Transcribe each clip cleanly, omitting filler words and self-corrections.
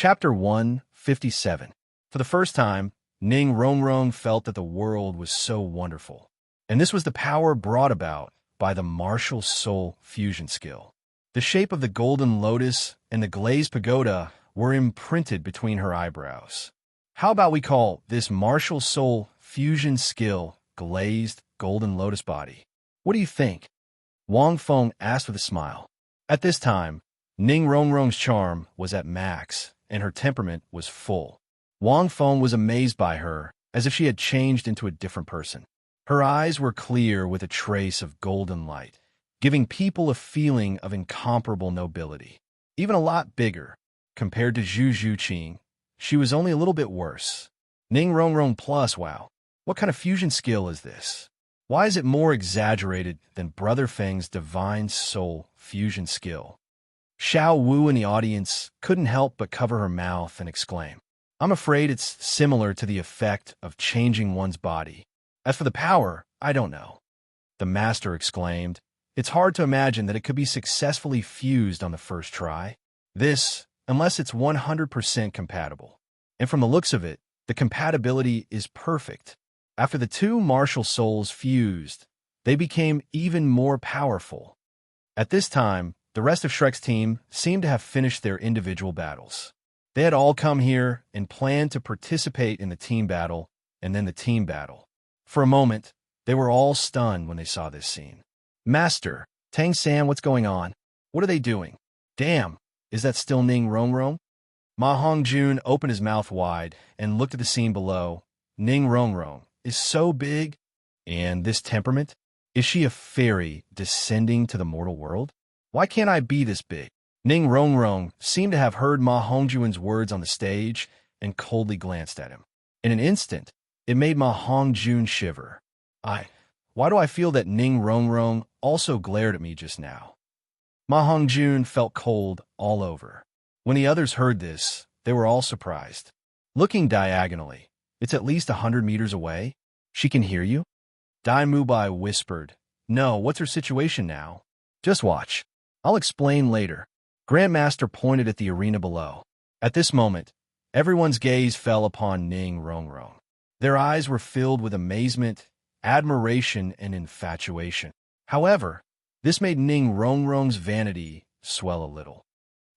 Chapter 157. For the first time, Ning Rongrong felt that the world was so wonderful. And this was the power brought about by the martial soul fusion skill. The shape of the golden lotus and the glazed pagoda were imprinted between her eyebrows. How about we call this martial soul fusion skill glazed golden lotus body? What do you think? Wang Feng asked with a smile. At this time, Ning Rongrong's charm was at max, and her temperament was full. Wang Feng was amazed by her, as if she had changed into a different person. Her eyes were clear with a trace of golden light, giving people a feeling of incomparable nobility. Even a lot bigger. Compared to Zhu Zhuqing, she was only a little bit worse. Ning Rongrong Plus, wow. What kind of fusion skill is this? Why is it more exaggerated than Brother Feng's divine soul fusion skill? Xiao Wu in the audience couldn't help but cover her mouth and exclaim, "I'm afraid it's similar to the effect of changing one's body. As for the power, I don't know." The master exclaimed, "It's hard to imagine that it could be successfully fused on the first try. This, unless it's 100% compatible. And from the looks of it, the compatibility is perfect. After the two martial souls fused, they became even more powerful." At this time, the rest of Shrek's team seemed to have finished their individual battles. They had all come here and planned to participate in the team battle and then the team battle. For a moment, they were all stunned when they saw this scene. "Master, Tang-san, what's going on? What are they doing? Damn, is that still Ning Rongrong?" Ma Hongjun opened his mouth wide and looked at the scene below. Ning Rongrong is so big. And this temperament? Is she a fairy descending to the mortal world? Why can't I be this big? Ning Rongrong seemed to have heard Ma Hongjun's words on the stage and coldly glanced at him. In an instant, it made Ma Hongjun shiver. Why do I feel that Ning Rongrong also glared at me just now? Ma Hongjun felt cold all over. When the others heard this, they were all surprised. Looking diagonally, it's at least 100 meters away. She can hear you? Dai Mubai whispered, "No, what's her situation now? Just watch. I'll explain later." Grandmaster pointed at the arena below. At this moment, everyone's gaze fell upon Ning Rongrong. Their eyes were filled with amazement, admiration, and infatuation. However, this made Ning Rongrong's vanity swell a little.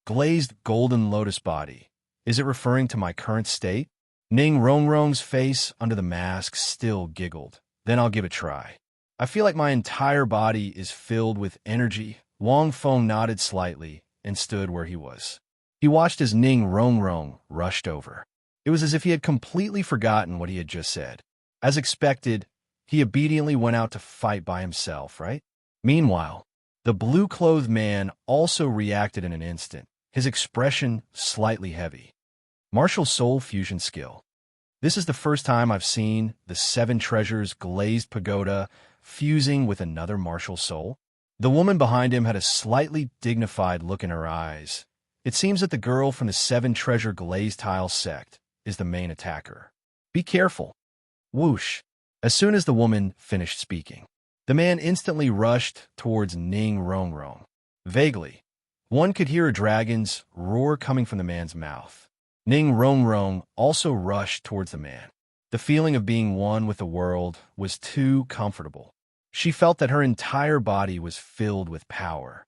Glazed golden lotus body. Is it referring to my current state? Ning Rongrong's face under the mask still giggled. Then I'll give it a try. I feel like my entire body is filled with energy. Wang Feng nodded slightly and stood where he was. He watched as Ning Rongrong rushed over. It was as if he had completely forgotten what he had just said. As expected, he obediently went out to fight by himself, right? Meanwhile, the blue-clothed man also reacted in an instant, his expression slightly heavy. Martial soul fusion skill. This is the first time I've seen the Seven Treasures glazed pagoda fusing with another martial soul. The woman behind him had a slightly dignified look in her eyes. It seems that the girl from the Seven Treasure glazed tile sect is the main attacker. Be careful. Whoosh. As soon as the woman finished speaking, the man instantly rushed towards Ning Rongrong. Vaguely, one could hear a dragon's roar coming from the man's mouth. Ning Rongrong also rushed towards the man. The feeling of being one with the world was too comfortable. She felt that her entire body was filled with power.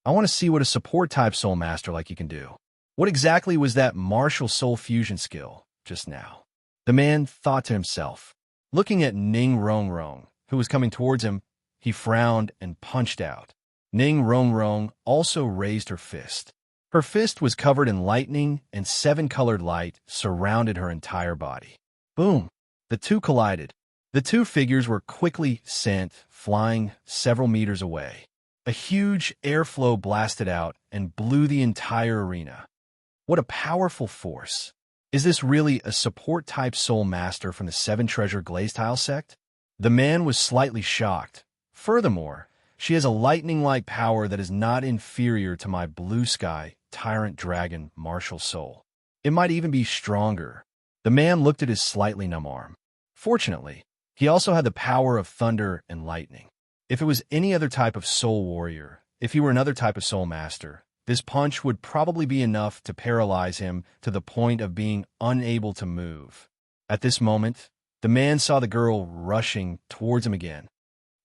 I want to see what a support-type soul master like you can do. What exactly was that martial soul fusion skill just now? The man thought to himself. Looking at Ning Rongrong, who was coming towards him, he frowned and punched out. Ning Rongrong also raised her fist. Her fist was covered in lightning, and seven-colored light surrounded her entire body. Boom! The two collided. The two figures were quickly sent flying several meters away. A huge airflow blasted out and blew the entire arena. What a powerful force. Is this really a support-type soul master from the Seven Treasure glazed tile sect? The man was slightly shocked. Furthermore, she has a lightning-like power that is not inferior to my blue sky tyrant dragon martial soul. It might even be stronger. The man looked at his slightly numb arm. Fortunately, he also had the power of thunder and lightning. If it was any other type of soul warrior, if he were another type of soul master, This punch would probably be enough to paralyze him to the point of being unable to move. At this moment, the man saw the girl rushing towards him again.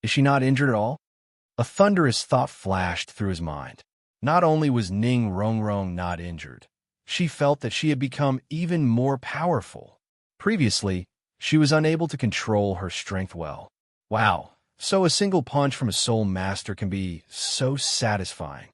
Is she not injured at all? A thunderous thought flashed through his mind. Not only was Ning Rongrong not injured, she felt that she had become even more powerful. Previously, she was unable to control her strength well. Wow, so a single punch from a soul master can be so satisfying.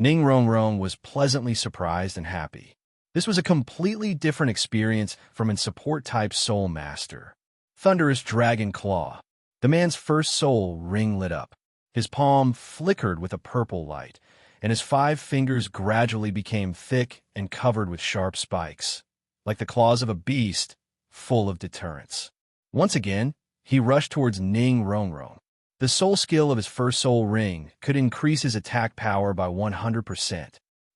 Ning Rongrong was pleasantly surprised and happy. This was a completely different experience from a support-type soul master. Thunderous Dragon Claw. The man's first soul ring lit up. His palm flickered with a purple light, and his 5 fingers gradually became thick and covered with sharp spikes, like the claws of a beast, full of deterrence. Once again, he rushed towards Ning Rongrong. The soul skill of his first soul ring could increase his attack power by 100%.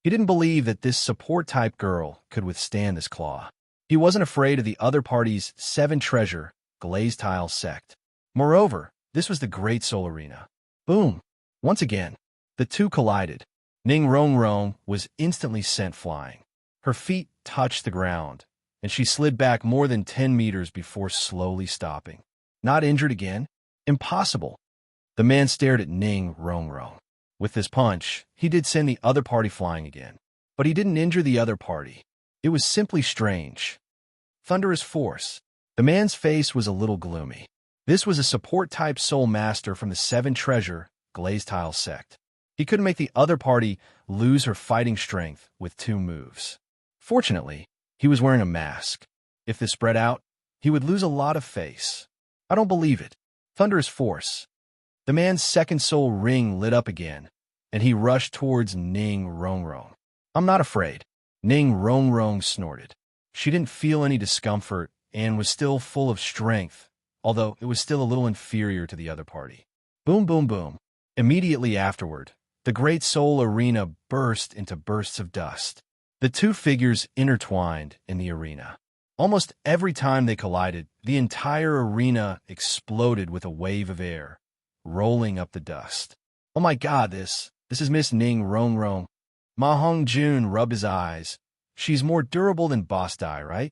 He didn't believe that this support-type girl could withstand this claw. He wasn't afraid of the other party's 7-treasure, glazed tile sect. Moreover, this was the Great Soul Arena. Boom! Once again, the two collided. Ning Rongrong was instantly sent flying. Her feet touched the ground, and she slid back more than 10 meters before slowly stopping. Not injured again? Impossible. The man stared at Ning Rongrong. With this punch, he did send the other party flying again. But he didn't injure the other party. It was simply strange. Thunderous force. The man's face was a little gloomy. This was a support-type soul master from the 7-treasure, glazed tile sect. He couldn't make the other party lose her fighting strength with 2 moves. Fortunately, he was wearing a mask. If this spread out, he would lose a lot of face. I don't believe it. Thunderous force. The man's second soul ring lit up again, and he rushed towards Ning Rongrong. I'm not afraid. Ning Rongrong snorted. She didn't feel any discomfort and was still full of strength, although it was still a little inferior to the other party. Boom, boom, boom. Immediately afterward, the Great Soul Arena burst into bursts of dust. The 2 figures intertwined in the arena. Almost every time they collided, the entire arena exploded with a wave of air, rolling up the dust. Oh my god, this is Miss Ning Rongrong. Ma Hongjun rubbed his eyes. She's more durable than Boss Dai, right?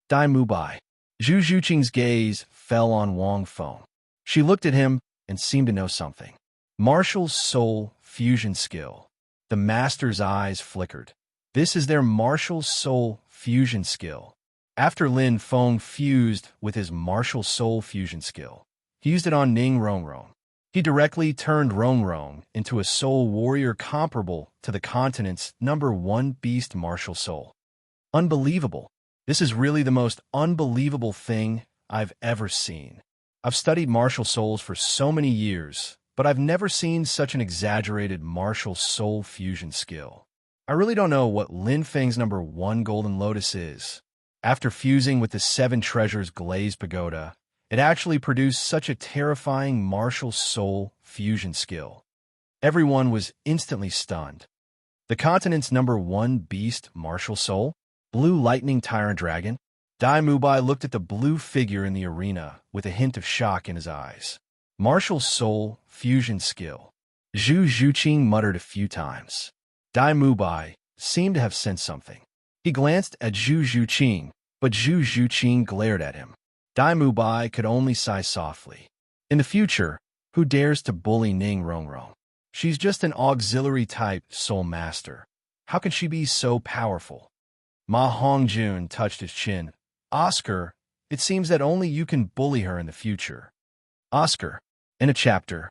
Dai Mubai. Zhu Zhuqing's gaze fell on Wang Feng. She looked at him and seemed to know something. Martial Soul Fusion Skill. The master's eyes flickered. This is their Martial Soul Fusion Skill. After Lin Feng fused with his Martial Soul Fusion Skill, he used it on Ning Rongrong. He directly turned Rongrong into a soul warrior comparable to the continent's #1 beast martial soul. Unbelievable. This is really the most unbelievable thing I've ever seen. I've studied martial souls for so many years, but I've never seen such an exaggerated martial soul fusion skill. I really don't know what Lin Feng's #1 Golden Lotus is. After fusing with the 7 treasures glazed pagoda, it actually produced such a terrifying martial soul fusion skill. Everyone was instantly stunned. The continent's #1 beast martial soul? Blue Lightning Tyrant Dragon? Dai Mubai looked at the blue figure in the arena with a hint of shock in his eyes. Martial soul fusion skill. Zhu Zhuqing muttered a few times. Dai Mubai seemed to have sensed something. He glanced at Zhu Zhuqing, but Zhu Zhuqing glared at him. Dai Mubai could only sigh softly. In the future, who dares to bully Ning Rongrong? She's just an auxiliary-type soul master. How can she be so powerful? Ma Hongjun touched his chin. Oscar, it seems that only you can bully her in the future. Oscar, in a chapter.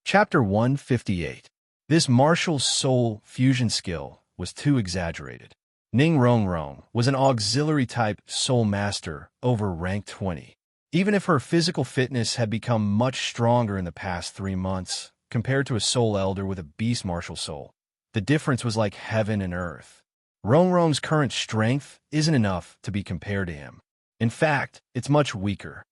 Chapter 158. This martial soul fusion skill was too exaggerated. Ning Rongrong was an auxiliary-type soul master over rank 20. Even if her physical fitness had become much stronger in the past 3 months compared to a soul elder with a beast martial soul, the difference was like heaven and earth. Rongrong's current strength isn't enough to be compared to him. In fact, it's much weaker.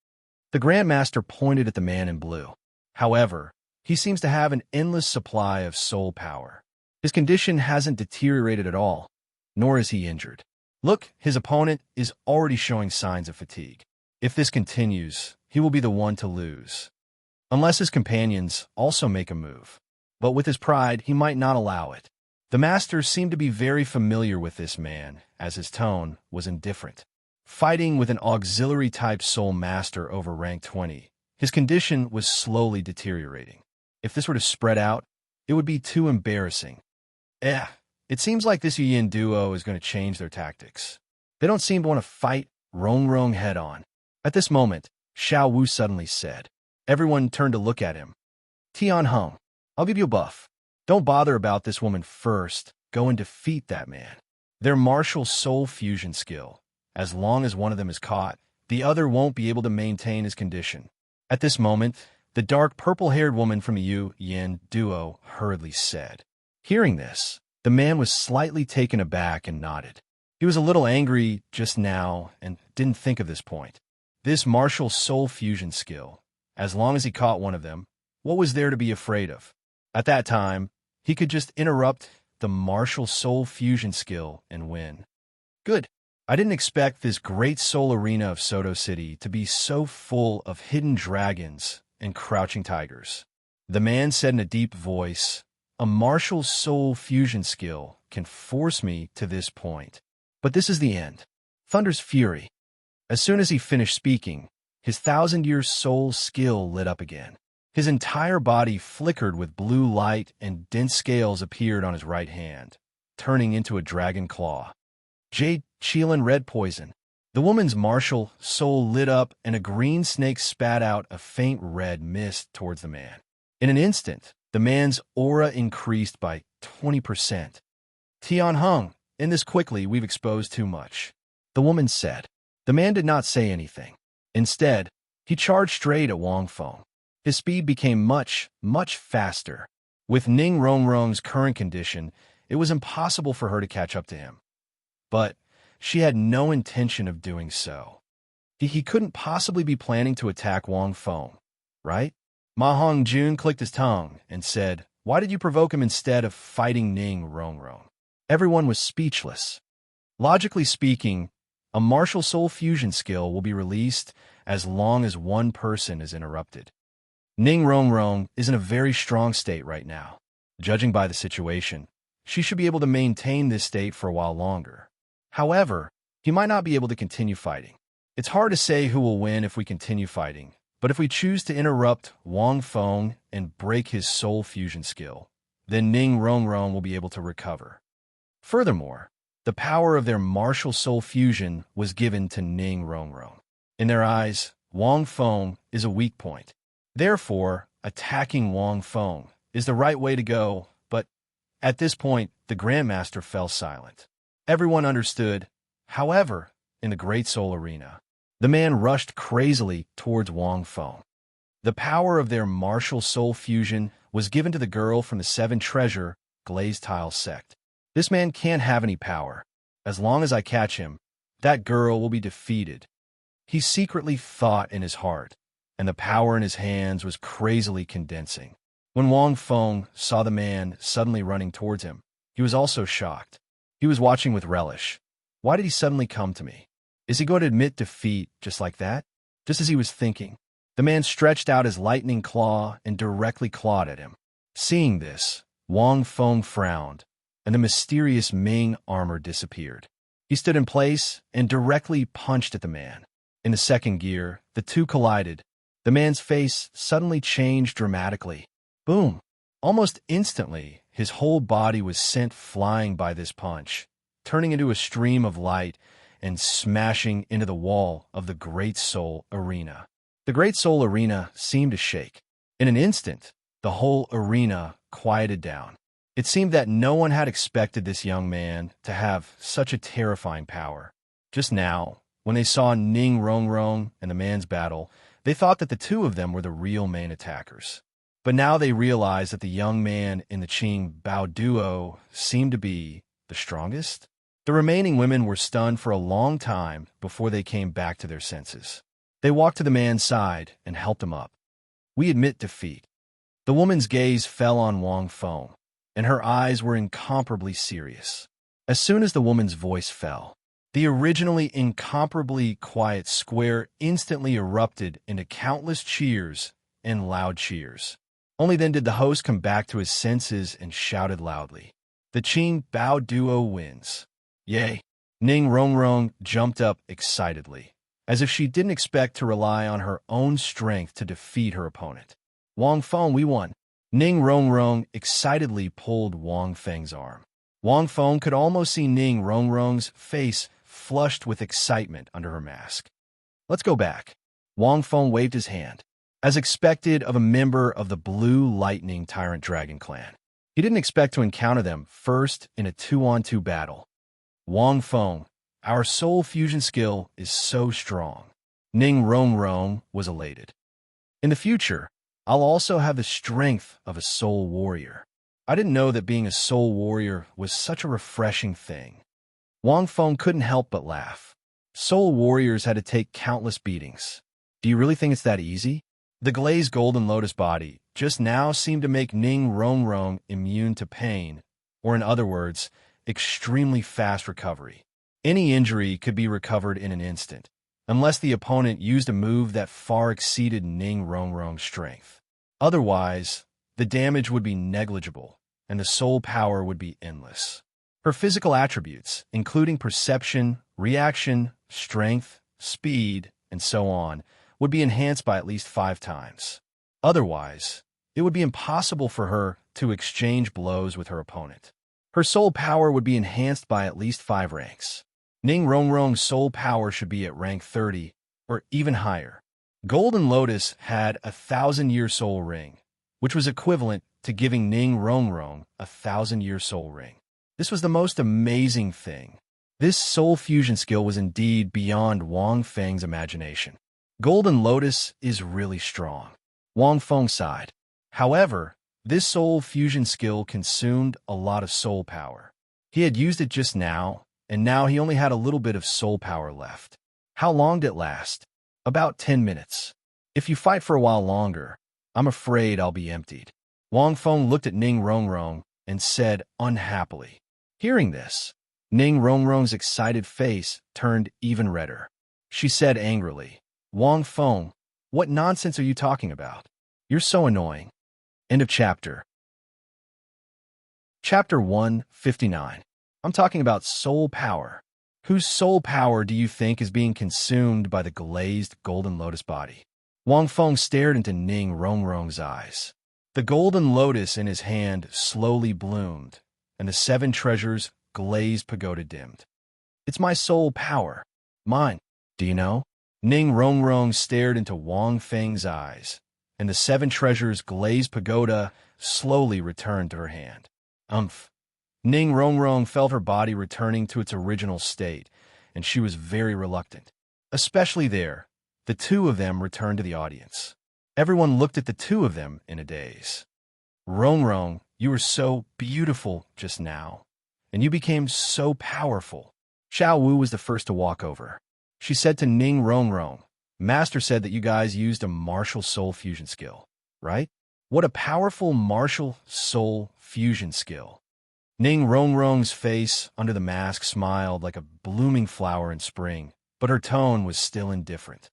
The Grandmaster pointed at the man in blue. However, he seems to have an endless supply of soul power. His condition hasn't deteriorated at all, nor is he injured. Look, his opponent is already showing signs of fatigue. If this continues, he will be the one to lose. Unless his companions also make a move. but with his pride, he might not allow it. The master seemed to be very familiar with this man, as his tone was indifferent. Fighting with an auxiliary-type soul master over rank 20, his condition was slowly deteriorating. If this were to spread out, it would be too embarrassing. It seems like this Yin duo is going to change their tactics. They don't seem to want to fight Rong head-on. At this moment, Xiao Wu suddenly said. Everyone turned to look at him. Tian Heng, I'll give you a buff. Don't bother about this woman first. Go and defeat that man. Their martial soul fusion skill. As long as one of them is caught, the other won't be able to maintain his condition. At this moment, the dark purple-haired woman from the Yin duo hurriedly said. Hearing this, the man was slightly taken aback and nodded. He was a little angry just now and didn't think of this point. This martial soul fusion skill, as long as he caught one of them, what was there to be afraid of? At that time, he could just interrupt the martial soul fusion skill and win. Good. I didn't expect this great soul arena of Soto City to be so full of hidden dragons and crouching tigers. The man said in a deep voice, a martial soul fusion skill can force me to this point. But this is the end. Thunder's fury. As soon as he finished speaking, his 1,000-year soul skill lit up again. His entire body flickered with blue light and dense scales appeared on his right hand, turning into a dragon claw. Jade Qilin red poison. The woman's martial soul lit up and a green snake spat out a faint red mist towards the man. In an instant, the man's aura increased by 20%. Tian Heng, end this quickly, we've exposed too much. The woman said. The man did not say anything. Instead, he charged straight at Wang Feng. His speed became much faster. With Ning Rongrong's current condition, it was impossible for her to catch up to him. But she had no intention of doing so. He couldn't possibly be planning to attack Wang Feng, right? Ma Hongjun clicked his tongue and said, why did you provoke him instead of fighting Ning Rongrong? Everyone was speechless. Logically speaking, a martial soul fusion skill will be released as long as one person is interrupted. Ning Rongrong is in a very strong state right now. Judging by the situation, she should be able to maintain this state for a while longer. However, he might not be able to continue fighting. It's hard to say who will win if we continue fighting, but if we choose to interrupt Wang Feng and break his soul fusion skill, then Ning Rongrong will be able to recover. Furthermore, the power of their martial soul fusion was given to Ning Rongrong. In their eyes, Wang Feng is a weak point. Therefore, attacking Wang Feng is the right way to go, but at this point, the Grandmaster fell silent. Everyone understood. However, in the Great Soul Arena, the man rushed crazily towards Wang Feng. The power of their martial soul fusion was given to the girl from the Seven Treasure Glazed Tile sect. This man can't have any power. As long as I catch him, that girl will be defeated. He secretly thought in his heart, and the power in his hands was crazily condensing. When Wang Feng saw the man suddenly running towards him, he was also shocked. He was watching with relish. Why did he suddenly come to me? Is he going to admit defeat just like that? Just as he was thinking, the man stretched out his lightning claw and directly clawed at him. Seeing this, Wang Feng frowned, and the mysterious Ming armor disappeared. He stood in place and directly punched at the man. In the second gear, the two collided. The man's face suddenly changed dramatically. Boom! Almost instantly, his whole body was sent flying by this punch, turning into a stream of light and smashing into the wall of the Great Soul Arena. The Great Soul Arena seemed to shake. In an instant, the whole arena quieted down. It seemed that no one had expected this young man to have such a terrifying power. Just now, when they saw Ning Rongrong and the man's battle, they thought that the two of them were the real main attackers. But now they realized that the young man in the Qing Bao duo seemed to be the strongest. The remaining women were stunned for a long time before they came back to their senses. They walked to the man's side and helped him up. We admit defeat. The woman's gaze fell on Wang Feng, and her eyes were incomparably serious. As soon as the woman's voice fell, the originally incomparably quiet square instantly erupted into countless cheers and loud cheers. Only then did the host come back to his senses and shouted loudly, "The Qing Bao Duo wins." Yay! Ning Rongrong jumped up excitedly, as if she didn't expect to rely on her own strength to defeat her opponent. "Wang Feng, we won." Ning Rongrong excitedly pulled Wang Feng's arm. Wang Feng could almost see Ning Rongrong's face flushed with excitement under her mask. "Let's go back." Wang Feng waved his hand, as expected of a member of the Blue Lightning Tyrant Dragon clan. He didn't expect to encounter them first in a 2-on-2 battle. "Wang Feng, our soul fusion skill is so strong." Ning Rongrong was elated. "In the future, I'll also have the strength of a soul warrior." I didn't know that being a soul warrior was such a refreshing thing. Wang Feng couldn't help but laugh. Soul warriors had to take countless beatings. Do you really think it's that easy? The glazed golden lotus body just now seemed to make Ning Rongrong immune to pain, or in other words, extremely fast recovery. Any injury could be recovered in an instant, unless the opponent used a move that far exceeded Ning Rongrong's strength. Otherwise, the damage would be negligible, and the soul power would be endless. Her physical attributes, including perception, reaction, strength, speed, and so on, would be enhanced by at least 5 times. Otherwise, it would be impossible for her to exchange blows with her opponent. Her soul power would be enhanced by at least 5 ranks. Ning Rongrong's soul power should be at rank 30, or even higher. Golden Lotus had a 1,000-year soul ring, which was equivalent to giving Ning Rongrong a 1,000-year soul ring. This was the most amazing thing. This soul fusion skill was indeed beyond Wang Feng's imagination. Golden Lotus is really strong. Wang Feng sighed. However, this soul fusion skill consumed a lot of soul power. He had used it just now, and now he only had a little bit of soul power left. How long did it last? About 10 minutes. If you fight for a while longer, I'm afraid I'll be emptied. Wang Feng looked at Ning Rongrong and said unhappily. Hearing this, Ning Rongrong's excited face turned even redder. She said angrily, "Wang Feng, what nonsense are you talking about? You're so annoying." End of chapter. Chapter 159. I'm talking about soul power. Whose soul power do you think is being consumed by the glazed golden lotus body? Wang Feng stared into Ning Rongrong's eyes. The golden lotus in his hand slowly bloomed, and the 7 treasures glazed pagoda dimmed. "It's my soul power. Mine. Do you know?" Ning Rongrong stared into Wang Feng's eyes, and the 7 treasures glazed pagoda slowly returned to her hand. Umph. Ning Rongrong felt her body returning to its original state, and she was very reluctant. Especially there, the 2 of them returned to the audience. Everyone looked at the 2 of them in a daze. "Rongrong, you were so beautiful just now, and you became so powerful." Xiao Wu was the first to walk over. She said to Ning Rongrong, "Master said that you guys used a martial soul fusion skill, right? What a powerful martial soul fusion skill." Ning Rongrong's face under the mask smiled like a blooming flower in spring, but her tone was still indifferent.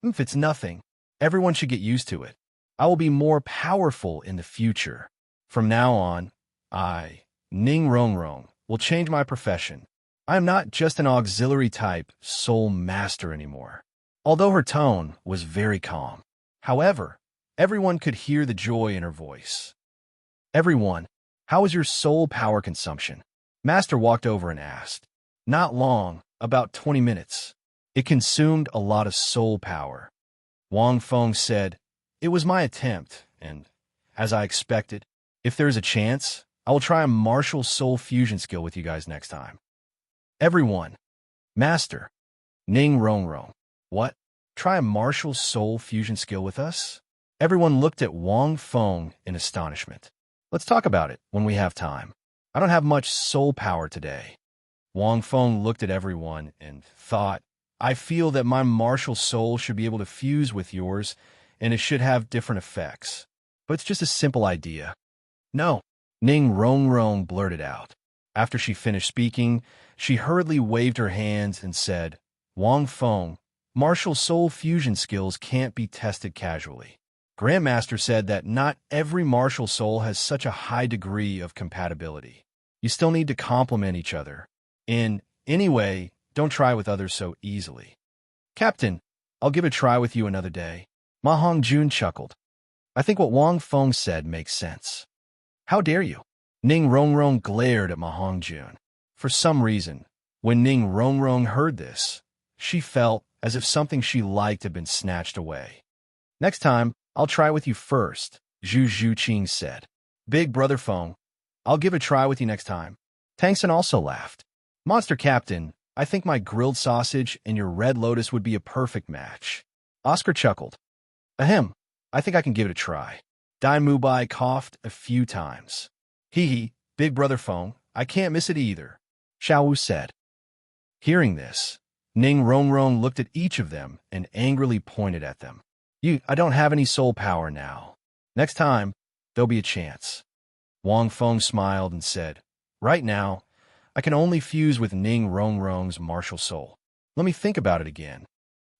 It's nothing. Everyone should get used to it. I will be more powerful in the future. From now on, I, Ning Rongrong, will change my profession. I am not just an auxiliary type soul master anymore." Although her tone was very calm. However, everyone could hear the joy in her voice. "Everyone, how is your soul power consumption?" Master walked over and asked. "Not long, about 20 minutes. It consumed a lot of soul power." Wang Feng said, "It was my attempt, and, as I expected, if there is a chance, I will try a martial soul fusion skill with you guys next time." Everyone. "Master." Ning Rongrong. "What? Try a martial soul fusion skill with us?" Everyone looked at Wang Feng in astonishment. "Let's talk about it when we have time. I don't have much soul power today." Wang Feng looked at everyone and thought, "I feel that my martial soul should be able to fuse with yours, and it should have different effects. But it's just a simple idea." "No," Ning Rongrong blurted out. After she finished speaking, she hurriedly waved her hands and said, "Wang Feng, martial soul fusion skills can't be tested casually. Grandmaster said that not every martial soul has such a high degree of compatibility. You still need to complement each other. In any way, don't try with others so easily. Captain, I'll give a try with you another day. Ma Hongjun chuckled. I think what Wang Feng said makes sense. How dare you? Ning Rongrong glared at Ma Hongjun. For some reason, when Ning Rongrong heard this, she felt as if something she liked had been snatched away. Next time, I'll try with you first, Zhu Zhuqing said. Big brother Feng, I'll give a try with you next time. Tang Sen also laughed. Monster Captain, I think my grilled sausage and your red lotus would be a perfect match. Oscar chuckled. Ahem, I think I can give it a try. Dai Mubai coughed a few times. Hee hee, big brother Feng, I can't miss it either, Xiao Wu said. Hearing this, Ning Rongrong looked at each of them and angrily pointed at them. I don't have any soul power now. Next time, there'll be a chance. Wang Feng smiled and said, Right now, I can only fuse with Ning Rongrong's martial soul. Let me think about it again.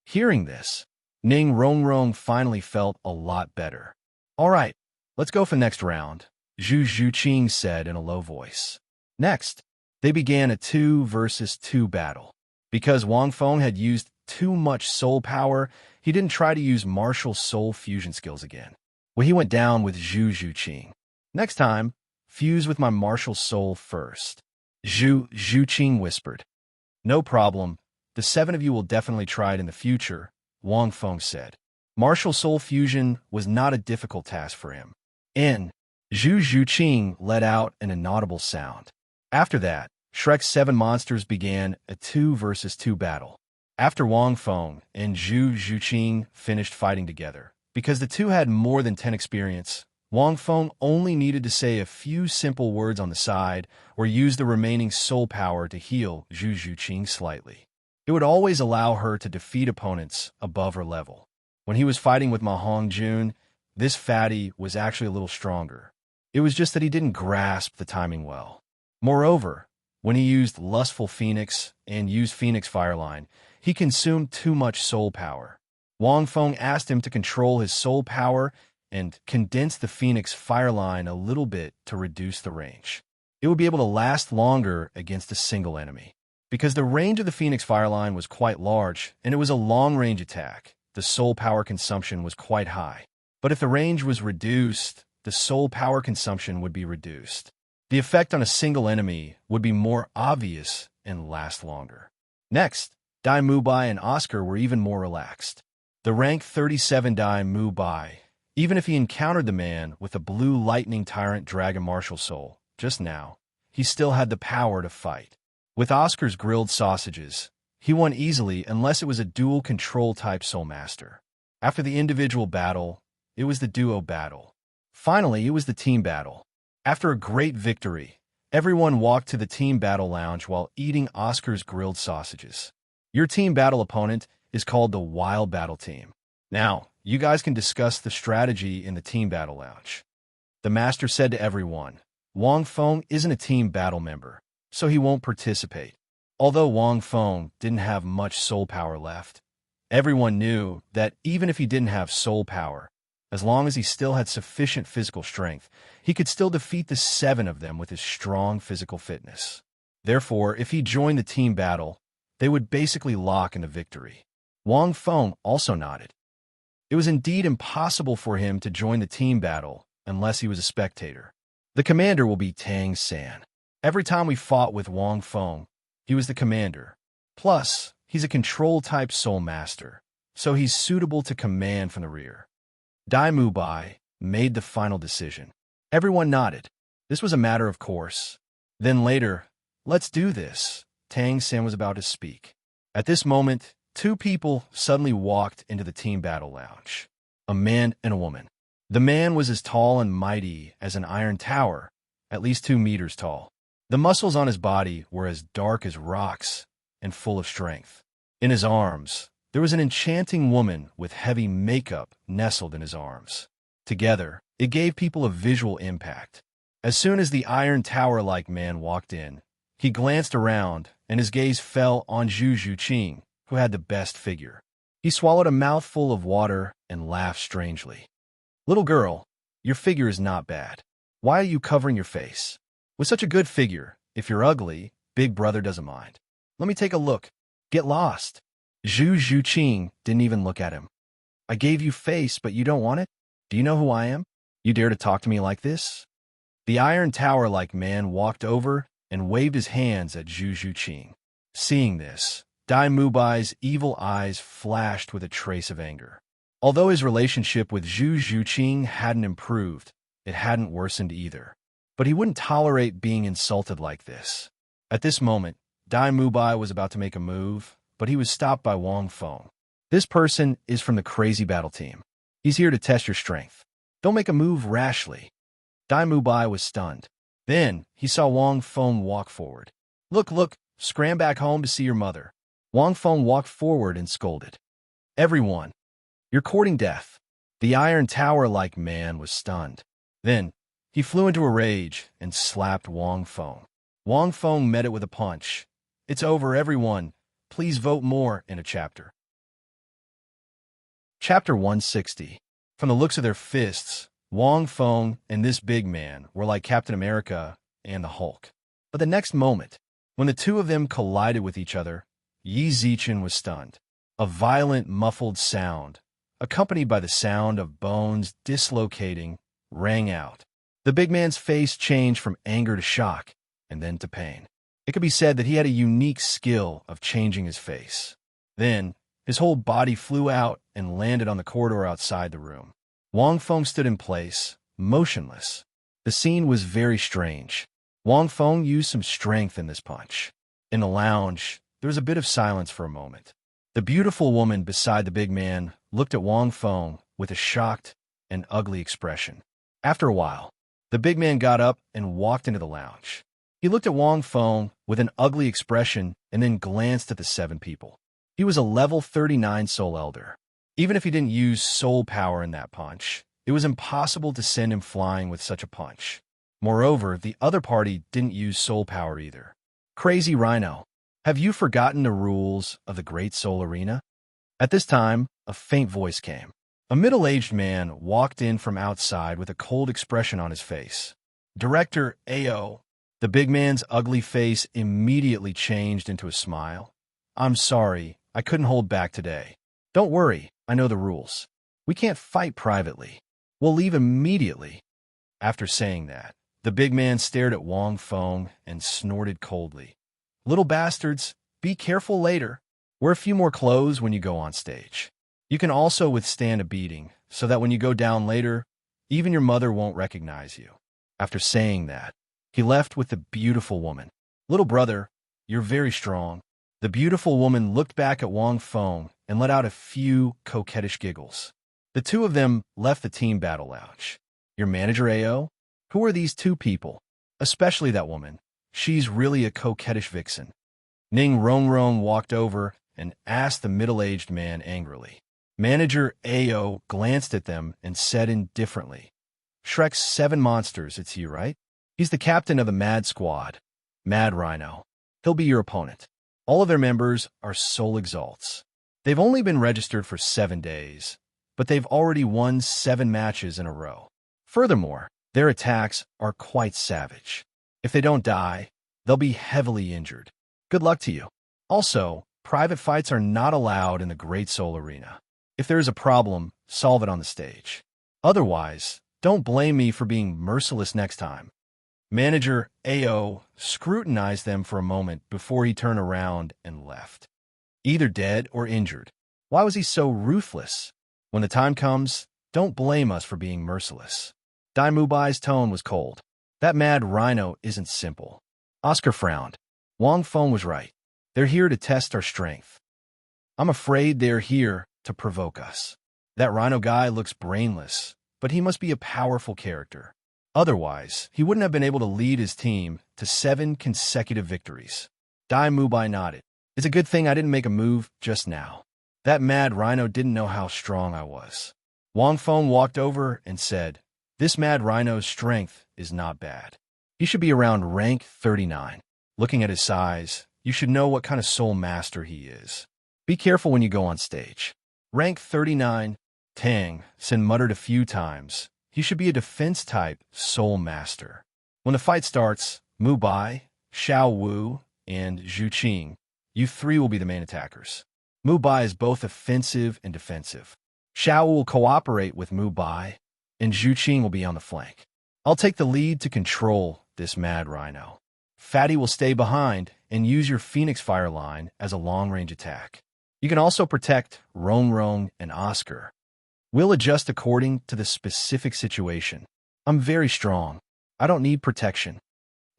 Hearing this, Ning Rongrong finally felt a lot better. All right, let's go for next round, Zhu Zhuqing said in a low voice. Next, they began a 2 versus 2 battle. Because Wang Feng had used too much soul power, he didn't try to use martial soul fusion skills again. Well, he went down with Zhu Zhuqing. Next time, fuse with my martial soul first. Zhu Zhuqing whispered. No problem. The 7 of you will definitely try it in the future, Wang Feng said. Martial soul fusion was not a difficult task for him. Zhu Zhuqing let out an inaudible sound. After that, Shrek's 7 monsters began a 2 versus 2 battle. After Wang Feng and Zhu Zhuqing finished fighting together, because the two had more than 10 experience, Wang Feng only needed to say a few simple words on the side or use the remaining soul power to heal Zhu Zhuqing slightly. It would always allow her to defeat opponents above her level. When he was fighting with Ma Hongjun, this fatty was actually a little stronger. It was just that he didn't grasp the timing well. Moreover, when he used Lustful Phoenix and used Phoenix Fireline, he consumed too much soul power. Wang Feng asked him to control his soul power and condense the Phoenix Fireline a little bit to reduce the range. It would be able to last longer against a single enemy. Because the range of the Phoenix Fireline was quite large and it was a long-range attack, the soul power consumption was quite high. But if the range was reduced, the soul power consumption would be reduced. The effect on a single enemy would be more obvious and last longer. Next, Dai Mubai and Oscar were even more relaxed. The rank 37 Dai Mubai, even if he encountered the man with the blue lightning tyrant dragon martial soul just now, he still had the power to fight. With Oscar's grilled sausages, he won easily unless it was a dual control type soul master. After the individual battle, it was the duo battle. Finally, it was the team battle. After a great victory, everyone walked to the team battle lounge while eating Oscar's grilled sausages. Your team battle opponent is called the Wild Battle Team. Now, you guys can discuss the strategy in the team battle lounge. The master said to everyone, Wang Feng isn't a team battle member, so he won't participate. Although Wang Feng didn't have much soul power left, everyone knew that even if he didn't have soul power, as long as he still had sufficient physical strength, he could still defeat the 7 of them with his strong physical fitness. Therefore, if he joined the team battle, they would basically lock in a victory. Wang Feng also nodded. It was indeed impossible for him to join the team battle unless he was a spectator. The commander will be Tang San. Every time we fought with Wang Feng, he was the commander. Plus, he's a control-type soul master, so he's suitable to command from the rear. Dai Mubai made the final decision. Everyone nodded. This was a matter of course. Then later, let's do this. Tang San was about to speak. At this moment, 2 people suddenly walked into the team battle lounge. A man and a woman. The man was as tall and mighty as an iron tower, at least 2 meters tall. The muscles on his body were as dark as rocks and full of strength. In his arms, there was an enchanting woman with heavy makeup nestled in his arms. Together, it gave people a visual impact. As soon as the iron tower-like man walked in, he glanced around, and his gaze fell on Zhu Zhuqing, who had the best figure. He swallowed a mouthful of water and laughed strangely. Little girl, your figure is not bad. Why are you covering your face? With such a good figure, if you're ugly, Big Brother doesn't mind. Let me take a look. Get lost. Zhu Zhuqing didn't even look at him. I gave you face, but you don't want it? Do you know who I am? You dare to talk to me like this? The Iron Tower-like man walked over and waved his hands at Zhu Zhuqing. Seeing this, Dai Mubai's evil eyes flashed with a trace of anger. Although his relationship with Zhu Zhuqing hadn't improved, it hadn't worsened either. But he wouldn't tolerate being insulted like this. At this moment, Dai Mubai was about to make a move, but he was stopped by Wang Feng. This person is from the Crazy Battle Team. He's here to test your strength. Don't make a move rashly. Dai Mubai was stunned. Then, he saw Wang Feng walk forward. Look, scram back home to see your mother. Wang Feng walked forward and scolded. Everyone, you're courting death. The Iron Tower-like man was stunned. Then, he flew into a rage and slapped Wang Feng. Wang Feng met it with a punch. It's over, everyone. Please vote more in a chapter. Chapter 160. From the looks of their fists, Wang Feng and this big man were like Captain America and the Hulk. But the next moment, when the two of them collided with each other, Yi Zichen was stunned. A violent, muffled sound, accompanied by the sound of bones dislocating, rang out. The big man's face changed from anger to shock, and then to pain. It could be said that he had a unique skill of changing his face. Then, his whole body flew out and landed on the corridor outside the room. Wang Feng stood in place, motionless. The scene was very strange. Wang Feng used some strength in this punch. In the lounge, there was a bit of silence for a moment. The beautiful woman beside the big man looked at Wang Feng with a shocked and ugly expression. After a while, the big man got up and walked into the lounge. He looked at Wang Feng with an ugly expression and then glanced at the 7 people. He was a level 39 Soul Elder. Even if he didn't use soul power in that punch, it was impossible to send him flying with such a punch. Moreover, the other party didn't use soul power either. Crazy Rhino, have you forgotten the rules of the Great Soul Arena? At this time, a faint voice came. A middle-aged man walked in from outside with a cold expression on his face. Director AO. The big man's ugly face immediately changed into a smile. I'm sorry, I couldn't hold back today. Don't worry, I know the rules. We can't fight privately. We'll leave immediately. After saying that, the big man stared at Wang Feng and snorted coldly. Little bastards, be careful later. Wear a few more clothes when you go on stage. You can also withstand a beating, so that when you go down later, even your mother won't recognize you. After saying that, he left with the beautiful woman. Little brother, you're very strong. The beautiful woman looked back at Wang Feng and let out a few coquettish giggles. The two of them left the team battle lounge. Your manager AO? Who are these 2 people? Especially that woman. She's really a coquettish vixen. Ning Rongrong walked over and asked the middle-aged man angrily. Manager AO glanced at them and said indifferently, Shrek's 7 monsters, it's you, right? He's the captain of the Mad Squad. Mad Rhino. He'll be your opponent. All of their members are Soul Exalts. They've only been registered for 7 days, but they've already won 7 matches in a row. Furthermore, their attacks are quite savage. If they don't die, they'll be heavily injured. Good luck to you. Also, private fights are not allowed in the Great Soul Arena. If there is a problem, solve it on the stage. Otherwise, don't blame me for being merciless next time. Manager AO scrutinized them for a moment before he turned around and left. Either dead or injured. Why was he so ruthless? When the time comes, don't blame us for being merciless. Dai Mubai's tone was cold. That Mad Rhino isn't simple. Oscar frowned. Wang Feng was right. They're here to test our strength. I'm afraid they're here to provoke us. That Rhino guy looks brainless, but he must be a powerful character. Otherwise, he wouldn't have been able to lead his team to 7 consecutive victories. Dai Mubai nodded. It's a good thing I didn't make a move just now. That Mad Rhino didn't know how strong I was. Wang Feng walked over and said, This Mad Rhino's strength is not bad. He should be around rank 39. Looking at his size, you should know what kind of soul master he is. Be careful when you go on stage. Rank 39, Tang Sin muttered a few times. He should be a defense-type soul master. When the fight starts, Mu Bai, Xiao Wu, and Zhu Qing, you three will be the main attackers. Mu Bai is both offensive and defensive. Xiao Wu will cooperate with Mu Bai, and Zhu Qing will be on the flank. I'll take the lead to control this mad rhino. Fatty will stay behind and use your Phoenix Fire line as a long-range attack. You can also protect Rong Rong and Oscar. We'll adjust according to the specific situation. I'm very strong. I don't need protection.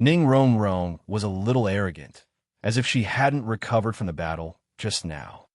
Ning Rong Rong was a little arrogant, as if she hadn't recovered from the battle just now.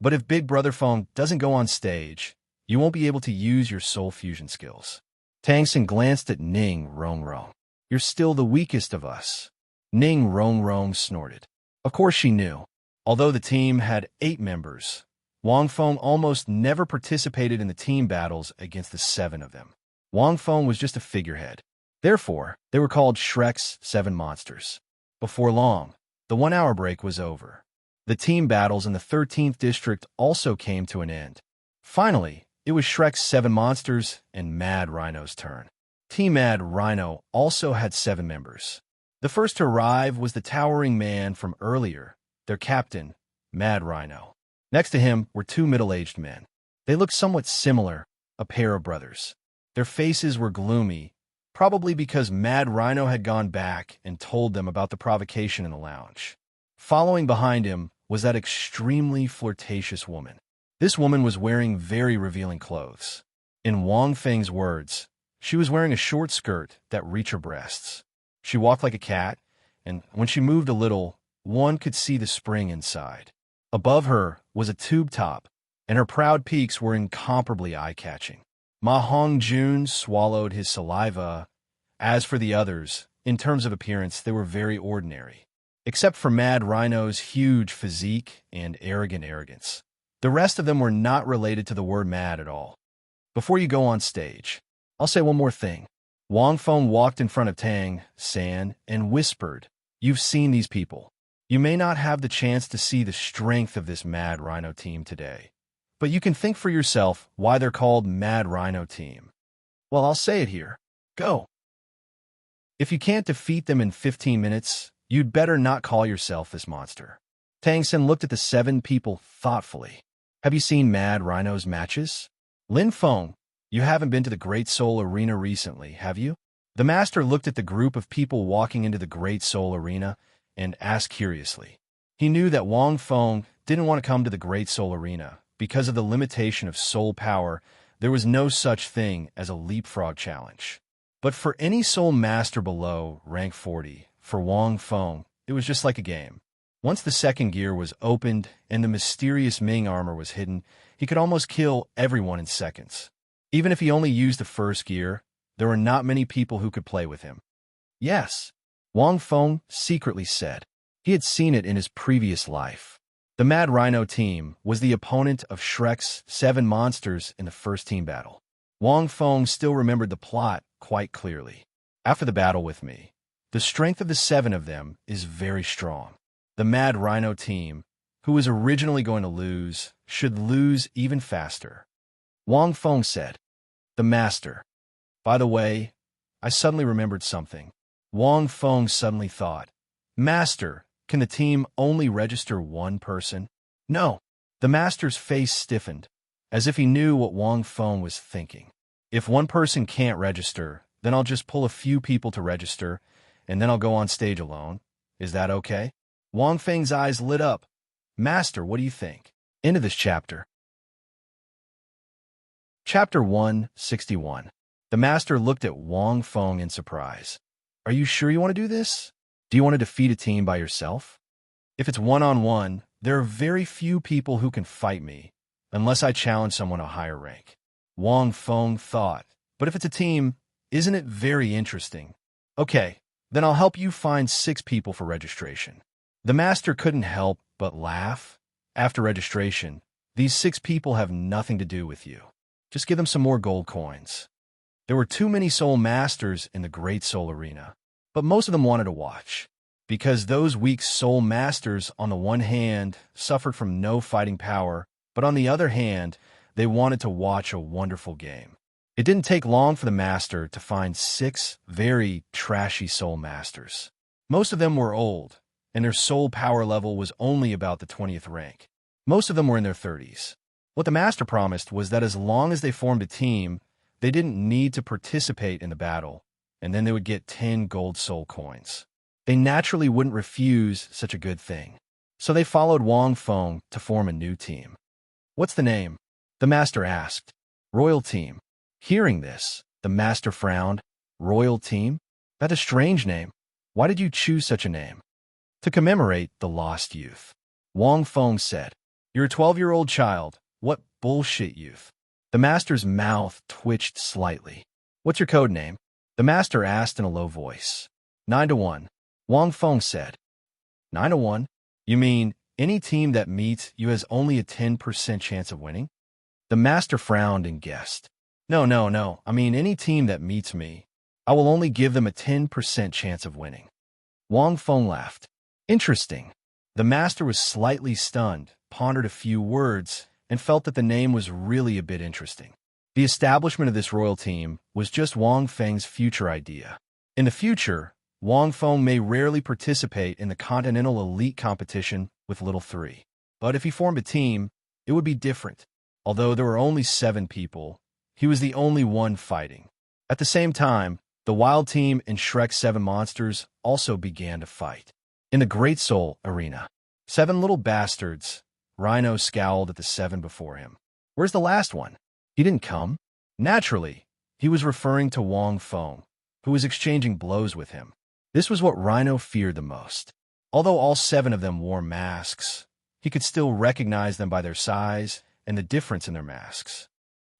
But if Big Brother Feng doesn't go on stage, you won't be able to use your soul fusion skills. Tang Xin glanced at Ning Rong Rong. You're still the weakest of us. Ning Rong Rong snorted. Of course she knew. Although the team had 8 members, Wang Feng almost never participated in the team battles against the 7 of them. Wang Feng was just a figurehead. Therefore, they were called Shrek's 7 monsters. Before long, the 1-hour break was over. The team battles in the 13th district also came to an end. Finally, it was Shrek's 7 monsters and Mad Rhino's turn. Team Mad Rhino also had 7 members. The first to arrive was the towering man from earlier, their captain, Mad Rhino. Next to him were 2 middle-aged men. They looked somewhat similar, a pair of brothers. Their faces were gloomy, probably because Mad Rhino had gone back and told them about the provocation in the lounge. Following behind him was that extremely flirtatious woman. This woman was wearing very revealing clothes. In Wang Feng's words, she was wearing a short skirt that reached her breasts. She walked like a cat, and when she moved a little, one could see the spring inside. Above her was a tube top, and her proud peaks were incomparably eye-catching. Ma Hongjun swallowed his saliva. As for the others, in terms of appearance, they were very ordinary, except for Mad Rhino's huge physique and arrogant arrogance. The rest of them were not related to the word mad at all. Before you go on stage, I'll say one more thing. Wang Feng walked in front of Tang San and whispered, "You've seen these people. You may not have the chance to see the strength of this Mad Rhino team today, but you can think for yourself why they're called Mad Rhino Team. Well, I'll say it here. Go. If you can't defeat them in 15 minutes, you'd better not call yourself this monster." Tang San looked at the 7 people thoughtfully. "Have you seen Mad Rhino's matches?" "Lin Feng, you haven't been to the Great Soul Arena recently, have you?" The master looked at the group of people walking into the Great Soul Arena and asked curiously. He knew that Wang Feng didn't want to come to the Great Soul Arena. Because of the limitation of soul power, there was no such thing as a leapfrog challenge. But for any soul master below rank 40, for Wang Feng, it was just like a game. Once the second gear was opened and the mysterious Ming armor was hidden, he could almost kill everyone in seconds. Even if he only used the first gear, there were not many people who could play with him. Yes, Wang Feng secretly said. He had seen it in his previous life. The Mad Rhino team was the opponent of Shrek's 7 monsters in the first team battle. Wang Feng still remembered the plot quite clearly. After the battle with me, the strength of the 7 of them is very strong. The Mad Rhino team, who was originally going to lose, should lose even faster. Wang Feng said. The master. By the way, I suddenly remembered something. Wang Feng suddenly thought, "Master, can the team only register 1 person?" "No." The master's face stiffened, as if he knew what Wang Feng was thinking. "If 1 person can't register, then I'll just pull a few people to register, and then I'll go on stage alone. Is that okay?" Wang Feng's eyes lit up. "Master, what do you think?" End of this chapter. Chapter 161. The master looked at Wang Feng in surprise. "Are you sure you want to do this? Do you want to defeat a team by yourself?" "If it's one-on-one, there are very few people who can fight me, unless I challenge someone a higher rank." Wang Feng thought, "But if it's a team, isn't it very interesting?" "Okay, then I'll help you find 6 people for registration." The master couldn't help but laugh. "After registration, these 6 people have nothing to do with you. Just give them some more gold coins." There were too many soul masters in the Great Soul Arena, but most of them wanted to watch, because those weak soul masters on the one hand suffered from no fighting power, but on the other hand, They wanted to watch a wonderful game. It didn't take long for the master to find 6 very trashy soul masters. Most of them were old, and their soul power level was only about the 20th rank. Most of them were in their 30s. What the master promised was that as long as they formed a team, they didn't need to participate in the battle, and then they would get 10 gold soul coins. They naturally wouldn't refuse such a good thing. So they followed Wang Feng to form a new team. "What's the name?" the master asked. "Royal Team." Hearing this, the master frowned. "Royal Team? That's a strange name. Why did you choose such a name?" "To commemorate the lost youth," Wang Feng said. "You're a 12-year-old child. What bullshit youth." The master's mouth twitched slightly. "What's your code name?" the master asked in a low voice. 9-1, Wang Feng said. 9-1? You mean any team that meets you has only a 10% chance of winning? The master frowned and guessed. No. I mean any team that meets me, I will only give them a 10% chance of winning. Wang Feng laughed. Interesting. The master was slightly stunned, pondered a few words, and felt that the name was really a bit interesting. The establishment of this royal team was just Wang Feng's future idea. In the future, Wang Feng may rarely participate in the Continental Elite competition with Little 3. But if he formed a team, it would be different. Although there were only 7 people, he was the only one fighting. At the same time, the Wild Team and Shrek's 7 monsters also began to fight. In the Great Soul Arena, 7 little bastards. Rhino scowled at the 7 before him. Where's the last one? He didn't come? Naturally, he was referring to Wang Feng, who was exchanging blows with him. This was what Rhino feared the most. Although all 7 of them wore masks, he could still recognize them by their size and the difference in their masks.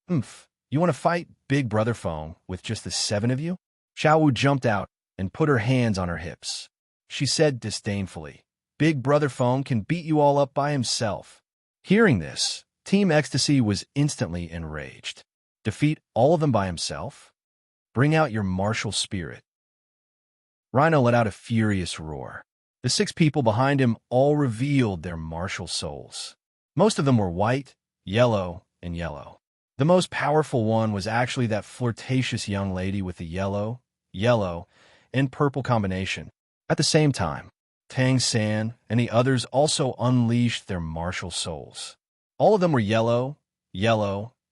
You want to fight Big Brother Feng with just the 7 of you? Xiaowu jumped out and put her hands on her hips. She said disdainfully, Big Brother Feng can beat you all up by himself. Hearing this, Team Ecstasy was instantly enraged. Defeat all of them by himself? Bring out your martial spirit. Rhino let out a furious roar. The 6 people behind him all revealed their martial souls. Most of them were white, yellow, and yellow. The most powerful one was actually that flirtatious young lady with the yellow, and purple combination. At the same time, Tang San and the others also unleashed their martial souls. All of them were yellow,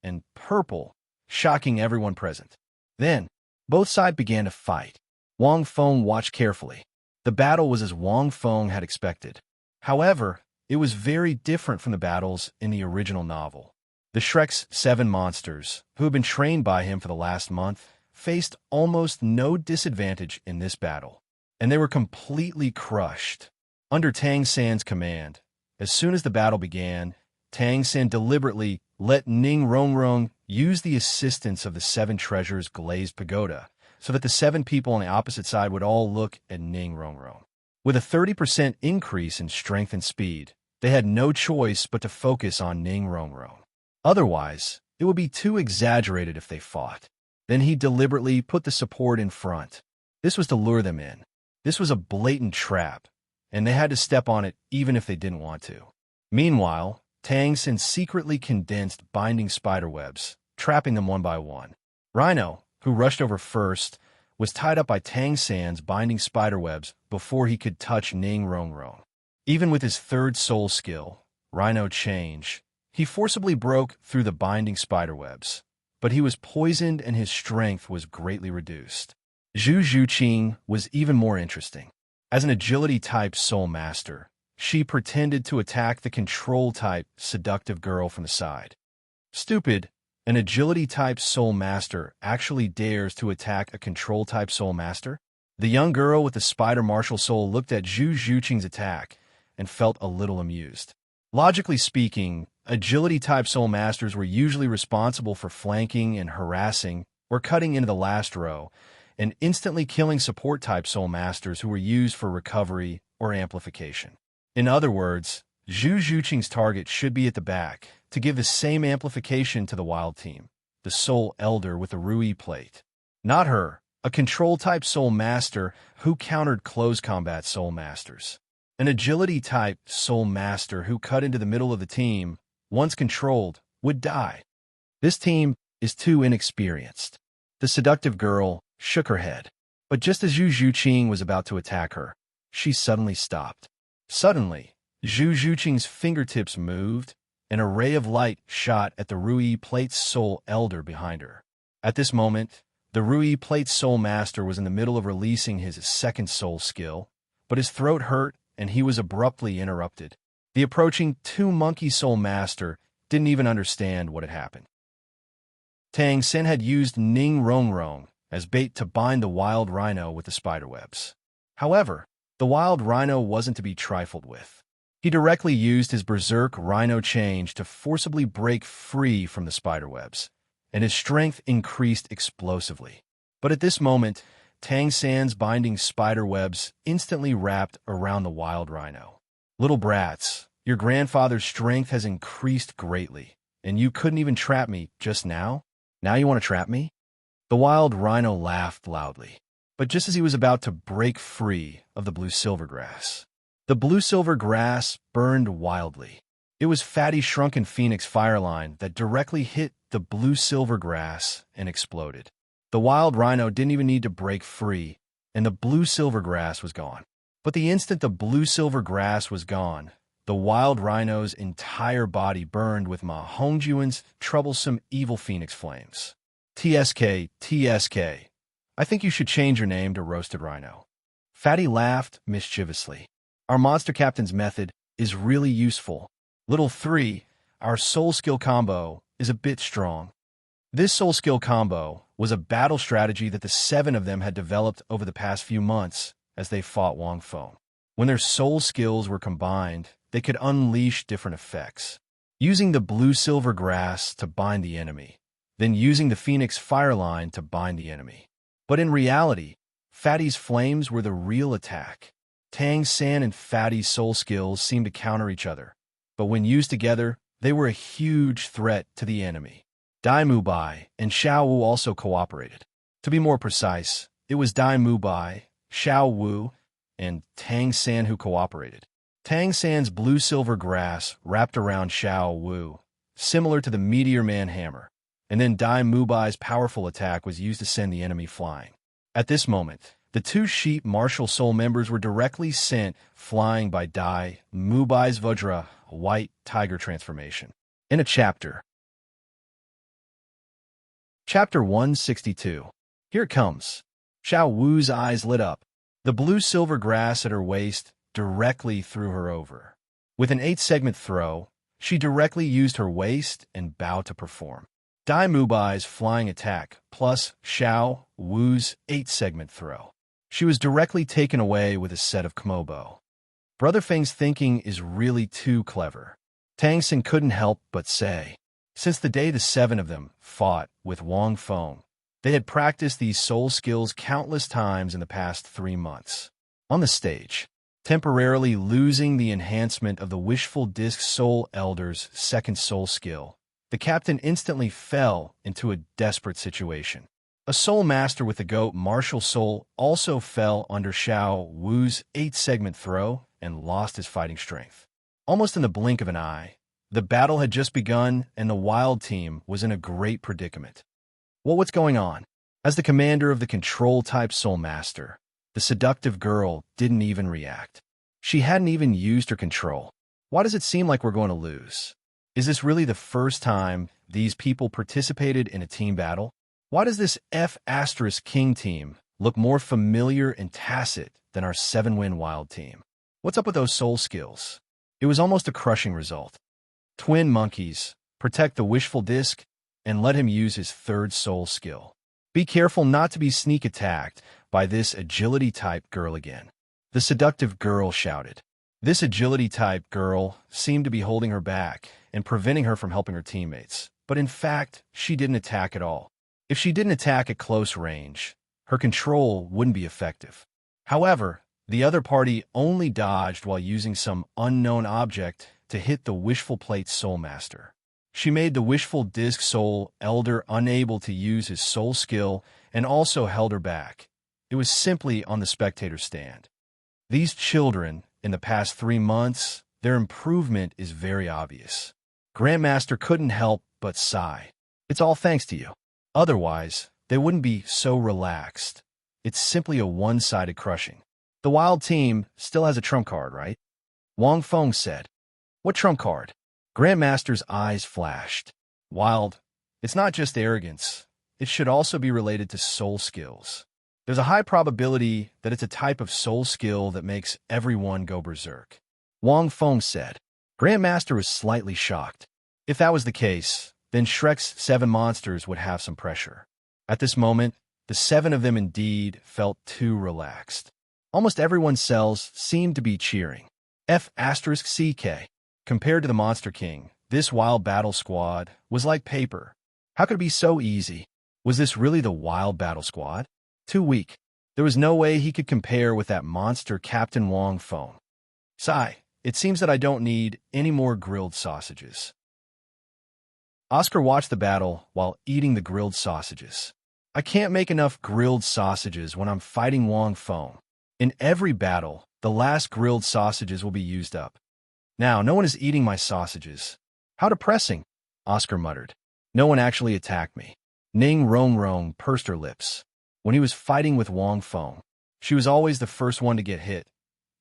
and purple, shocking everyone present. Then, both sides began to fight. Wang Feng watched carefully. The battle was as Wang Feng had expected. However, it was very different from the battles in the original novel. The Shrek's 7 monsters, who had been trained by him for the last month, faced almost no disadvantage in this battle, and they were completely crushed. Under Tang San's command, as soon as the battle began, Tang San deliberately let Ning Rongrong use the assistance of the 7 treasures glazed pagoda, so that the 7 people on the opposite side would all look at Ning Rongrong. With a 30% increase in strength and speed, they had no choice but to focus on Ning Rongrong. Otherwise, it would be too exaggerated if they fought. Then he deliberately put the support in front. This was to lure them in. This was a blatant trap, and they had to step on it even if they didn't want to. Meanwhile, Tang San secretly condensed binding spiderwebs, trapping them one by one. Rhino, who rushed over first, was tied up by Tang San's binding spiderwebs before he could touch Ning Rongrong. Even with his 3rd soul skill, Rhino Change, he forcibly broke through the binding spiderwebs, but he was poisoned and his strength was greatly reduced. Zhu Zhuqing was even more interesting. As an agility-type soul master, she pretended to attack the control-type seductive girl from the side. Stupid, an agility-type soul master actually dares to attack a control-type soul master? The young girl with the spider martial soul looked at Zhu Zhuqing's attack and felt a little amused. Logically speaking, agility-type soul masters were usually responsible for flanking and harassing or cutting into the last row, and instantly killing support-type soul masters who were used for recovery or amplification. In other words, Zhu Zhuqing's target should be at the back to give the same amplification to the Wild Team, the Soul Elder with the Rui plate. Not her, a control-type soul master who countered close combat soul masters. An agility-type soul master who cut into the middle of the team, once controlled, would die. This team is too inexperienced. The seductive girl shook her head. But just as Zhu Zhuqing was about to attack her, she suddenly stopped. Suddenly, Zhu Zhuqing's fingertips moved, and a ray of light shot at the Rui Plate's soul elder behind her. At this moment, the Rui Plate's soul master was in the middle of releasing his second soul skill, but his throat hurt and he was abruptly interrupted. The approaching two-monkey soul master didn't even understand what had happened. Tang Sen had used Ning Rongrong as bait to bind the wild rhino with the spiderwebs. However, the wild rhino wasn't to be trifled with. He directly used his berserk rhino change to forcibly break free from the spiderwebs, and his strength increased explosively. But at this moment, Tang San's binding spiderwebs instantly wrapped around the wild rhino. Little brats, your grandfather's strength has increased greatly, and you couldn't even trap me just now? Now you want to trap me? The wild rhino laughed loudly. But just as he was about to break free of the blue-silver grass, the blue-silver grass burned wildly. It was Fatty's shrunken phoenix fire line that directly hit the blue-silver grass and exploded. The wild rhino didn't even need to break free, and the blue-silver grass was gone. But the instant the blue-silver grass was gone, the wild rhino's entire body burned with Ma Hongjuan's troublesome evil phoenix flames. TSK, TSK. I think you should change your name to Roasted Rhino. Fatty laughed mischievously. Our monster captain's method is really useful. Little 3, our soul skill combo is a bit strong. This soul skill combo was a battle strategy that the 7 of them had developed over the past few months as they fought Wang Feng. When their soul skills were combined, they could unleash different effects. Using the blue-silver grass to bind the enemy, then using the phoenix fire line to bind the enemy. But in reality, Fatty's flames were the real attack. Tang San and Fatty's soul skills seemed to counter each other, but when used together, they were a huge threat to the enemy. Dai Mubai and Xiao Wu also cooperated. To be more precise, it was Dai Mubai, Xiao Wu, and Tang San who cooperated. Tang San's blue-silver grass wrapped around Xiao Wu, similar to the Meteor Man hammer, and then Dai Mubai's powerful attack was used to send the enemy flying. At this moment, the 2 sheep martial soul members were directly sent flying by Dai Mubai's Vajra, a white tiger transformation. In a chapter. Chapter 162. Here it comes. Xiao Wu's eyes lit up. The blue-silver grass at her waist directly threw her over. With an 8-segment throw, she directly used her waist and bow to perform. Dai Mubai's flying attack plus Xiao Wu's 8-segment throw. She was directly taken away with a set of Komobo. Brother Feng's thinking is really too clever. Tang Sen couldn't help but say. Since the day the 7 of them fought with Wang Feng, they had practiced these soul skills countless times in the past 3 months. On the stage, temporarily losing the enhancement of the Wishful Disc Soul Elder's second soul skill, the captain instantly fell into a desperate situation. A soul master with the goat martial soul also fell under Xiao Wu's 8-segment throw and lost his fighting strength. Almost in the blink of an eye, the battle had just begun and the wild team was in a great predicament. Well, what's going on? As the commander of the control-type soul master, the seductive girl didn't even react. She hadn't even used her control. Why does it seem like we're going to lose? Is this really the first time these people participated in a team battle? Why does this F*King team look more familiar and tacit than our 7-win wild team? What's up with those soul skills? It was almost a crushing result. Twin monkeys, protect the wishful disc, and let him use his 3rd soul skill. Be careful not to be sneak attacked by this agility-type girl again. The seductive girl shouted. This agility-type girl seemed to be holding her back and preventing her from helping her teammates, but in fact, she didn't attack at all. If she didn't attack at close range, her control wouldn't be effective. However, the other party only dodged while using some unknown object to hit the Wishful Plate Soul Master. She made the Wishful Disc Soul Elder unable to use his soul skill and also held her back. It was simply on the spectator stand. These children, in the past 3 months, their improvement is very obvious. Grandmaster couldn't help but sigh. It's all thanks to you. Otherwise, they wouldn't be so relaxed. It's simply a one-sided crushing. The wild team still has a trump card, right? Wang Feng said. What trump card? Grandmaster's eyes flashed. Wild. It's not just arrogance. It should also be related to soul skills. There's a high probability that it's a type of soul skill that makes everyone go berserk. Wang Feng said. Grandmaster was slightly shocked. If that was the case, then Shrek's 7 monsters would have some pressure. At this moment, the 7 of them indeed felt too relaxed. Almost everyone's cells seemed to be cheering. F*CK. Compared to the Monster King, this wild battle squad was like paper. How could it be so easy? Was this really the wild battle squad? Too weak. There was no way he could compare with that monster Captain Wang Feng. Sigh, it seems that I don't need any more grilled sausages. Oscar watched the battle while eating the grilled sausages. I can't make enough grilled sausages when I'm fighting Wang Feng. In every battle, the last grilled sausages will be used up. Now, no one is eating my sausages. How depressing, Oscar muttered. No one actually attacked me. Ning Rongrong pursed her lips. When he was fighting with Wang Feng, she was always the first one to get hit.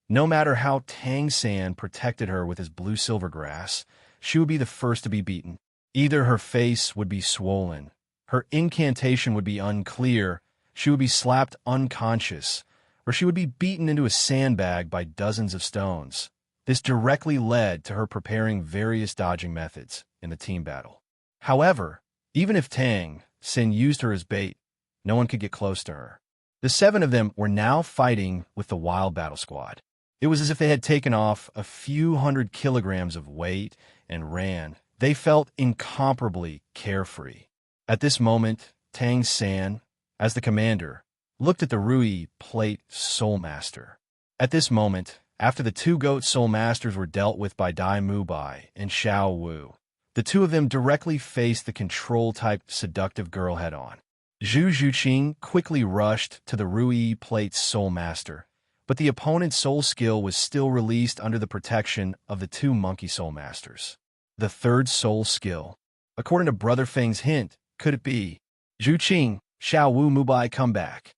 No matter how Tang San protected her with his blue-silver grass, she would be the first to be beaten. Either her face would be swollen, her incantation would be unclear, she would be slapped unconscious, or she would be beaten into a sandbag by dozens of stones. This directly led to her preparing various dodging methods in the team battle. However, even if Tang Sin used her as bait, no one could get close to her. The 7 of them were now fighting with the wild battle squad. It was as if they had taken off a few hundred kilograms of weight and ran. They felt incomparably carefree. At this moment, Tang San, as the commander, looked at the Rui Plate Soul Master. At this moment, after the 2 goat Soul Masters were dealt with by Dai Mubai and Xiao Wu, the 2 of them directly faced the control-type seductive girl head-on. Zhu Zhuqing quickly rushed to the Rui Plate Soul Master, but the opponent's soul skill was still released under the protection of the 2 Monkey Soul Masters. The 3rd soul skill. According to Brother Feng's hint, could it be Zhuqing, Xiao Wu Mubai comeback?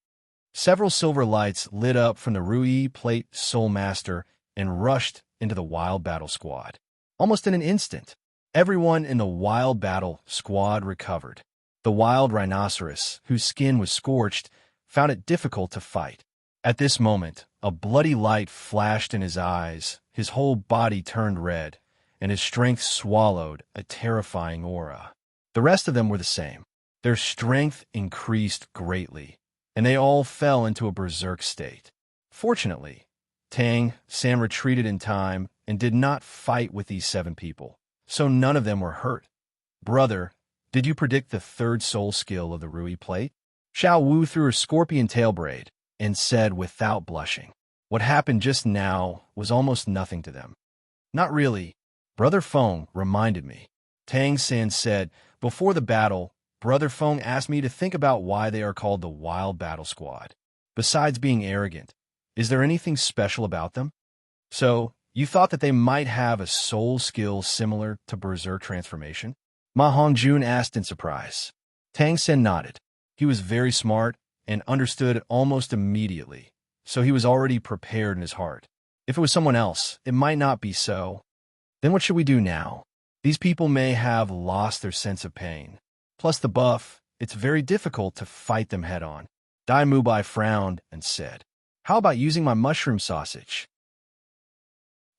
Several silver lights lit up from the Rui Plate Soul Master and rushed into the wild battle squad. Almost in an instant, everyone in the wild battle squad recovered. The wild rhinoceros, whose skin was scorched, found it difficult to fight. At this moment, a bloody light flashed in his eyes, his whole body turned red, and his strength swallowed a terrifying aura. The rest of them were the same. Their strength increased greatly, and they all fell into a berserk state. Fortunately, Tang San retreated in time and did not fight with these 7 people, so none of them were hurt. Brother, did you predict the 3rd soul skill of the Rui Plate? Xiao Wu threw her scorpion tail braid and said without blushing. What happened just now was almost nothing to them. Not really. Brother Feng reminded me. Tang San said, before the battle, Brother Feng asked me to think about why they are called the Wild Battle Squad. Besides being arrogant, is there anything special about them? So, you thought that they might have a soul skill similar to Berserk Transformation? Ma Hongjun asked in surprise. Tang San nodded. He was very smart and understood almost immediately, so he was already prepared in his heart. If it was someone else, it might not be so. Then what should we do now? These people may have lost their sense of pain. Plus the buff, it's very difficult to fight them head-on. Dai Mubai frowned and said, how about using my mushroom sausage?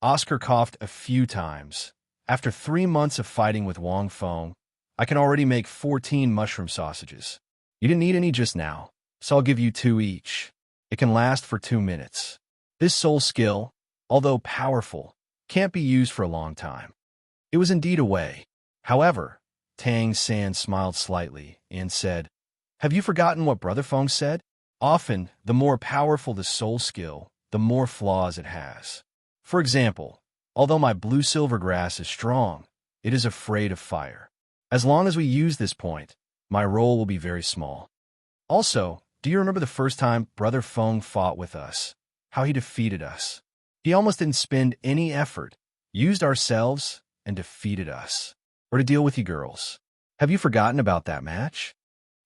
Oscar coughed a few times. After 3 months of fighting with Wang Feng, I can already make 14 mushroom sausages. You didn't need any just now, so I'll give you 2 each. It can last for 2 minutes. This soul skill, although powerful, can't be used for a long time. It was indeed a way. However, Tang San smiled slightly and said, have you forgotten what Brother Feng said? Often, the more powerful the soul skill, the more flaws it has. For example, although my blue-silver grass is strong, it is afraid of fire. As long as we use this point, my role will be very small. Also, do you remember the first time Brother Feng fought with us? How he defeated us? He almost didn't spend any effort, used ourselves, and defeated us. Or to deal with you girls. Have you forgotten about that match?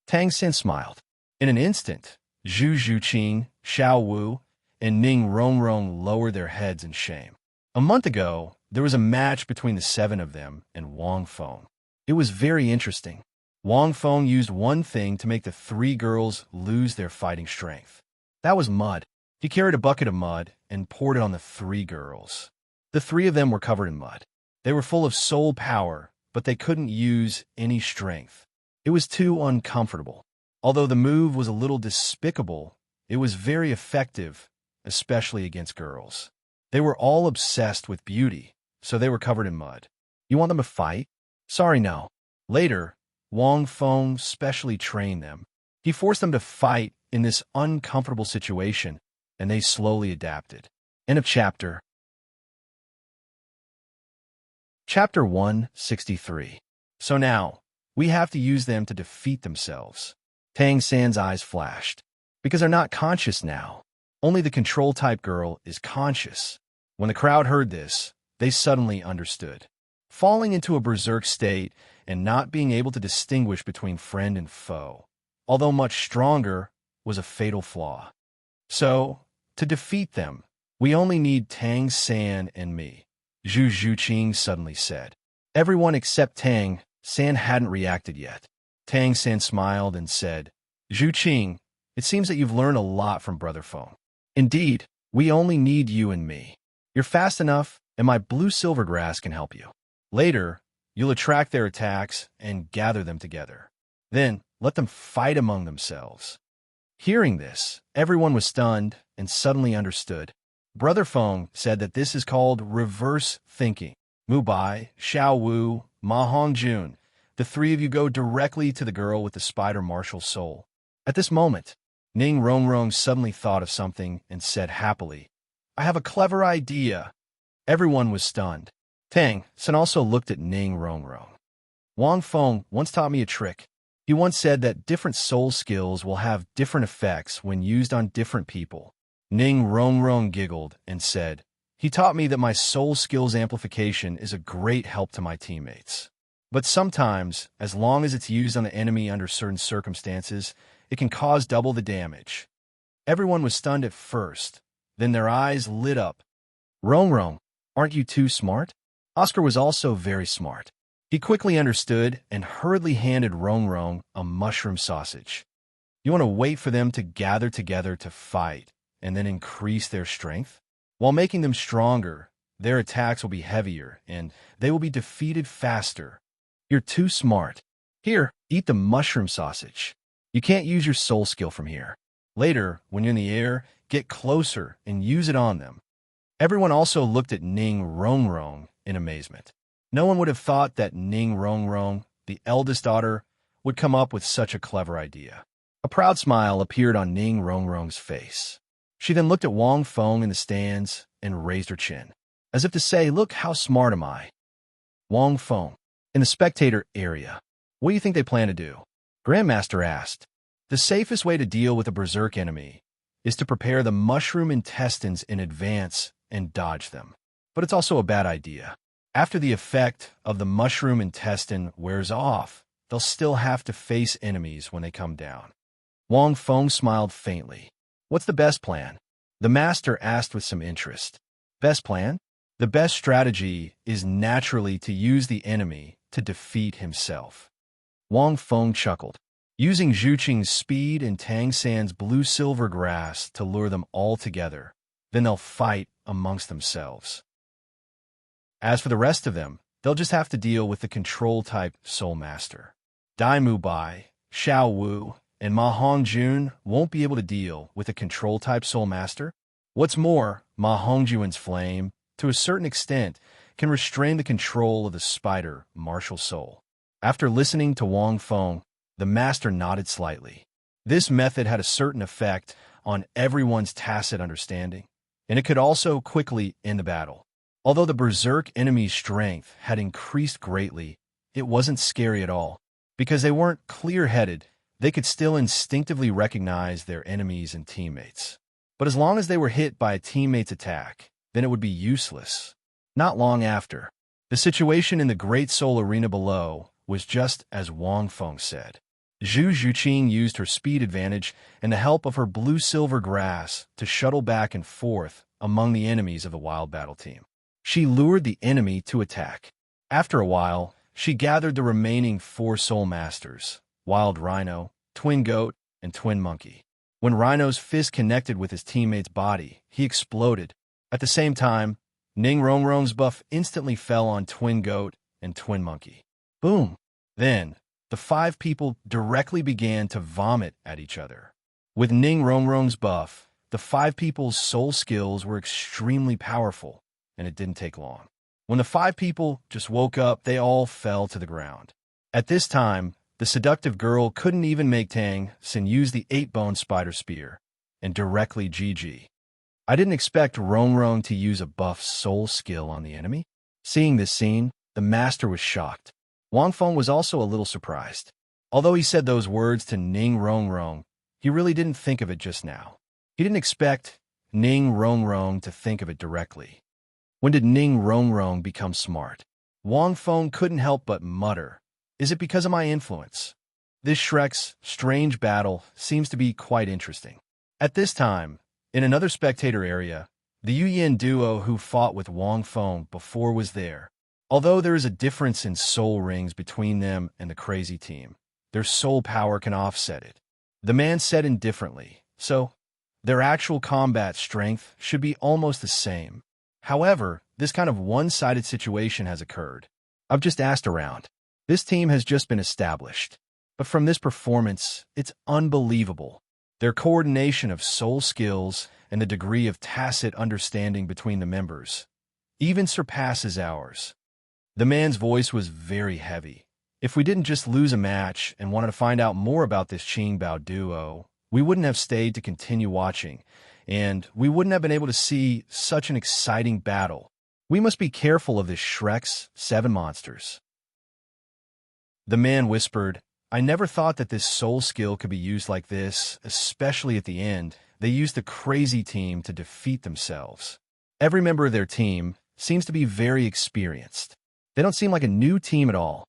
Tang Xin smiled. In an instant, Zhu Zhuqing, Xiao Wu, and Ning Rongrong lowered their heads in shame. A month ago, there was a match between the 7 of them and Wang Feng. It was very interesting. Wang Feng used one thing to make the 3 girls lose their fighting strength. That was mud. He carried a bucket of mud and poured it on the 3 girls. The 3 of them were covered in mud. They were full of soul power, but they couldn't use any strength. It was too uncomfortable. Although the move was a little despicable, it was very effective, especially against girls. They were all obsessed with beauty, so they were covered in mud. You want them to fight? Sorry, no. Later, Wang Feng specially trained them. He forced them to fight in this uncomfortable situation, and they slowly adapted. End of chapter. Chapter 163. So now, we have to use them to defeat themselves. Tang San's eyes flashed. Because they're not conscious now. Only the control-type girl is conscious. When the crowd heard this, they suddenly understood. Falling into a berserk state and not being able to distinguish between friend and foe, although much stronger, was a fatal flaw. So, to defeat them, we only need Tang San and me, Zhu Zhuqing suddenly said. Everyone except Tang San hadn't reacted yet. Tang San smiled and said, Zhuqing, it seems that you've learned a lot from Brother Feng. Indeed, we only need you and me. You're fast enough, and my blue silvergrass can help you. Later, you'll attract their attacks and gather them together. Then, let them fight among themselves. Hearing this, everyone was stunned and suddenly understood. Brother Feng said that this is called reverse thinking. Mu Bai, Xiao Wu, Ma Hongjun, the 3 of you go directly to the girl with the spider martial soul. At this moment, Ning Rongrong suddenly thought of something and said happily, I have a clever idea. Everyone was stunned. Tang San also looked at Ning Rongrong. Wang Feng once taught me a trick. He once said that different soul skills will have different effects when used on different people. Ning Rongrong giggled and said, he taught me that my soul skills amplification is a great help to my teammates. But sometimes, as long as it's used on the enemy under certain circumstances, it can cause double the damage. Everyone was stunned at first, then their eyes lit up. Rongrong, aren't you too smart? Oscar was also very smart. He quickly understood and hurriedly handed Rongrong a mushroom sausage. You want to wait for them to gather together to fight and then increase their strength? While making them stronger, their attacks will be heavier and they will be defeated faster. You're too smart. Here, eat the mushroom sausage. You can't use your soul skill from here. Later, when you're in the air, get closer and use it on them. Everyone also looked at Ning Rongrong in amazement. No one would have thought that Ning Rongrong, the eldest daughter, would come up with such a clever idea. A proud smile appeared on Ning Rongrong's face. She then looked at Wang Feng in the stands and raised her chin, as if to say, look how smart am I. Wang Feng, in the spectator area. What do you think they plan to do? Grandmaster asked. The safest way to deal with a berserk enemy is to prepare the mushroom intestines in advance and dodge them. But it's also a bad idea. After the effect of the mushroom intestine wears off, they'll still have to face enemies when they come down. Wang Feng smiled faintly. What's the best plan? The master asked with some interest. Best plan? The best strategy is naturally to use the enemy to defeat himself. Wang Feng chuckled, using Zhuqing's speed and Tang San's blue silver grass to lure them all together. Then they'll fight amongst themselves. As for the rest of them, they'll just have to deal with the control-type Soul Master. Dai Mu Bai, Xiao Wu, and Ma Hongjun won't be able to deal with a control-type Soul Master. What's more, Ma Hongjun's flame, to a certain extent, can restrain the control of the spider martial soul. After listening to Wang Feng, the master nodded slightly. This method had a certain effect on everyone's tacit understanding, and it could also quickly end the battle. Although the berserk enemy's strength had increased greatly, it wasn't scary at all. Because they weren't clear-headed, they could still instinctively recognize their enemies and teammates. But as long as they were hit by a teammate's attack, then it would be useless. Not long after, the situation in the Great Soul Arena below was just as Wang Feng said. Zhu Zhuqing used her speed advantage and the help of her blue-silver grass to shuttle back and forth among the enemies of the wild battle team. She lured the enemy to attack. After a while, she gathered the remaining 4 soul masters, Wild Rhino, Twin Goat, and Twin Monkey. When Rhino's fist connected with his teammate's body, he exploded. At the same time, Ning Rongrong's buff instantly fell on Twin Goat and Twin Monkey. Boom! Then, the 5 people directly began to vomit at each other. With Ning Rongrong's buff, the 5 people's soul skills were extremely powerful, and it didn't take long. When the 5 people just woke up, they all fell to the ground. At this time, the seductive girl couldn't even make Tang Xin use the 8-bone spider spear and directly GG. I didn't expect Rongrong to use a buff soul skill on the enemy. Seeing this scene, the master was shocked. Wang Feng was also a little surprised. Although he said those words to Ning Rongrong, he really didn't think of it just now. He didn't expect Ning Rongrong to think of it directly. When did Ning Rongrong become smart? Wang Feng couldn't help but mutter, "Is it because of my influence?" This Shrek's strange battle seems to be quite interesting. At this time, in another spectator area, the Yuyan duo who fought with Wang Feng before was there. Although there is a difference in soul rings between them and the crazy team, their soul power can offset it. The man said indifferently, so their actual combat strength should be almost the same. However, this kind of one-sided situation has occurred. I've just asked around. This team has just been established. But from this performance, it's unbelievable. Their coordination of soul skills and the degree of tacit understanding between the members even surpasses ours. The man's voice was very heavy. If we didn't just lose a match and wanted to find out more about this Qingbao duo, we wouldn't have stayed to continue watching, and we wouldn't have been able to see such an exciting battle. We must be careful of this Shrek's 7 monsters. The man whispered, "I never thought that this soul skill could be used like this, especially at the end. They used the crazy team to defeat themselves. Every member of their team seems to be very experienced. They don't seem like a new team at all.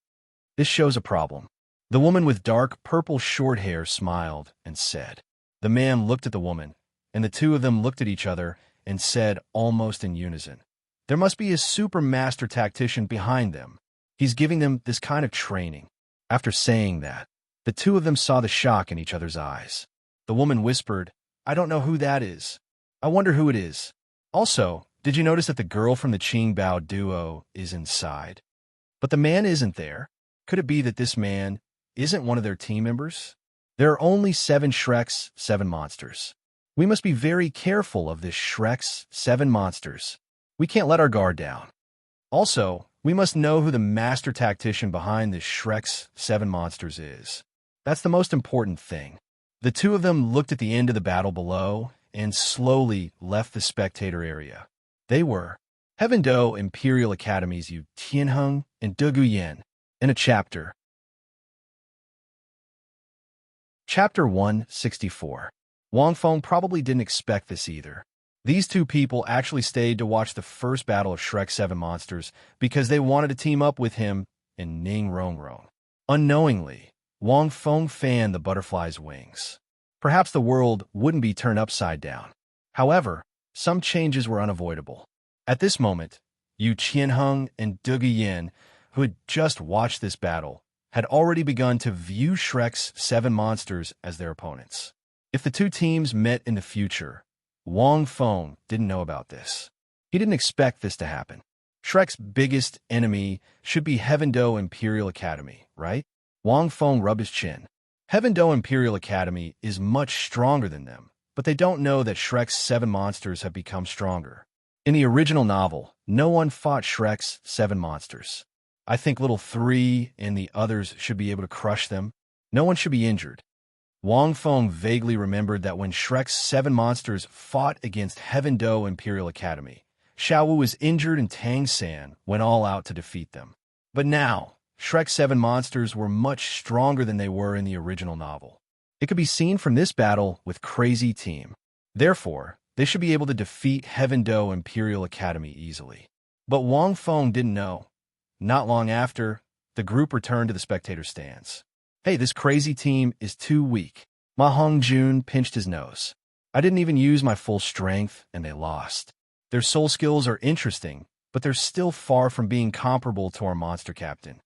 This shows a problem." The woman with dark purple short hair smiled and said. The man looked at the woman, and the two of them looked at each other and said almost in unison, "There must be a super master tactician behind them. He's giving them this kind of training." After saying that, the two of them saw the shock in each other's eyes. The woman whispered, "I don't know who that is. I wonder who it is. Also, did you notice that the girl from the Qingbao duo is inside? But the man isn't there. Could it be that this man isn't one of their team members? There are only 7 Shrek's 7 monsters. We must be very careful of this Shrek's 7 monsters. We can't let our guard down. Also, we must know who the master tactician behind this Shrek's 7 monsters is. That's the most important thing." The two of them looked at the end of the battle below and slowly left the spectator area. They were Heavendo Imperial Academy's Yu Tianheng and De Guyan in a chapter. Chapter 164. Wang Feng probably didn't expect this either. These two people actually stayed to watch the first battle of Shrek's 7 monsters because they wanted to team up with him and Ning Rongrong. Unknowingly, Wang Feng fanned the butterfly's wings. Perhaps the world wouldn't be turned upside down. However, some changes were unavoidable. At this moment, Yu Qianheng and De Guyan, who had just watched this battle, had already begun to view Shrek's 7 monsters as their opponents. If the two teams met in the future, Wang Feng didn't know about this. He didn't expect this to happen. Shrek's biggest enemy should be Heavendo Imperial Academy, right? Wang Feng rubbed his chin. Heavendo Imperial Academy is much stronger than them, but they don't know that Shrek's 7 monsters have become stronger. In the original novel, no one fought Shrek's 7 monsters. I think Little 3 and the others should be able to crush them. No one should be injured. Wang Feng vaguely remembered that when Shrek's 7 monsters fought against Heavendo Imperial Academy, Xiaowu was injured and Tang San went all out to defeat them. But now, Shrek's 7 monsters were much stronger than they were in the original novel. It could be seen from this battle with Crazy Team. Therefore, they should be able to defeat Heavendo Imperial Academy easily. But Wang Feng didn't know. Not long after, the group returned to the spectator stands. Hey, this crazy team is too weak. Ma Hongjun pinched his nose. I didn't even use my full strength, and they lost. Their soul skills are interesting, but they're still far from being comparable to our monster captain.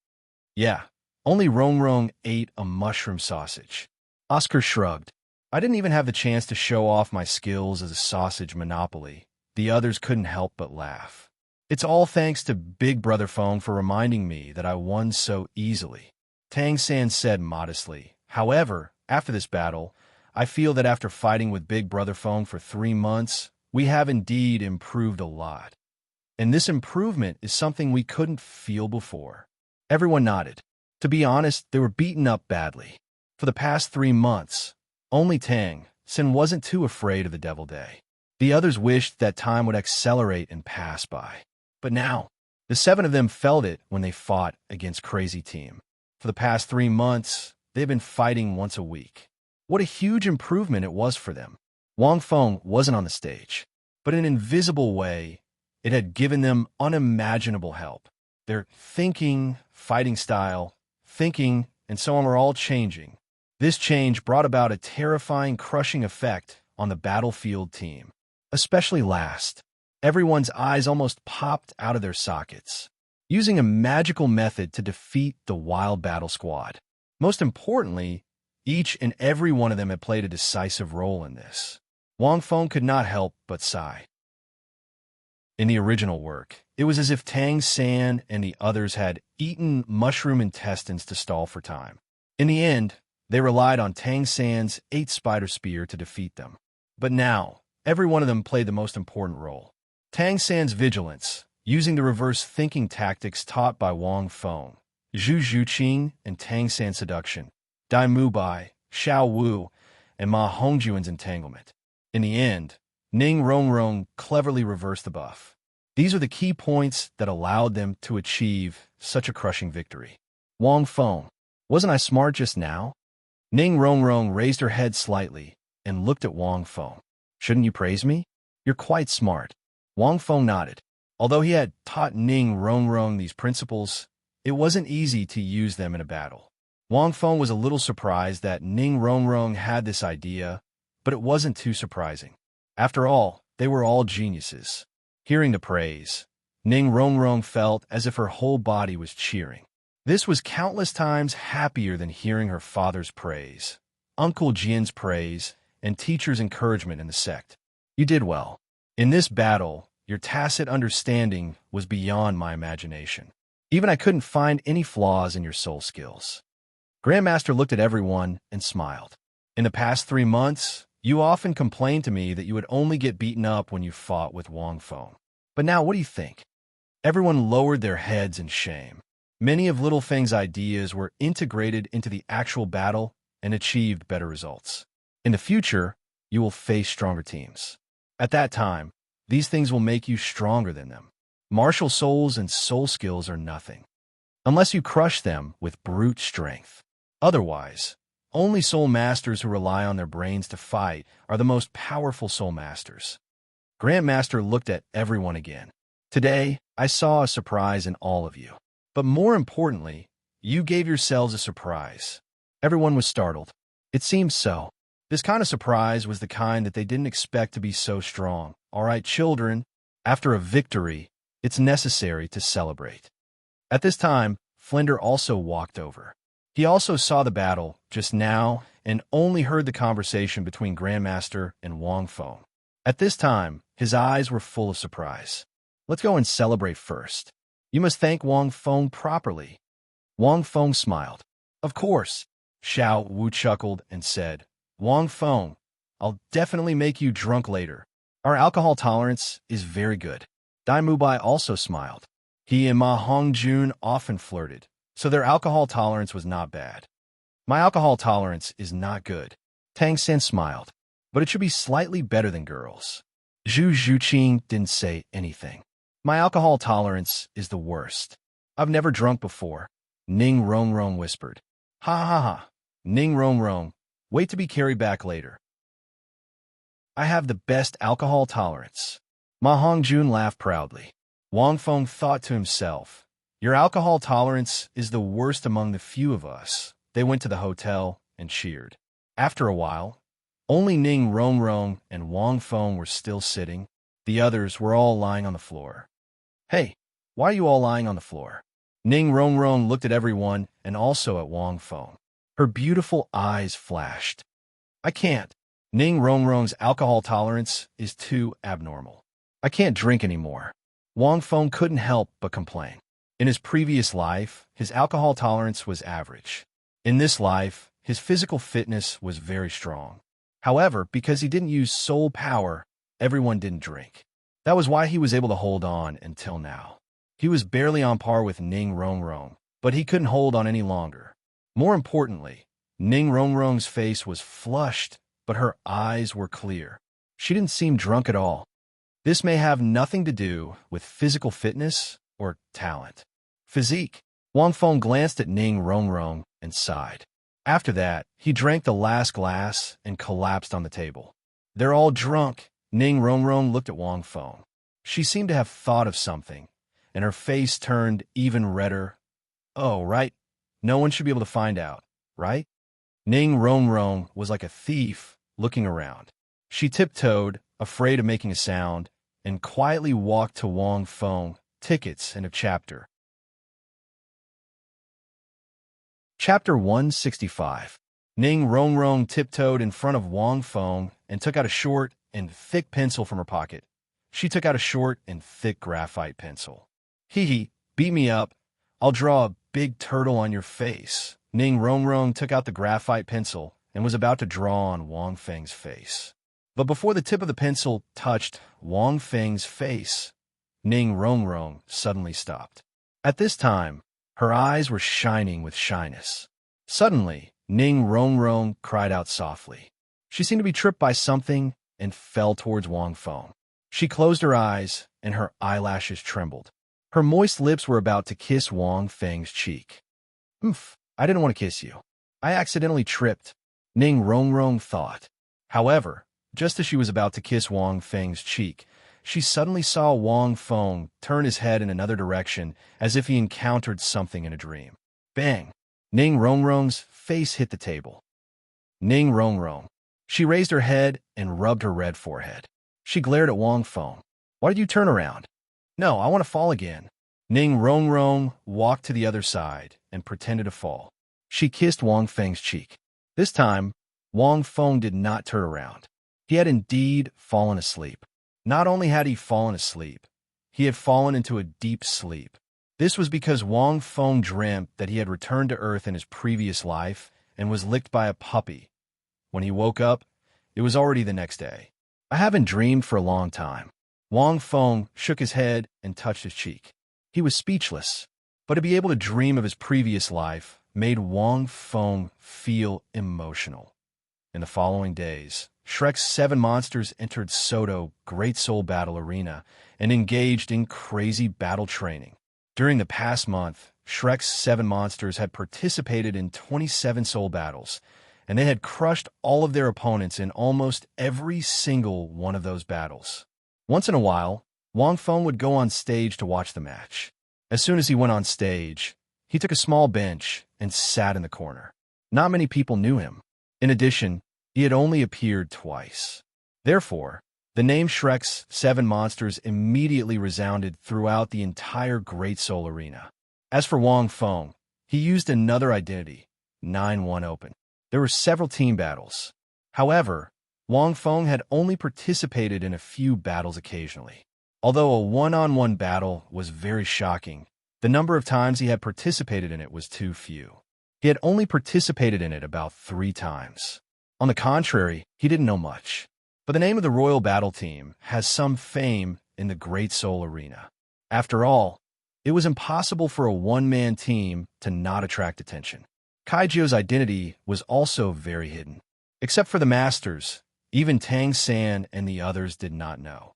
Yeah, only Rong Rong ate a mushroom sausage. Oscar shrugged. I didn't even have the chance to show off my skills as a sausage monopoly. The others couldn't help but laugh. It's all thanks to Big Brother Fong for reminding me that I won so easily, Tang San said modestly. However, after this battle, I feel that after fighting with Big Brother Fong for 3 months, we have indeed improved a lot. And this improvement is something we couldn't feel before. Everyone nodded. To be honest, they were beaten up badly. For the past 3 months, only Tang San wasn't too afraid of the Devil Day. The others wished that time would accelerate and pass by. But now, the 7 of them felt it when they fought against Crazy Team. For the past 3 months, they've been fighting once a week. What a huge improvement it was for them. Wang Feng wasn't on the stage, but in an invisible way, it had given them unimaginable help. Their thinking, fighting style, thinking, and so on were all changing. This change brought about a terrifying, crushing effect on the battlefield team. Especially last, everyone's eyes almost popped out of their sockets, using a magical method to defeat the Wild Battle Squad. Most importantly, each and every one of them had played a decisive role in this. Wang Feng could not help but sigh. In the original work, it was as if Tang San and the others had eaten mushroom intestines to stall for time. In the end, they relied on Tang San's 8-spider spear to defeat them. But now, every one of them played the most important role. Tang San's vigilance, using the reverse thinking tactics taught by Wang Feng, Zhu Zhuqing and Tang San's seduction, Dai Mubai, Xiao Wu, and Ma Hongjuan's entanglement. In the end, Ning Rongrong cleverly reversed the buff. These are the key points that allowed them to achieve such a crushing victory. Wang Feng, wasn't I smart just now? Ning Rongrong raised her head slightly and looked at Wang Feng. Shouldn't you praise me? You're quite smart. Wang Feng nodded. Although he had taught Ning Rongrong these principles, it wasn't easy to use them in a battle. Wang Feng was a little surprised that Ning Rongrong had this idea, but it wasn't too surprising. After all, they were all geniuses. Hearing the praise, Ning Rongrong felt as if her whole body was cheering. This was countless times happier than hearing her father's praise, Uncle Jian's praise, and teachers' encouragement in the sect. You did well. In this battle, your tacit understanding was beyond my imagination. Even I couldn't find any flaws in your soul skills. Grandmaster looked at everyone and smiled. In the past 3 months, you often complained to me that you would only get beaten up when you fought with Wang Feng. But now, what do you think? Everyone lowered their heads in shame. Many of Little Feng's ideas were integrated into the actual battle and achieved better results. In the future, you will face stronger teams. At that time, these things will make you stronger than them. Martial souls and soul skills are nothing, unless you crush them with brute strength. Otherwise, only soul masters who rely on their brains to fight are the most powerful soul masters. Grandmaster looked at everyone again. Today, I saw a surprise in all of you. But more importantly, you gave yourselves a surprise. Everyone was startled. It seemed so. This kind of surprise was the kind that they didn't expect to be so strong. All right, children, after a victory, it's necessary to celebrate. At this time, Flinder also walked over. He also saw the battle just now and only heard the conversation between Grandmaster and Wang Feng. At this time, his eyes were full of surprise. Let's go and celebrate first. You must thank Wang Feng properly. Wang Feng smiled. Of course. Xiao Wu chuckled and said, Wang Feng, I'll definitely make you drunk later. Our alcohol tolerance is very good. Dai Mubai also smiled. He and Ma Hongjun often flirted, so their alcohol tolerance was not bad. My alcohol tolerance is not good. Tang San smiled, but it should be slightly better than girls. Zhu Zhuqing didn't say anything. My alcohol tolerance is the worst. I've never drunk before. Ning Rongrong whispered. Ha ha ha. Ning Rongrong, wait to be carried back later. I have the best alcohol tolerance. Ma Hongjun laughed proudly. Wang Feng thought to himself, Your alcohol tolerance is the worst among the few of us. They went to the hotel and cheered. After a while, only Ning Rongrong and Wang Feng were still sitting. The others were all lying on the floor. Hey, why are you all lying on the floor? Ning Rongrong looked at everyone and also at Wang Feng. Her beautiful eyes flashed. I can't. Ning Rongrong's alcohol tolerance is too abnormal. I can't drink anymore. Wang Feng couldn't help but complain. In his previous life, his alcohol tolerance was average. In this life, his physical fitness was very strong. However, because he didn't use soul power, everyone didn't drink. That was why he was able to hold on until now. He was barely on par with Ning Rongrong, but he couldn't hold on any longer. More importantly, Ning Rongrong's face was flushed, but her eyes were clear. She didn't seem drunk at all. This may have nothing to do with physical fitness or talent. Physique. Wang Feng glanced at Ning Rongrong and sighed. After that, he drank the last glass and collapsed on the table. They're all drunk. Ning Rongrong looked at Wang Feng. She seemed to have thought of something, and her face turned even redder. Oh, right. No one should be able to find out, right? Ning Rongrong was like a thief looking around. She tiptoed, afraid of making a sound, and quietly walked to Wang Feng, tickets and a chapter. Chapter 165. Ning Rongrong tiptoed in front of Wang Feng and took out a short and thick pencil from her pocket. She took out a short and thick graphite pencil. Hee, beat me up. I'll draw a big turtle on your face. Ning Rongrong took out the graphite pencil and was about to draw on Wang Feng's face. But before the tip of the pencil touched Wang Feng's face, Ning Rongrong suddenly stopped. At this time, her eyes were shining with shyness. Suddenly, Ning Rongrong cried out softly. She seemed to be tripped by something and fell towards Wang Feng. She closed her eyes, and her eyelashes trembled. Her moist lips were about to kiss Wang Feng's cheek. I didn't want to kiss you. I accidentally tripped, Ning Rongrong thought. However, just as she was about to kiss Wang Feng's cheek, she suddenly saw Wang Feng turn his head in another direction as if he encountered something in a dream. Bang! Ning Rongrong's face hit the table. Ning Rongrong. She raised her head and rubbed her red forehead. She glared at Wang Feng. Why did you turn around? No, I want to fall again. Ning Rongrong walked to the other side and pretended to fall. She kissed Wang Feng's cheek. This time, Wang Feng did not turn around. He had indeed fallen asleep. Not only had he fallen asleep, he had fallen into a deep sleep. This was because Wang Feng dreamt that he had returned to Earth in his previous life and was licked by a puppy. When he woke up, it was already the next day. I haven't dreamed for a long time. Wang Feng shook his head and touched his cheek. He was speechless, but to be able to dream of his previous life made Wang Feng feel emotional. In the following days, Shrek's 7 monsters entered Soto Great Soul Battle Arena and engaged in crazy battle training. During the past month, Shrek's 7 monsters had participated in 27 soul battles, and they had crushed all of their opponents in almost every single one of those battles. Once in a while, Wang Feng would go on stage to watch the match. As soon as he went on stage, he took a small bench and sat in the corner. Not many people knew him. In addition, he had only appeared twice. Therefore, the name Shrek's 7 monsters immediately resounded throughout the entire Great Soul Arena. As for Wang Feng, he used another identity, 9-1 Open. There were several team battles. However, Wang Feng had only participated in a few battles occasionally. Although a one-on-one battle was very shocking, the number of times he had participated in it was too few. He had only participated in it about 3 times. On the contrary, he didn't know much. But the name of the Royal Battle Team has some fame in the Great Soul Arena. After all, it was impossible for a one-man team to not attract attention. Kaijio's identity was also very hidden. Except for the Masters, even Tang San and the others did not know.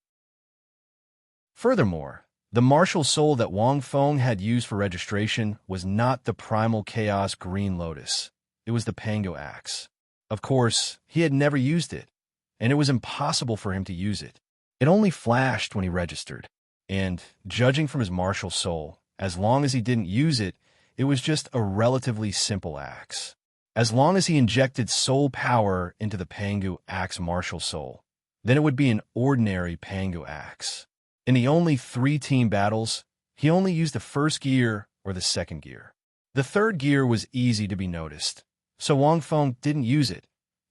Furthermore, the martial soul that Wang Feng had used for registration was not the Primal Chaos Green Lotus. It was the Pango Axe. Of course, he had never used it, and it was impossible for him to use it. It only flashed when he registered, and, judging from his martial soul, As long as he didn't use it, it was just a relatively simple axe. As long as he injected soul power into the Pangu axe martial soul, then it would be an ordinary Pangu axe. In the only 3 team battles, he only used the first gear or the second gear. The third gear was easy to be noticed, so Wang Feng didn't use it,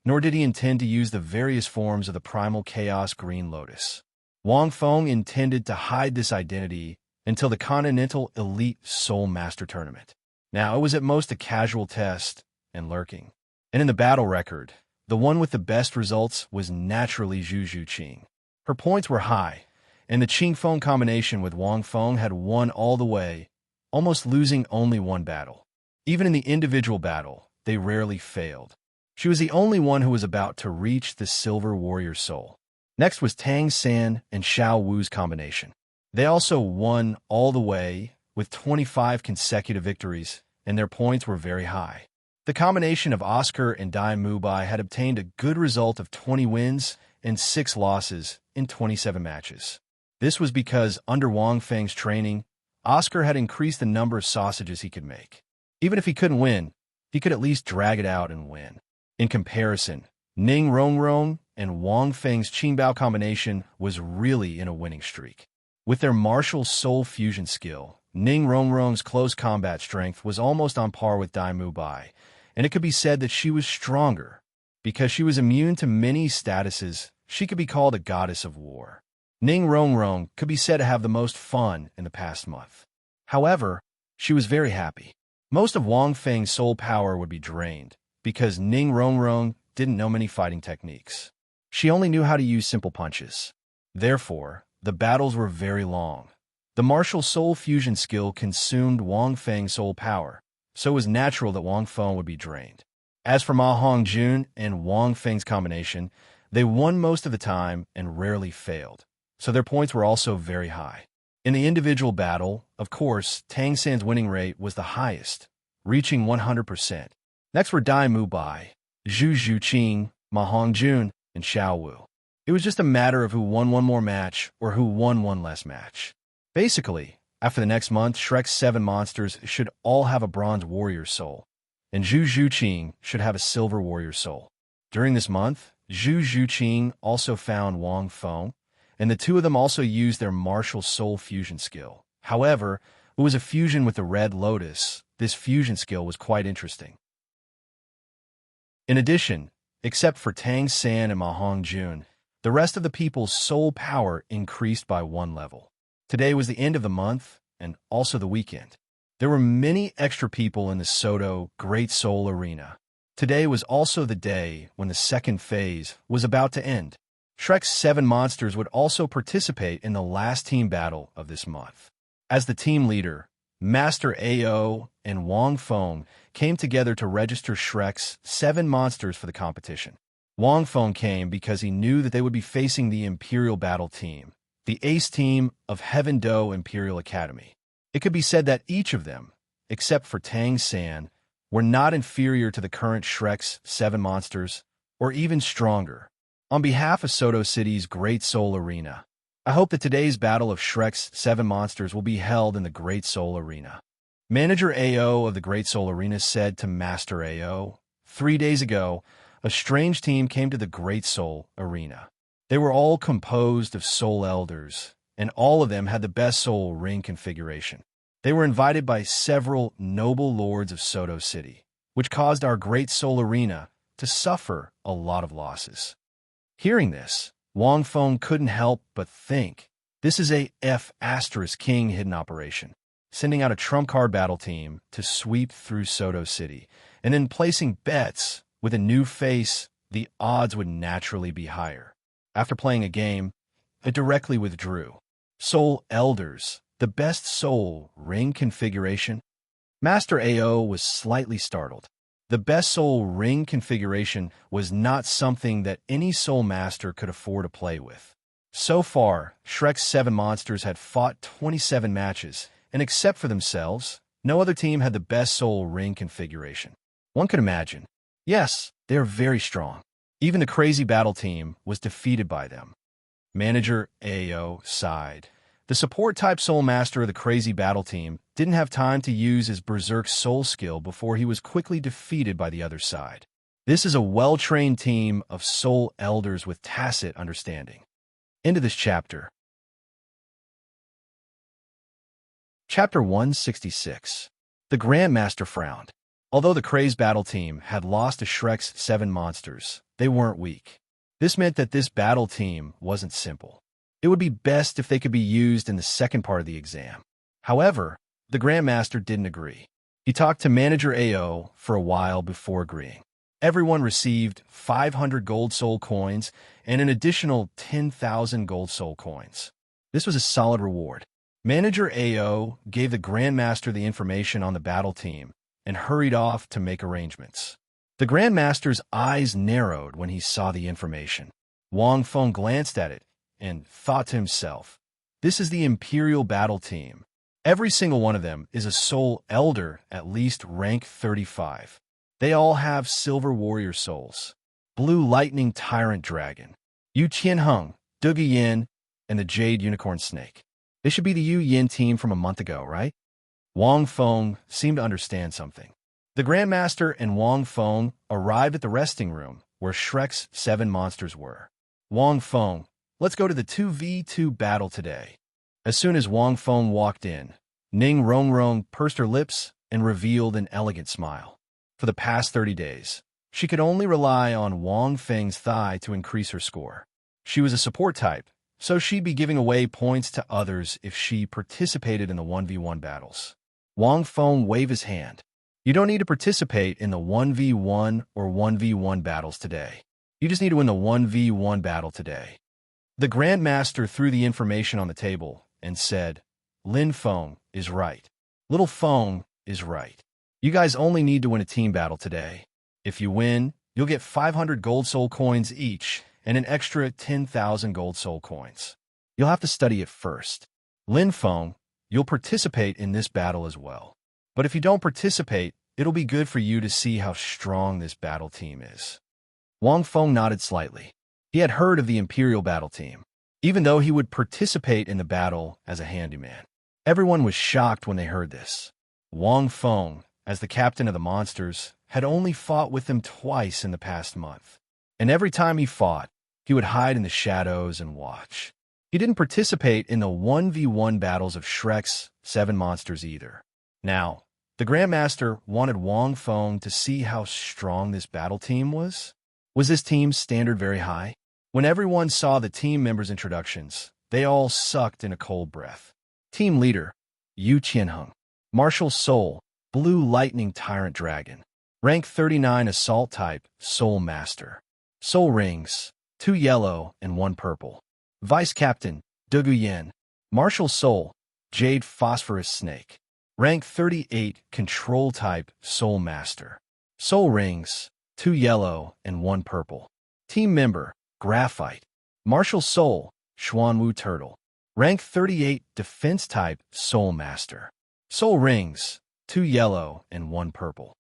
nor did he intend to use the various forms of the primal chaos green lotus. Wang Feng intended to hide this identity until the Continental Elite Soul Master Tournament. Now, it was at most a casual test and lurking. And in the battle record, the one with the best results was naturally Zhu Zhuqing. Her points were high, and the Qingfeng combination with Wang Feng had won all the way, almost losing only one battle. Even in the individual battle, they rarely failed. She was the only one who was about to reach the Silver Warrior Soul. Next was Tang San and Xiao Wu's combination. They also won all the way, with 25 consecutive victories, and their points were very high. The combination of Oscar and Dai Mubai had obtained a good result of 20 wins and 6 losses in 27 matches. This was because, under Wang Feng's training, Oscar had increased the number of sausages he could make. Even if he couldn't win, he could at least drag it out and win. In comparison, Ning Rongrong and Wang Feng's Qingbao combination was really in a winning streak. With their martial soul fusion skill, Ning Rongrong's close combat strength was almost on par with Dai Mubai, and it could be said that she was stronger. Because she was immune to many statuses, she could be called a goddess of war. Ning Rongrong could be said to have the most fun in the past month. However, she was very happy. Most of Wang Feng's soul power would be drained, because Ning Rongrong didn't know many fighting techniques. She only knew how to use simple punches. Therefore, the battles were very long. The martial soul fusion skill consumed Wang Feng's soul power, so it was natural that Wang Feng would be drained. As for Ma Hongjun and Wang Feng's combination, they won most of the time and rarely failed, so their points were also very high. In the individual battle, of course, Tang San's winning rate was the highest, reaching 100%. Next were Dai Mubai, Zhu Zhuqing, Ma Hongjun, and Xiao Wu. It was just a matter of who won one more match or who won one less match. Basically, after the next month, Shrek's 7 monsters should all have a Bronze Warrior Soul, and Zhu Zhuqing should have a Silver Warrior Soul. During this month, Zhu Zhuqing also found Wang Feng, and the two of them also used their martial soul fusion skill. However, it was a fusion with the Red Lotus. This fusion skill was quite interesting. In addition, except for Tang San and Ma Hongjun, the rest of the people's soul power increased by 1 level. Today was the end of the month, and also the weekend. There were many extra people in the Soto Great Soul Arena. Today was also the day when the second phase was about to end. Shrek's 7 monsters would also participate in the last team battle of this month. As the team leader, Master Ao and Wang Feng came together to register Shrek's 7 monsters for the competition. Wang Feng came because he knew that they would be facing the Imperial Battle Team, the ace team of Heaven Do Imperial Academy. It could be said that each of them, except for Tang San, were not inferior to the current Shrek's 7 monsters, or even stronger. On behalf of Soto City's Great Soul Arena, I hope that today's battle of Shrek's 7 monsters will be held in the Great Soul Arena. Manager Ao of the Great Soul Arena said to Master Ao, 3 days ago, a strange team came to the Great Soul Arena. They were all composed of soul elders, and all of them had the best soul ring configuration. They were invited by several noble lords of Soto City, which caused our Great Soul Arena to suffer a lot of losses. Hearing this, Wang Feng couldn't help but think, this is a F***king hidden operation, sending out a trump card battle team to sweep through Soto City, and then placing bets with a new face. The odds would naturally be higher. After playing a game, it directly withdrew. Soul Elders, the best soul ring configuration? Master Ao was slightly startled. The best soul ring configuration was not something that any soul master could afford to play with. So far, Shrek's 7 monsters had fought 27 matches, and except for themselves, no other team had the best soul ring configuration. One could imagine. Yes, they are very strong. Even the crazy battle team was defeated by them. Manager Ao sighed. The support-type Soul Master of the crazy battle team didn't have time to use his Berserk Soul skill before he was quickly defeated by the other side. This is a well-trained team of Soul Elders with tacit understanding. Into this chapter. Chapter 166. The Grandmaster frowned. Although the crazed battle team had lost to Shrek's 7 monsters, they weren't weak. This meant that this battle team wasn't simple. It would be best if they could be used in the second part of the exam. However, the Grandmaster didn't agree. He talked to Manager AO for a while before agreeing. Everyone received 500 gold soul coins and an additional 10,000 gold soul coins. This was a solid reward. Manager AO gave the Grandmaster the information on the battle team and hurried off to make arrangements. The Grandmaster's eyes narrowed when he saw the information. Wang Feng glanced at it and thought to himself, this is the Imperial battle team. Every single one of them is a Soul Elder at least rank 35. They all have Silver Warrior souls. Blue Lightning Tyrant Dragon, Yu Qianheng, Dugu Yin, and the Jade Unicorn Snake. This should be the Yu Yin team from a month ago, right? Wang Feng seemed to understand something. The Grandmaster and Wang Feng arrived at the resting room where Shrek's 7 monsters were. Wang Feng, let's go to the 2v2 battle today. As soon as Wang Feng walked in, Ning Rongrong pursed her lips and revealed an elegant smile. For the past 30 days, she could only rely on Wang Feng's thigh to increase her score. She was a support type, so she'd be giving away points to others if she participated in the 1v1 battles. Wang Feng waved his hand. You don't need to participate in the 1v1 or 1v1 battles today. You just need to win the 1v1 battle today. The Grandmaster threw the information on the table and said, Lin Feng is right. Little Feng is right. You guys only need to win a team battle today. If you win, you'll get 500 gold soul coins each and an extra 10,000 gold soul coins. You'll have to study it first. Lin Feng, you'll participate in this battle as well. But if you don't participate, it'll be good for you to see how strong this battle team is. Wang Feng nodded slightly. He had heard of the Imperial battle team, even though he would participate in the battle as a handyman. Everyone was shocked when they heard this. Wang Feng, as the captain of the monsters, had only fought with them twice in the past month. And every time he fought, he would hide in the shadows and watch. He didn't participate in the 1v1 battles of Shrek's 7 monsters either. Now, the Grandmaster wanted Wang Feng to see how strong this battle team was. Was this team's standard very high? When everyone saw the team members' introductions, they all sucked in a cold breath. Team Leader, Yu Qianheng. Martial Soul, Blue Lightning Tyrant Dragon. Rank 39 Assault Type, Soul Master. Soul Rings, 2 yellow and 1 purple. Vice Captain, Dugu Yin. Martial Soul, Jade Phosphorus Snake. Rank 38 Control Type, Soul Master. Soul Rings, 2 yellow and 1 purple. Team Member, Graphite. Martial Soul, Xuanwu Turtle. Rank 38 Defense Type, Soul Master. Soul Rings, 2 yellow and 1 purple.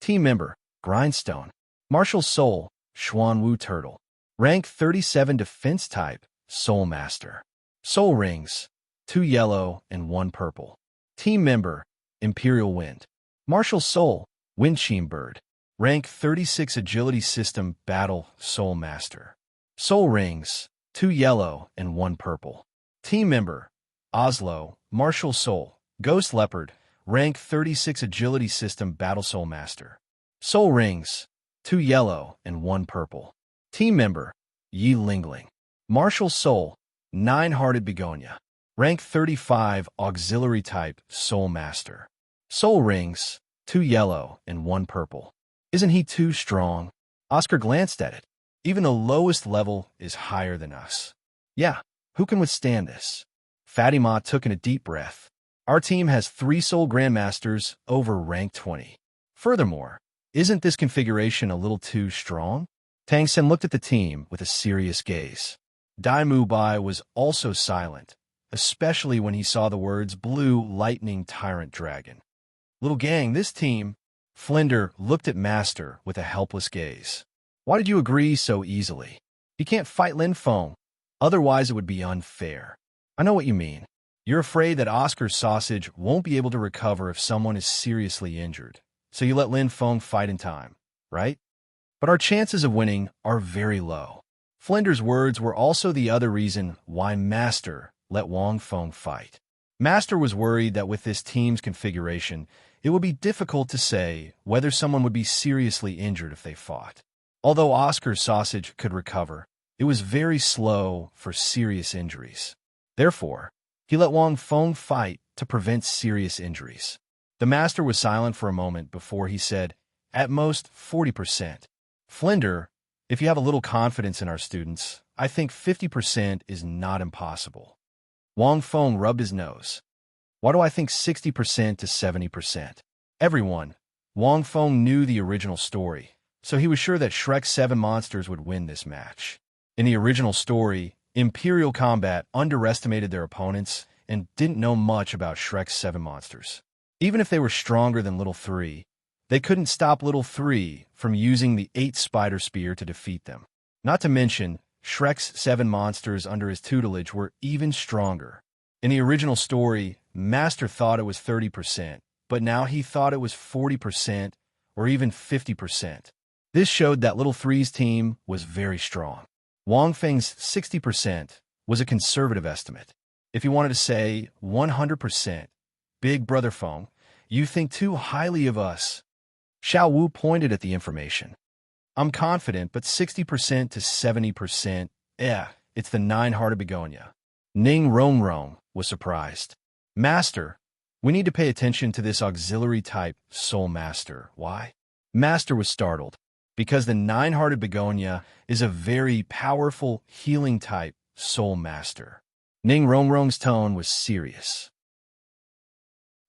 Team Member, Grindstone. Martial Soul, Xuanwu Turtle. Rank 37 Defense Type, Soul Master. Soul Rings, 2 yellow and 1 purple. Team Member, Imperial Wind. Martial Soul, Windchime Bird. Rank 36 Agility System Battle Soul Master. Soul Rings, 2 yellow and 1 purple. Team Member, Oslo, Martial Soul, Ghost Leopard. Rank 36 Agility System Battle Soul Master. Soul Rings, 2 yellow and 1 purple. Team Member, Yi Lingling. Martial Soul, 9-Hearted Begonia. Rank 35 Auxiliary Type Soul Master. Soul Rings, 2 yellow and 1 purple. Isn't he too strong? Oscar glanced at it. Even the lowest level is higher than us. Yeah, who can withstand this? Fatima took in a deep breath. Our team has 3 Soul Grandmasters over rank 20. Furthermore, isn't this configuration a little too strong? Tang Sen looked at the team with a serious gaze. Dai Mubai was also silent, especially when he saw the words Blue Lightning Tyrant Dragon. Little gang, this team... Flinder looked at Master with a helpless gaze. Why did you agree so easily? You can't fight Lin Feng, otherwise it would be unfair. I know what you mean. You're afraid that Oscar's sausage won't be able to recover if someone is seriously injured, so you let Lin Feng fight in time, right? But our chances of winning are very low. Flinder's words were also the other reason why Master let Wang Feng fight. Master was worried that with this team's configuration, it would be difficult to say whether someone would be seriously injured if they fought. Although Oscar's sausage could recover, it was very slow for serious injuries. Therefore, he let Wang Feng fight to prevent serious injuries. The master was silent for a moment before he said, "At most 40%. Flinder, if you have a little confidence in our students, I think 50% is not impossible." Wang Feng rubbed his nose. "Why do I think 60% to 70%? Everyone, Wang Feng knew the original story, so he was sure that Shrek's 7 monsters would win this match. In the original story, Imperial Combat underestimated their opponents and didn't know much about Shrek's 7 monsters. Even if they were stronger than Little 3, they couldn't stop Little 3 from using the 8 Spider Spear to defeat them. Not to mention, Shrek's 7 monsters under his tutelage were even stronger. In the original story, Master thought it was 30%, but now he thought it was 40% or even 50%. This showed that Little 3's team was very strong. Wang Feng's 60% was a conservative estimate. If you wanted to say 100%, Big Brother Feng, you think too highly of us. Xiao Wu pointed at the information. I'm confident, but 60% to 70%, it's the 9-hearted begonia. Ning Rongrong was surprised. Master, we need to pay attention to this auxiliary type Soul Master. Why? Master was startled. Because the 9-hearted begonia is a very powerful healing type Soul Master. Ning Rongrong's tone was serious.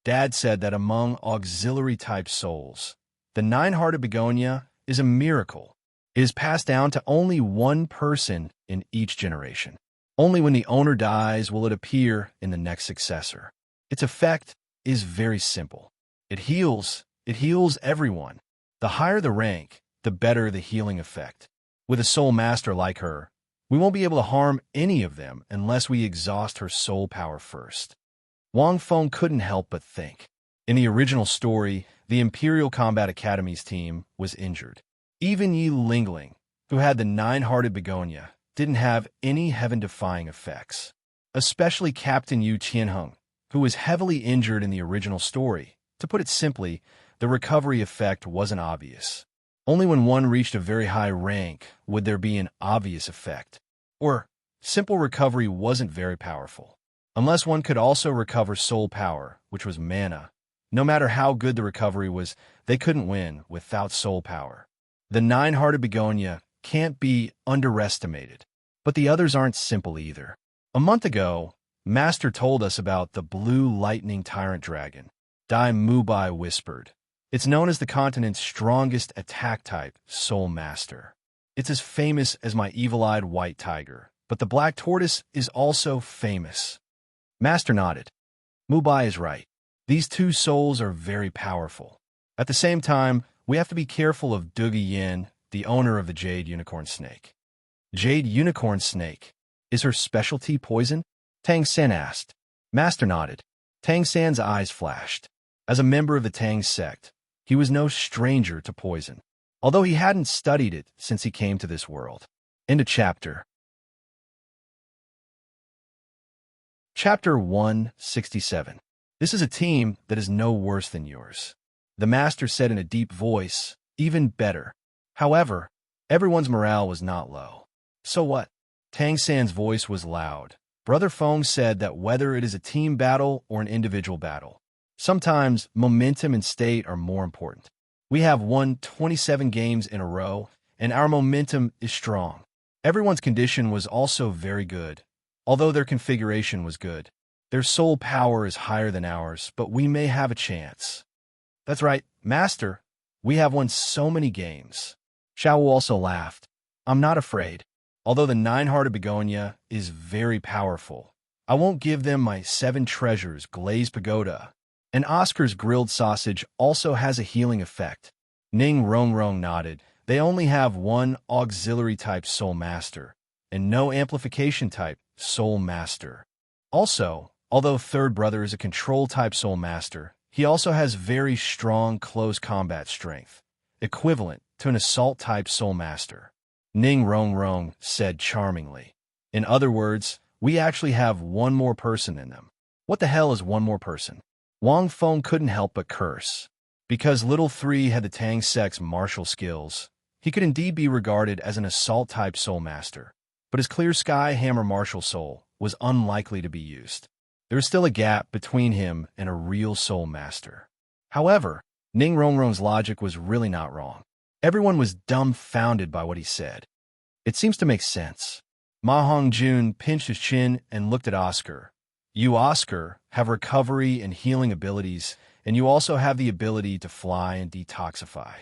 Dad said that among auxiliary type souls, the 9-hearted begonia is a miracle. It is passed down to only one person in each generation. Only when the owner dies will it appear in the next successor. Its effect is very simple. It heals everyone. The higher the rank, the better the healing effect. With a soul master like her, we won't be able to harm any of them unless we exhaust her soul power first. Wang Feng couldn't help but think. In the original story, the Imperial Combat Academy's team was injured. Even Yi Lingling, who had the 9-hearted begonia, didn't have any heaven-defying effects. Especially Captain Yu Qianheng, who was heavily injured in the original story. To put it simply, the recovery effect wasn't obvious. Only when one reached a very high rank would there be an obvious effect. Or, simple recovery wasn't very powerful. Unless one could also recover soul power, which was mana. No matter how good the recovery was, they couldn't win without soul power. The 9-hearted begonia can't be underestimated. But the others aren't simple either. A month ago, Master told us about the blue lightning tyrant dragon. Dai Mubai whispered. It's known as the continent's strongest attack type, Soul Master. It's as famous as my evil-eyed white tiger, but the black tortoise is also famous. Master nodded. Mubai is right. These 2 souls are very powerful. At the same time, we have to be careful of Dugi Yin, the owner of the Jade Unicorn Snake. Jade Unicorn Snake. Is her specialty poison? Tang San asked. Master nodded. Tang San's eyes flashed. As a member of the Tang sect, he was no stranger to poison, although he hadn't studied it since he came to this world. End of chapter. Chapter 167. This is a team that is no worse than yours. The master said in a deep voice, even better. However, everyone's morale was not low. So what? Tang San's voice was loud. Brother Feng said that whether it is a team battle or an individual battle, sometimes momentum and state are more important. We have won 27 games in a row, and our momentum is strong. Everyone's condition was also very good. Although their configuration was good, their soul power is higher than ours, but we may have a chance. That's right, Master. We have won so many games. Xiao Wu also laughed. I'm not afraid. Although the 9-hearted begonia is very powerful, I won't give them my 7 treasures, Glazed Pagoda. And Oscar's grilled sausage also has a healing effect. Ning Rongrong nodded. They only have 1 auxiliary type Soul Master, and no amplification type Soul Master. Also, although third brother is a control-type soul master, he also has very strong close combat strength, equivalent to an assault-type soul master. Ning Rong said charmingly. In other words, we actually have one more person in them. What the hell is one more person? Wang Feng couldn't help but curse. Because Little Three had the Tang Sect's martial skills, he could indeed be regarded as an assault-type soul master. But his Clear Sky Hammer martial soul was unlikely to be used. There was still a gap between him and a real soul master. However, Ning Rongrong's logic was really not wrong. Everyone was dumbfounded by what he said. It seems to make sense. Ma Hongjun pinched his chin and looked at Oscar. You, Oscar, have recovery and healing abilities, and you also have the ability to fly and detoxify.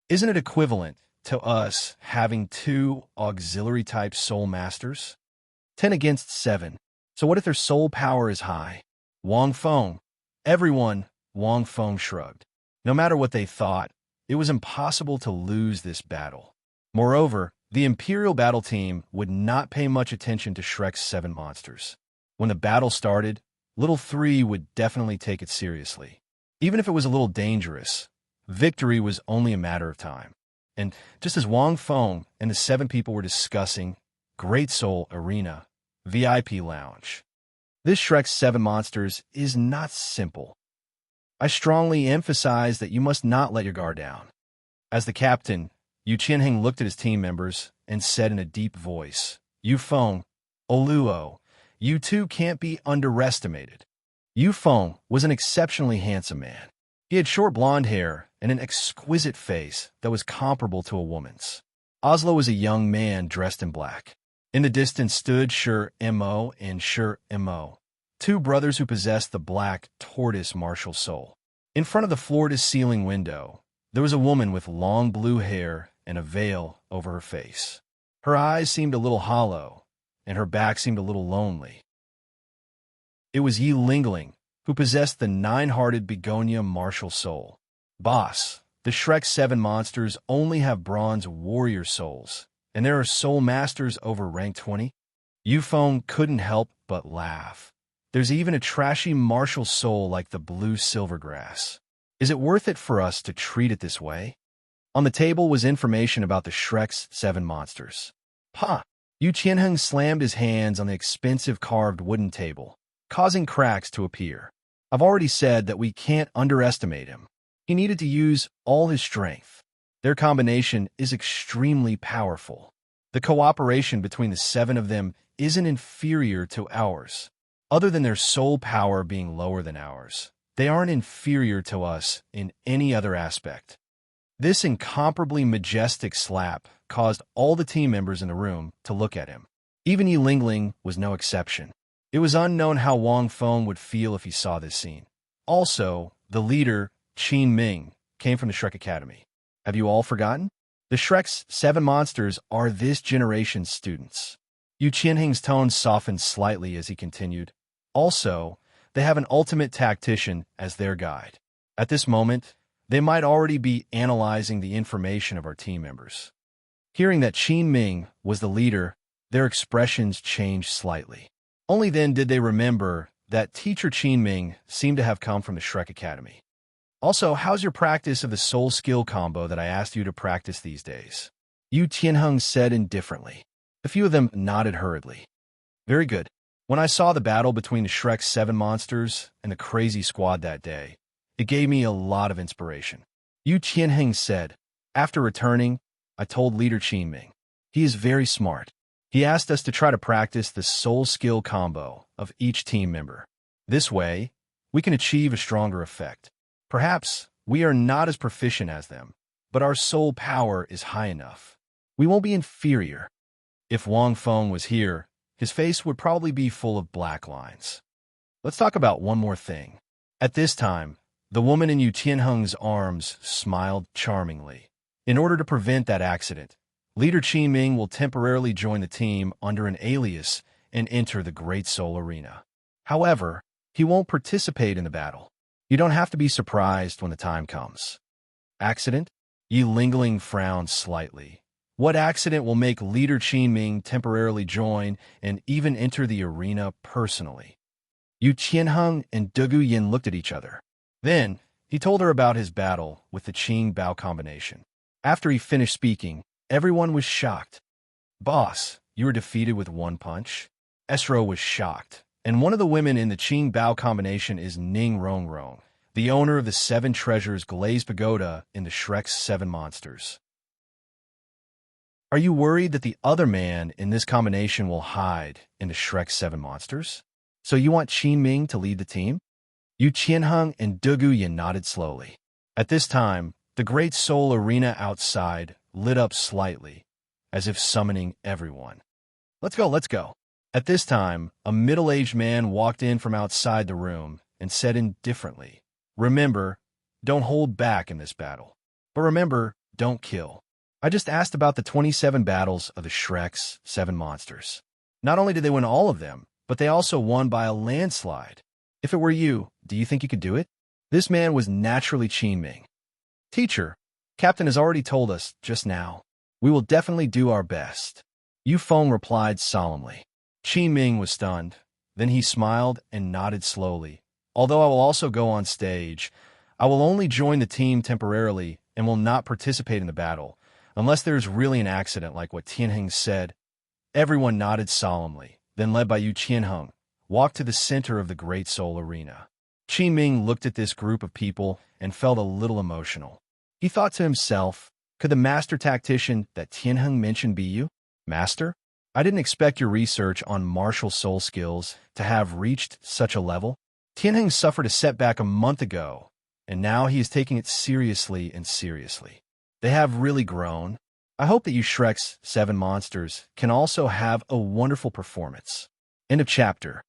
Isn't it equivalent to us having two auxiliary-type soul masters? 10 against 7. So what if their soul power is high? Wang Feng. Wang Feng shrugged. No matter what they thought, it was impossible to lose this battle. Moreover, the Imperial battle team would not pay much attention to Shrek's 7 monsters. When the battle started, Little Three would definitely take it seriously. Even if it was a little dangerous, victory was only a matter of time. And just as Wang Feng and the 7 people were discussing, Great Soul Arena, VIP Lounge. This Shrek's 7 monsters is not simple. I strongly emphasize that you must not let your guard down. As the captain, Yu Qianheng looked at his team members and said in a deep voice, Yu Feng, Oluo, you two can't be underestimated. Yu Feng was an exceptionally handsome man. He had short blonde hair and an exquisite face that was comparable to a woman's. Oslo was a young man dressed in black. In the distance stood Shi Mo and Shi Mo, 2 brothers who possessed the black tortoise martial soul. In front of the floor-to-ceiling window, there was a woman with long blue hair and a veil over her face. Her eyes seemed a little hollow, and her back seemed a little lonely. It was Yi Lingling, who possessed the 9-hearted begonia martial soul. Boss, the Shrek 7 monsters only have bronze warrior souls, and there are soul masters over rank 20? Yu Feng couldn't help but laugh. There's even a trashy martial soul like the blue silvergrass. Is it worth it for us to treat it this way? On the table was information about the Shrek's 7 monsters. Ha! Yu Qianheng slammed his hands on the expensive carved wooden table, causing cracks to appear. I've already said that we can't underestimate him. He needed to use all his strength. Their combination is extremely powerful. The cooperation between the 7 of them isn't inferior to ours. Other than their soul power being lower than ours, they aren't inferior to us in any other aspect. This incomparably majestic slap caused all the team members in the room to look at him. Even Yi Lingling was no exception. It was unknown how Wang Feng would feel if he saw this scene. Also, the leader, Qin Ming, came from the Shrek Academy. Have you all forgotten? The Shrek's 7 monsters are this generation's students. Yu Qianheng's tone softened slightly as he continued. Also, they have an ultimate tactician as their guide. At this moment, they might already be analyzing the information of our team members. Hearing that Qin Ming was the leader, their expressions changed slightly. Only then did they remember that teacher Qin Ming seemed to have come from the Shrek Academy. Also, how's your practice of the soul skill combo that I asked you to practice these days? Yu Qianheng said indifferently. A few of them nodded hurriedly. Very good. When I saw the battle between the Shrek 7 monsters and the crazy squad that day, it gave me a lot of inspiration. Yu Qianheng said. After returning, I told leader Qin Ming. He is very smart. He asked us to try to practice the soul skill combo of each team member. This way, we can achieve a stronger effect. Perhaps we are not as proficient as them, but our soul power is high enough. We won't be inferior. If Wang Feng was here, his face would probably be full of black lines. Let's talk about one more thing. At this time, the woman in Yu Qianheng's arms smiled charmingly. In order to prevent that accident, Leader Qin Ming will temporarily join the team under an alias and enter the Great Soul Arena. However, he won't participate in the battle. You don't have to be surprised when the time comes. Accident? Yi Lingling frowned slightly. What accident will make Leader Qin Ming temporarily join and even enter the arena personally? Yu Qianheng and Dugu Yin looked at each other. Then, he told her about his battle with the Qing Bao combination. After he finished speaking, everyone was shocked. Boss, you were defeated with one punch? Esro was shocked. And one of the women in the Qing Bao combination is Ning Rongrong, the owner of the 7 Treasures Glazed Pagoda in the Shrek's 7 Monsters. Are you worried that the other man in this combination will hide in the Shrek's 7 Monsters? So you want Qin Ming to lead the team? Yu Qianheng and Dugu Yin nodded slowly. At this time, the Great Soul Arena outside lit up slightly, as if summoning everyone. Let's go, let's go. At this time, a middle-aged man walked in from outside the room and said indifferently, remember, don't hold back in this battle. But remember, don't kill. I just asked about the 27 battles of the Shrek's 7 Monsters. Not only did they win all of them, but they also won by a landslide. If it were you, do you think you could do it? This man was naturally Qin Ming. Teacher, Captain has already told us just now. We will definitely do our best. Yu Feng replied solemnly. Qin Ming was stunned. Then he smiled and nodded slowly. Although I will also go on stage, I will only join the team temporarily and will not participate in the battle, unless there is really an accident like what Tianheng said. Everyone nodded solemnly, then led by Yu Qianheng, walked to the center of the Great Soul Arena. Qin Ming looked at this group of people and felt a little emotional. He thought to himself, could the master tactician that Tianheng mentioned be you? Master? I didn't expect your research on martial soul skills to have reached such a level. Tianheng suffered a setback a month ago, and now he is taking it seriously and seriously. They have really grown. I hope that you Shrek's 7 Monsters can also have a wonderful performance. End of chapter.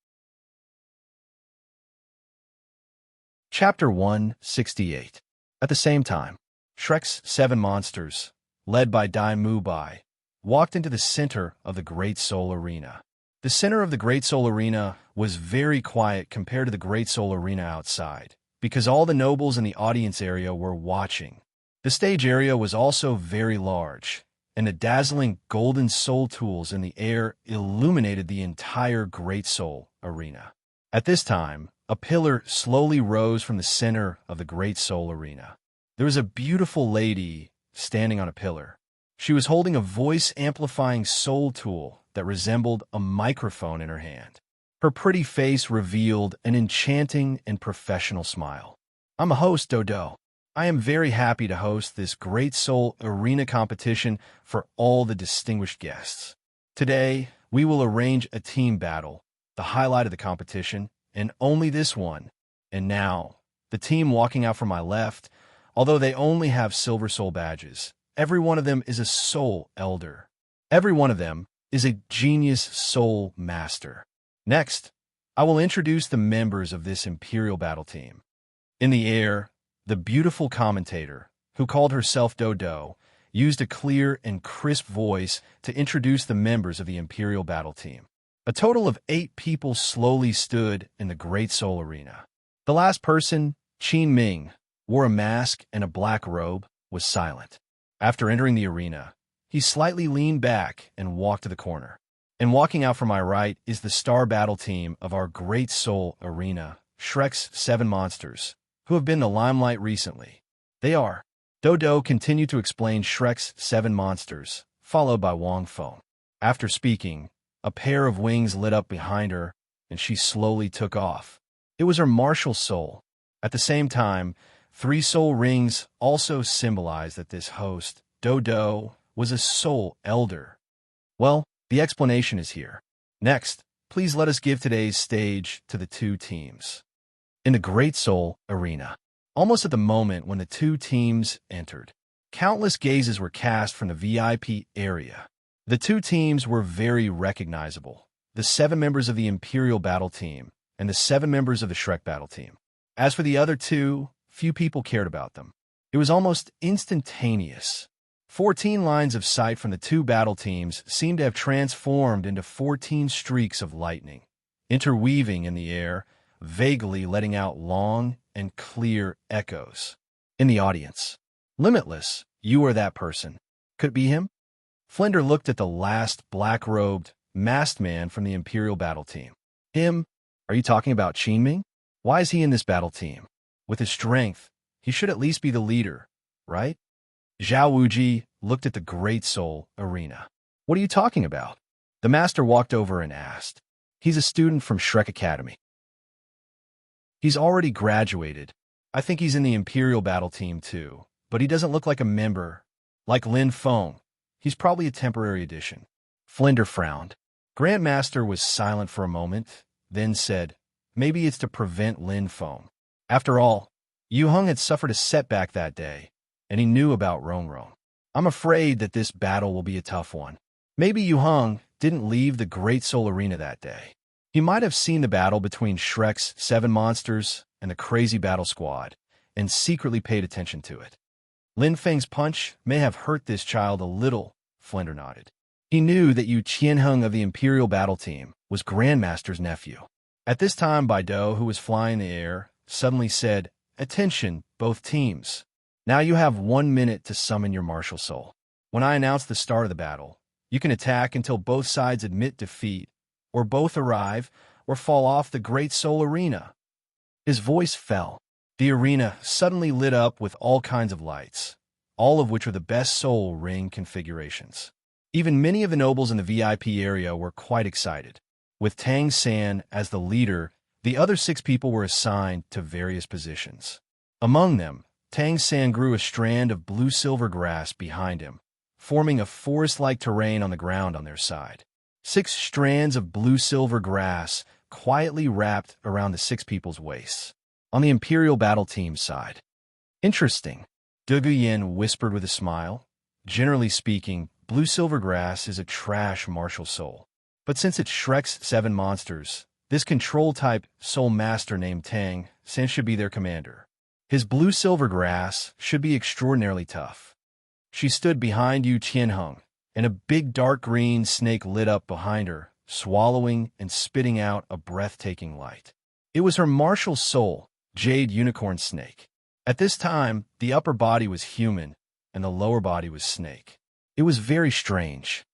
Chapter 168. At the same time, Shrek's 7 Monsters, led by Dai Mu Bai, walked into the center of the Great Soul Arena. The center of the Great Soul Arena was very quiet compared to the Great Soul Arena outside, because all the nobles in the audience area were watching. The stage area was also very large, and the dazzling golden soul tools in the air illuminated the entire Great Soul Arena. At this time, a pillar slowly rose from the center of the Great Soul Arena. There was a beautiful lady standing on a pillar. She was holding a voice-amplifying soul tool that resembled a microphone in her hand. Her pretty face revealed an enchanting and professional smile. I'm a host, Dodo. I am very happy to host this Great Soul Arena competition for all the distinguished guests. Today, we will arrange a team battle, the highlight of the competition, and only this one. And now, the team walking out from my left, although they only have Silver Soul badges, every one of them is a Soul Elder. Every one of them is a genius Soul Master. Next, I will introduce the members of this Imperial Battle Team. In the air, the beautiful commentator, who called herself Dodo, used a clear and crisp voice to introduce the members of the Imperial Battle Team. A total of 8 people slowly stood in the Great Soul Arena. The last person, Qin Ming, wore a mask and a black robe, was silent. After entering the arena, he slightly leaned back and walked to the corner. And walking out from my right is the star battle team of our Great Soul Arena, Shrek's 7 Monsters, who have been in the limelight recently. They are. Dodo continued to explain Shrek's 7 Monsters, followed by Wang Feng. After speaking, a pair of wings lit up behind her, and she slowly took off. It was her martial soul. At the same time, 3 soul rings also symbolized that this host, Dodo, was a Soul Elder. Well, the explanation is here. Next, please let us give today's stage to the 2 teams. In the Great Soul Arena, almost at the moment when the 2 teams entered, countless gazes were cast from the VIP area. The 2 teams were very recognizable, the 7 members of the Imperial Battle Team and the 7 members of the Shrek Battle Team. As for the other 2, few people cared about them. It was almost instantaneous. 14 lines of sight from the 2 battle teams seemed to have transformed into 14 streaks of lightning, interweaving in the air, vaguely letting out long and clear echoes. In the audience, Limitless, you are that person. Could it be him? Flinder looked at the last black-robed, masked man from the Imperial Battle Team. Him, Are you talking about Qinming? Why is he in this battle team? With his strength, he should at least be the leader, right? Zhao Wuji looked at the Great Soul Arena. What are you talking about? The master walked over and asked. He's a student from Shrek Academy. He's already graduated. I think he's in the Imperial Battle Team too, but he doesn't look like a member. Like Lin Feng, he's probably a temporary addition. Flinder frowned. Grandmaster was silent for a moment, then said, maybe it's to prevent Lin Feng. After all, Yu Heng had suffered a setback that day, and he knew about Rongrong. I'm afraid that this battle will be a tough one. Maybe Yu Heng didn't leave the Great Soul Arena that day. He might have seen the battle between Shrek's 7 monsters and the crazy battle squad, and secretly paid attention to it. Lin Feng's punch may have hurt this child a little, Flinder nodded. He knew that Yu Qianheng of the Imperial Battle Team was Grandmaster's nephew. At this time, Baido, who was flying in the air, suddenly said, attention, both teams. Now you have 1 minute to summon your martial soul. When I announce the start of the battle, you can attack until both sides admit defeat, or both arrive, or fall off the Great Soul Arena. His voice fell. The arena suddenly lit up with all kinds of lights, all of which were the best soul ring configurations. Even many of the nobles in the VIP area were quite excited. With Tang San as the leader, the other 6 people were assigned to various positions. Among them, Tang San grew a strand of blue-silver grass behind him, forming a forest-like terrain on the ground on their side. 6 strands of blue-silver grass quietly wrapped around the 6 people's waists. On the Imperial Battle Team's side. Interesting, De Guyen whispered with a smile. Generally speaking, blue-silver grass is a trash martial soul. But since it's Shrek's 7 monsters, this control-type soul master named Tang San should be their commander. His blue-silver grass should be extraordinarily tough. She stood behind Yu Qianheng, and a big dark green snake lit up behind her, swallowing and spitting out a breathtaking light. It was her martial soul, Jade Unicorn Snake. At this time, the upper body was human, and the lower body was snake. It was very strange.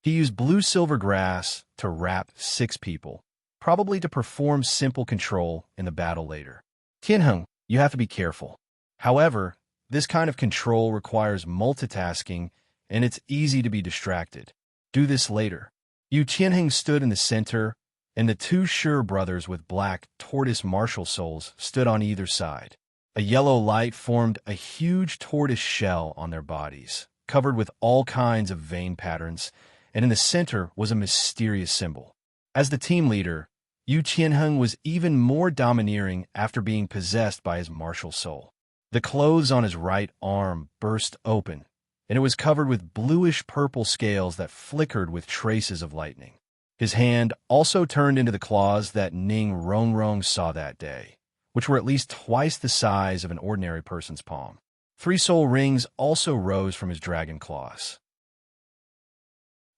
He used blue-silver grass to wrap 6 people, probably to perform simple control in the battle later. Qianheng, you have to be careful. However, this kind of control requires multitasking, and it's easy to be distracted. Do this later. Yu Qianheng stood in the center, and the 2 Sure brothers with black tortoise martial souls stood on either side. A yellow light formed a huge tortoise shell on their bodies, covered with all kinds of vein patterns, and in the center was a mysterious symbol. As the team leader, Yu Qianheng was even more domineering after being possessed by his martial soul. The clothes on his right arm burst open, and it was covered with bluish-purple scales that flickered with traces of lightning. His hand also turned into the claws that Ning Rongrong saw that day, which were at least twice the size of an ordinary person's palm. 3 soul rings also rose from his dragon claws.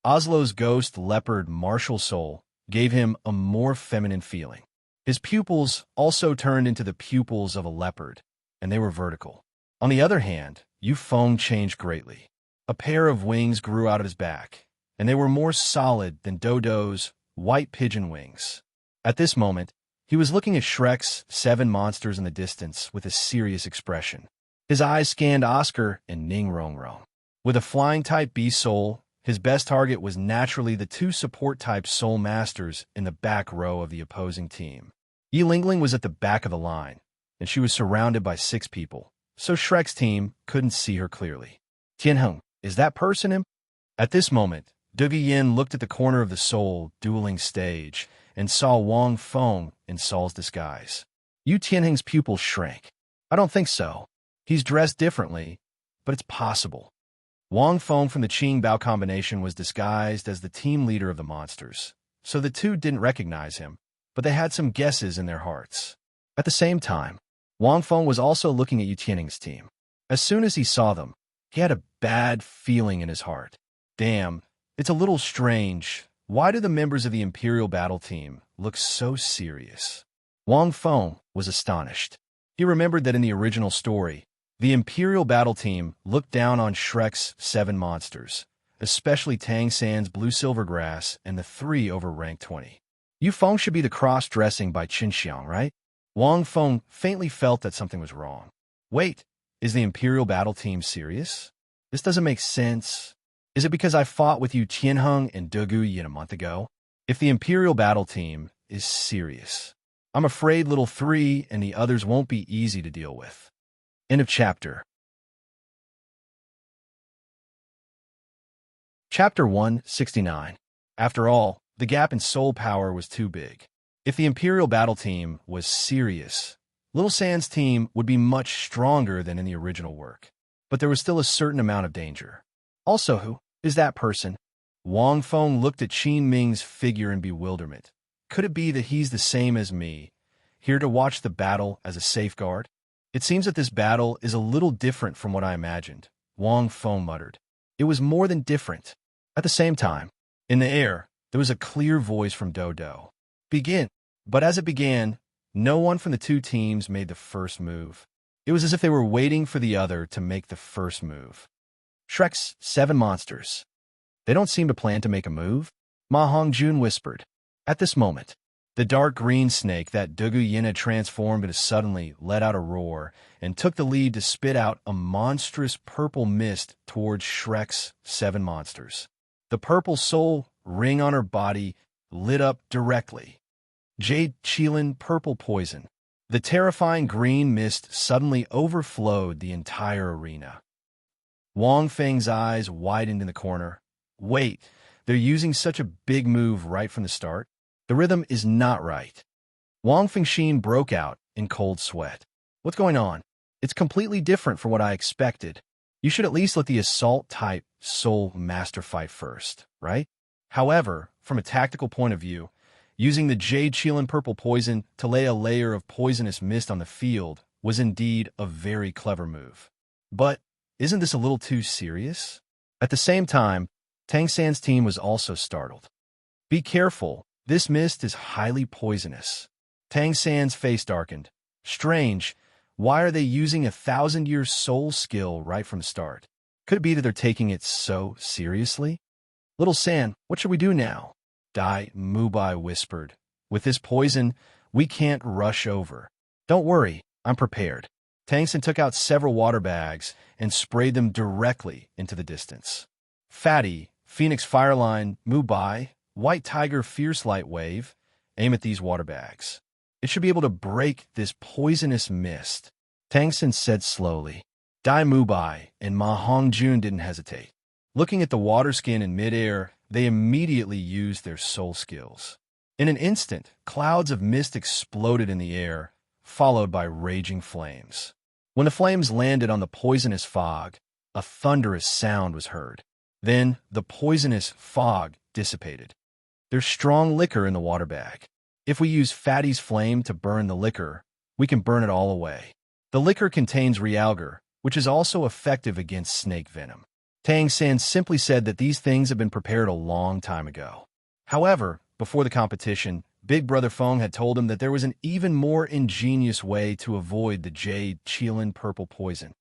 Oslo's ghost leopard martial soul gave him a more feminine feeling. His pupils also turned into the pupils of a leopard, and they were vertical. On the other hand, Yu Feng changed greatly. A pair of wings grew out of his back, and they were more solid than Dodo's white pigeon wings. At this moment, he was looking at Shrek's 7 monsters in the distance with a serious expression. His eyes scanned Oscar and Ning Rongrong. With a flying-type beast soul, his best target was naturally the 2 support-type soul masters in the back row of the opposing team. Yi Lingling was at the back of the line, and she was surrounded by 6 people, so Shrek's team couldn't see her clearly. Qianheng, is that person him? At this moment, De Guyen looked at the corner of the soul dueling stage and saw Wang Feng in Saul's disguise. Yu Tianheng's pupils shrank. I don't think so. He's dressed differently, but it's possible. Wang Feng from the Qing Bao combination was disguised as the team leader of the monsters, so the 2 didn't recognize him, but they had some guesses in their hearts. At the same time, Wang Feng was also looking at Yu Tianheng's team. As soon as he saw them, he had a bad feeling in his heart. Damn, it's a little strange. Why do the members of the Imperial Battle Team look so serious? Wang Feng was astonished. He remembered that in the original story, the Imperial Battle Team looked down on Shrek's 7 monsters, especially Tang San's blue silver grass and the 3 over rank 20. Yu Feng should be the cross-dressing by Qin Xiang, right? Wang Feng faintly felt that something was wrong. Wait, is the Imperial battle team serious? This doesn't make sense. Is it because I fought with Yu Tianheng and Douluo Yin a month ago? If the Imperial battle team is serious, I'm afraid little 3 and the others won't be easy to deal with. End of chapter. Chapter 169. After all, the gap in soul power was too big. If the Imperial battle team was serious, Little Sand's team would be much stronger than in the original work. But there was still a certain amount of danger. Also, who is that person? Wang Feng looked at Qin Ming's figure in bewilderment. Could it be that he's the same as me, here to watch the battle as a safeguard? It seems that this battle is a little different from what I imagined, Wang Feng muttered. It was more than different. At the same time, in the air, there was a clear voice from Douluo. Begin. But as it began, no one from the two teams made the first move. It was as if they were waiting for the other to make the first move. Shrek's 7 monsters. They don't seem to plan to make a move, Ma Hongjun whispered. At this moment, the dark green snake that Douluo Yin had transformed into suddenly let out a roar and took the lead to spit out a monstrous purple mist towards Shrek's 7 monsters. The purple soul ring on her body lit up directly. Jade Qilin purple poison. The terrifying green mist suddenly overflowed the entire arena. Wang Feng's eyes widened in the corner. Wait, they're using such a big move right from the start? The rhythm is not right. Wang Fengxian broke out in cold sweat. What's going on? It's completely different from what I expected. You should at least let the assault-type soul master fight first, right? However, from a tactical point of view, using the Jade Qilin purple poison to lay a layer of poisonous mist on the field was indeed a very clever move. But isn't this a little too serious? At the same time, Tang San's team was also startled. Be careful, this mist is highly poisonous. Tang San's face darkened. Strange, why are they using a 1,000-year soul skill right from the start? Could it be that they're taking it so seriously? Little San, what should we do now? Dai Mubai whispered. With this poison, we can't rush over. Don't worry, I'm prepared. Tang San took out several water bags and sprayed them directly into the distance. Fatty, Phoenix Fireline, Mubai, White Tiger Fierce Light Wave, aim at these water bags. It should be able to break this poisonous mist, Tang San said slowly. Dai Mubai and Ma Hongjun didn't hesitate. Looking at the water skin in midair, they immediately used their soul skills. In an instant, clouds of mist exploded in the air, followed by raging flames. When the flames landed on the poisonous fog, a thunderous sound was heard. Then the poisonous fog dissipated. There's strong liquor in the water bag. If we use Fatty's flame to burn the liquor, we can burn it all away. The liquor contains realgar, which is also effective against snake venom. Tang San simply said that these things had been prepared a long time ago. However, before the competition, Big Brother Feng had told him that there was an even more ingenious way to avoid the Jade Qilin purple poison.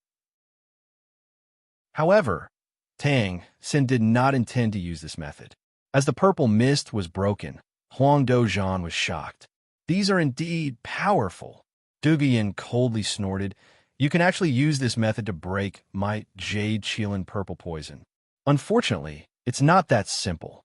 However, Tang San did not intend to use this method. As the purple mist was broken, Huang Dozhan was shocked. These are indeed powerful. Dugian coldly snorted. You can actually use this method to break my Jade Qilin purple poison. Unfortunately, it's not that simple.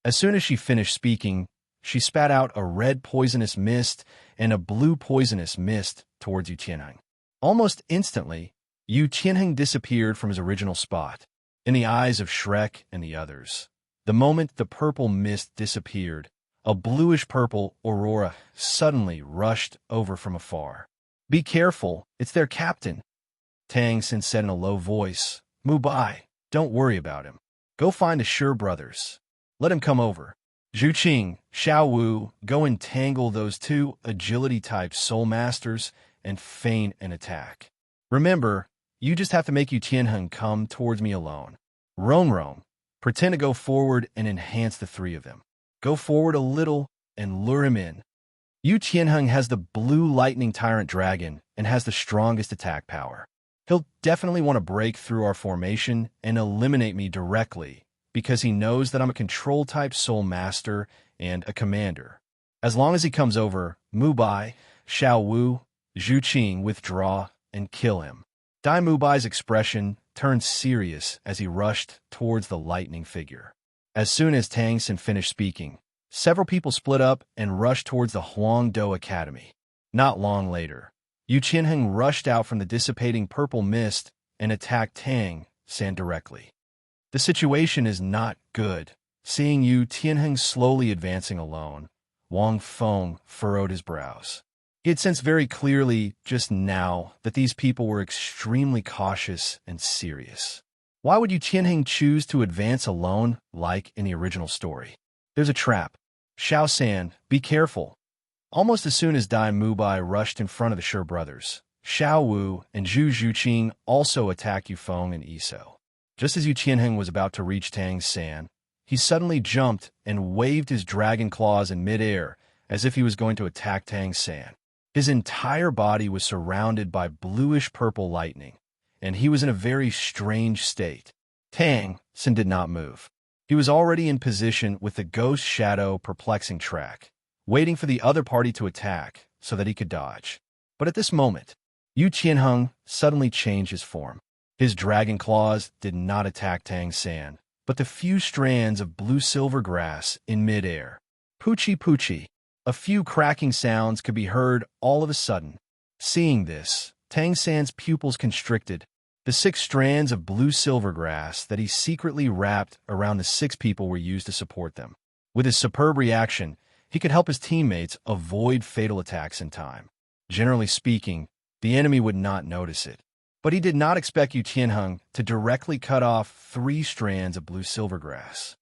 As soon as she finished speaking, she spat out a red poisonous mist and a blue poisonous mist towards Yu Tianheng. Almost instantly, Yu Tianheng disappeared from his original spot, in the eyes of Shrek and the others. The moment the purple mist disappeared, a bluish-purple aurora suddenly rushed over from afar. Be careful, it's their captain, Tang San said in a low voice. Mubai, don't worry about him. Go find the Sure brothers. Let him come over. Zhu Qing, Xiao Wu, go entangle those 2 agility-type soul masters and feign an attack. Remember, you just have to make Yu Tianheng come towards me alone. Rong, pretend to go forward and enhance the 3 of them. Go forward a little and lure him in. Yu Tianheng has the blue lightning tyrant dragon and has the strongest attack power. He'll definitely want to break through our formation and eliminate me directly because he knows that I'm a control-type soul master and a commander. As long as he comes over, Mu Bai, Xiao Wu, Zhu Qing withdraw and kill him. Dai Mu Bai's expression turned serious as he rushed towards the lightning figure. As soon as Tang Xin finished speaking, several people split up and rushed towards the Huangdo Academy. Not long later, Yu Qianheng rushed out from the dissipating purple mist and attacked Tang Xin directly. The situation is not good. Seeing Yu Tianheng slowly advancing alone, Wang Feng furrowed his brows. He had sensed very clearly just now that these people were extremely cautious and serious. Why would Yu Tianheng choose to advance alone like in the original story? There's a trap. Xiao San, be careful. Almost as soon as Dai Mubai rushed in front of the Shi brothers, Xiao Wu and Zhu Zhuqing also attacked Yu Feng and Iso. Just as Yu Tianheng was about to reach Tang San, he suddenly jumped and waved his dragon claws in midair as if he was going to attack Tang San. His entire body was surrounded by bluish-purple lightning, and he was in a very strange state. Tang San did not move. He was already in position with the ghost shadow perplexing track, waiting for the other party to attack so that he could dodge. But at this moment, Yu Qianheng suddenly changed his form. His dragon claws did not attack Tang San, but the few strands of blue-silver grass in midair. Poochie poochie. A few cracking sounds could be heard all of a sudden. Seeing this, Tang San's pupils constricted. The 6 strands of blue-silver grass that he secretly wrapped around the 6 people were used to support them. With his superb reaction, he could help his teammates avoid fatal attacks in time. Generally speaking, the enemy would not notice it. But he did not expect Yu Tianheng to directly cut off 3 strands of blue-silver grass.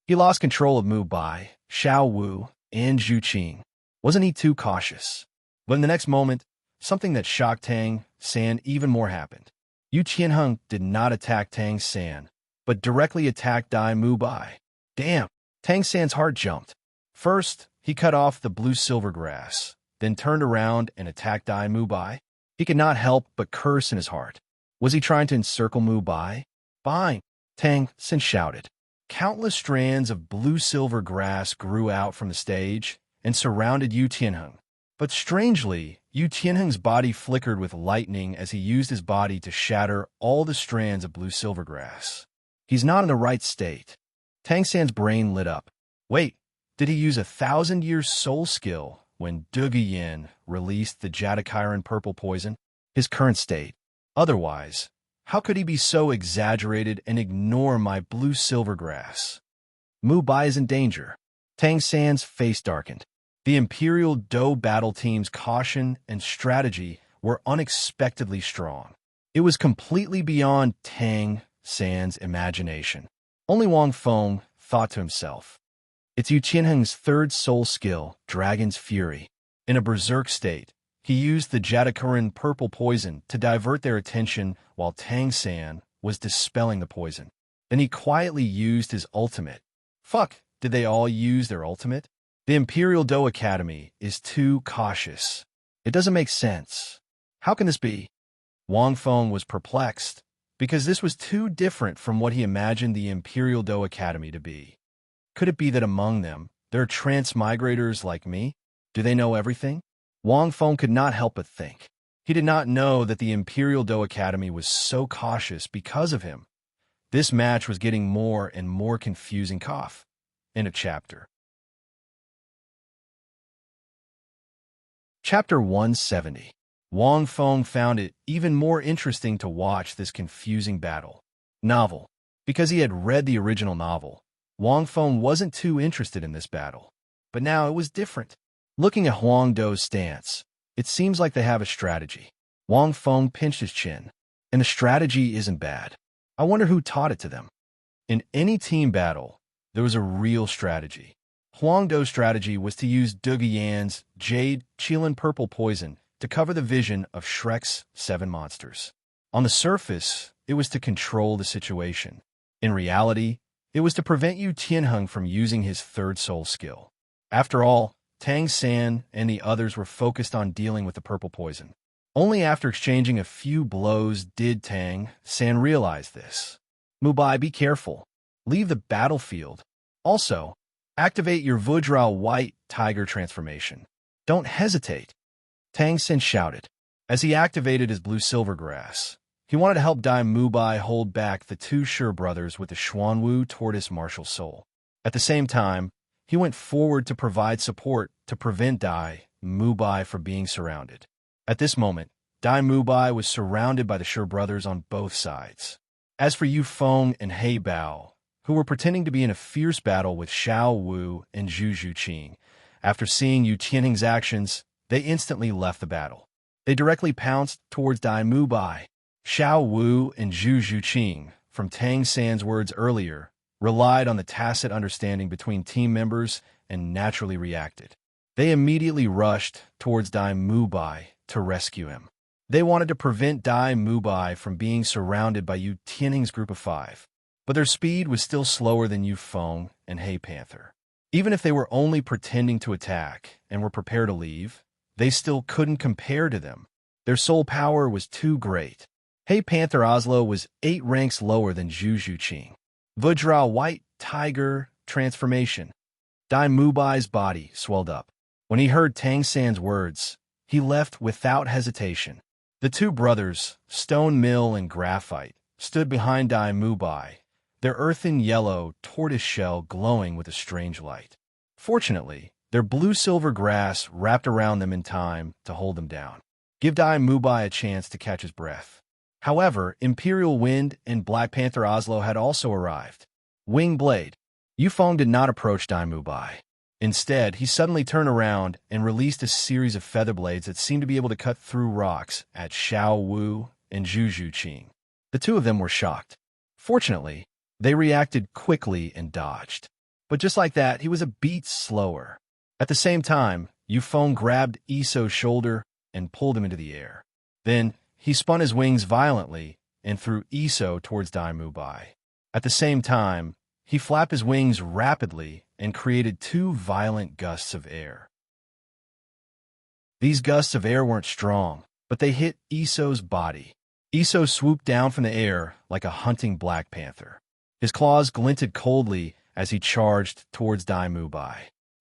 He lost control of Mu Bai, Xiao Wu, and Zhu Qing. Wasn't he too cautious? But in the next moment, something that shocked Tang San even more happened. Yu Qianheng did not attack Tang San, but directly attacked Dai Mu Bai. Damn! Tang San's heart jumped. First, he cut off the blue-silver grass, then turned around and attacked Dai Mu Bai. He could not help but curse in his heart. Was he trying to encircle Mu Bai? Fine! Tang San shouted. Countless strands of blue-silver grass grew out from the stage and surrounded Yu Tianheng. But strangely, Yu Tianheng's body flickered with lightning as he used his body to shatter all the strands of blue-silver grass. He's not in the right state. Tang San's brain lit up. Wait, did he use a 1,000-year soul skill when Duge Yin released the Jadakiran purple poison? His current state. Otherwise, how could he be so exaggerated and ignore my blue-silver grass? Mu Bai is in danger. Tang San's face darkened. The Imperial Dou battle team's caution and strategy were unexpectedly strong. It was completely beyond Tang San's imagination. Only Wang Feng thought to himself. It's Yu Qianheng's 3rd soul skill, Dragon's Fury. In a berserk state, he used the Jadakiran purple poison to divert their attention while Tang San was dispelling the poison. Then he quietly used his ultimate. Fuck, did they all use their ultimate? The Imperial Dou Academy is too cautious. It doesn't make sense. How can this be? Wang Feng was perplexed, because this was too different from what he imagined the Imperial Dou Academy to be. Could it be that among them, there are transmigrators like me? Do they know everything? Wang Feng could not help but think. He did not know that the Imperial Dou Academy was so cautious because of him. This match was getting more and more confusing. End of chapter. Chapter 170. Wang Feng found it even more interesting to watch this confusing battle. Novel. Because he had read the original novel, Wang Feng wasn't too interested in this battle. But now it was different. Looking at Huangdo's stance, it seems like they have a strategy. Wang Feng pinched his chin. And the strategy isn't bad. I wonder who taught it to them. In any team battle, there was a real strategy. Huangdo's strategy was to use Duge Yan's Jade Qilin purple poison to cover the vision of Shrek's 7 monsters. On the surface, it was to control the situation. In reality, it was to prevent Yu Tianheng from using his 3rd soul skill. After all, Tang San and the others were focused on dealing with the purple poison. Only after exchanging a few blows did Tang San realize this. Mu Bai, be careful. Leave the battlefield. Also, Activate your Vudral White Tiger transformation. Don't hesitate, Tang Xin shouted. As he activated his blue silver grass, he wanted to help Dai Mubai hold back the two Sure brothers with the Xuanwu tortoise martial soul. At the same time, he went forward to provide support to prevent Dai Mubai from being surrounded. At this moment, Dai Mubai was surrounded by the Sure brothers on both sides. As for Yu Feng and He Bao, who were pretending to be in a fierce battle with Xiao Wu and Zhu Zhuqing, after seeing Yu Tianheng's actions, they instantly left the battle. They directly pounced towards Dai Mubai. Xiao Wu and Zhu Zhuqing, from Tang San's words earlier, relied on the tacit understanding between team members and naturally reacted. They immediately rushed towards Dai Mubai to rescue him. They wanted to prevent Dai Mubai from being surrounded by Yu Tianheng's group of 5, but their speed was still slower than Yu Feng and He Panther. Even if they were only pretending to attack and were prepared to leave, they still couldn't compare to them. Their soul power was too great. He Panther Oslo was 8 ranks lower than Zhu Zhuqing. Vudral White Tiger transformation. Dai Mubai's body swelled up. When he heard Tang San's words, he left without hesitation. The two brothers, Stone Mill and Graphite, stood behind Dai Mubai, their earthen yellow tortoise shell glowing with a strange light. Fortunately, their blue-silver grass wrapped around them in time to hold them down. Give Dai Mubai a chance to catch his breath. However, Imperial Wind and Black Panther Oslo had also arrived. Wing Blade. Yu Feng did not approach Dai Mubai. Instead, he suddenly turned around and released a series of feather blades that seemed to be able to cut through rocks at Xiao Wu and Zhu Zhuqing. The two of them were shocked. Fortunately, they reacted quickly and dodged. But just like that, he was a beat slower. At the same time, Yu Feng grabbed Iso's shoulder and pulled him into the air. Then, he spun his wings violently and threw Iso towards Dai Mubai. At the same time, he flapped his wings rapidly and created 2 violent gusts of air. These gusts of air weren't strong, but they hit Iso's body. Iso swooped down from the air like a hunting black panther. His claws glinted coldly as he charged towards Dai Mubai.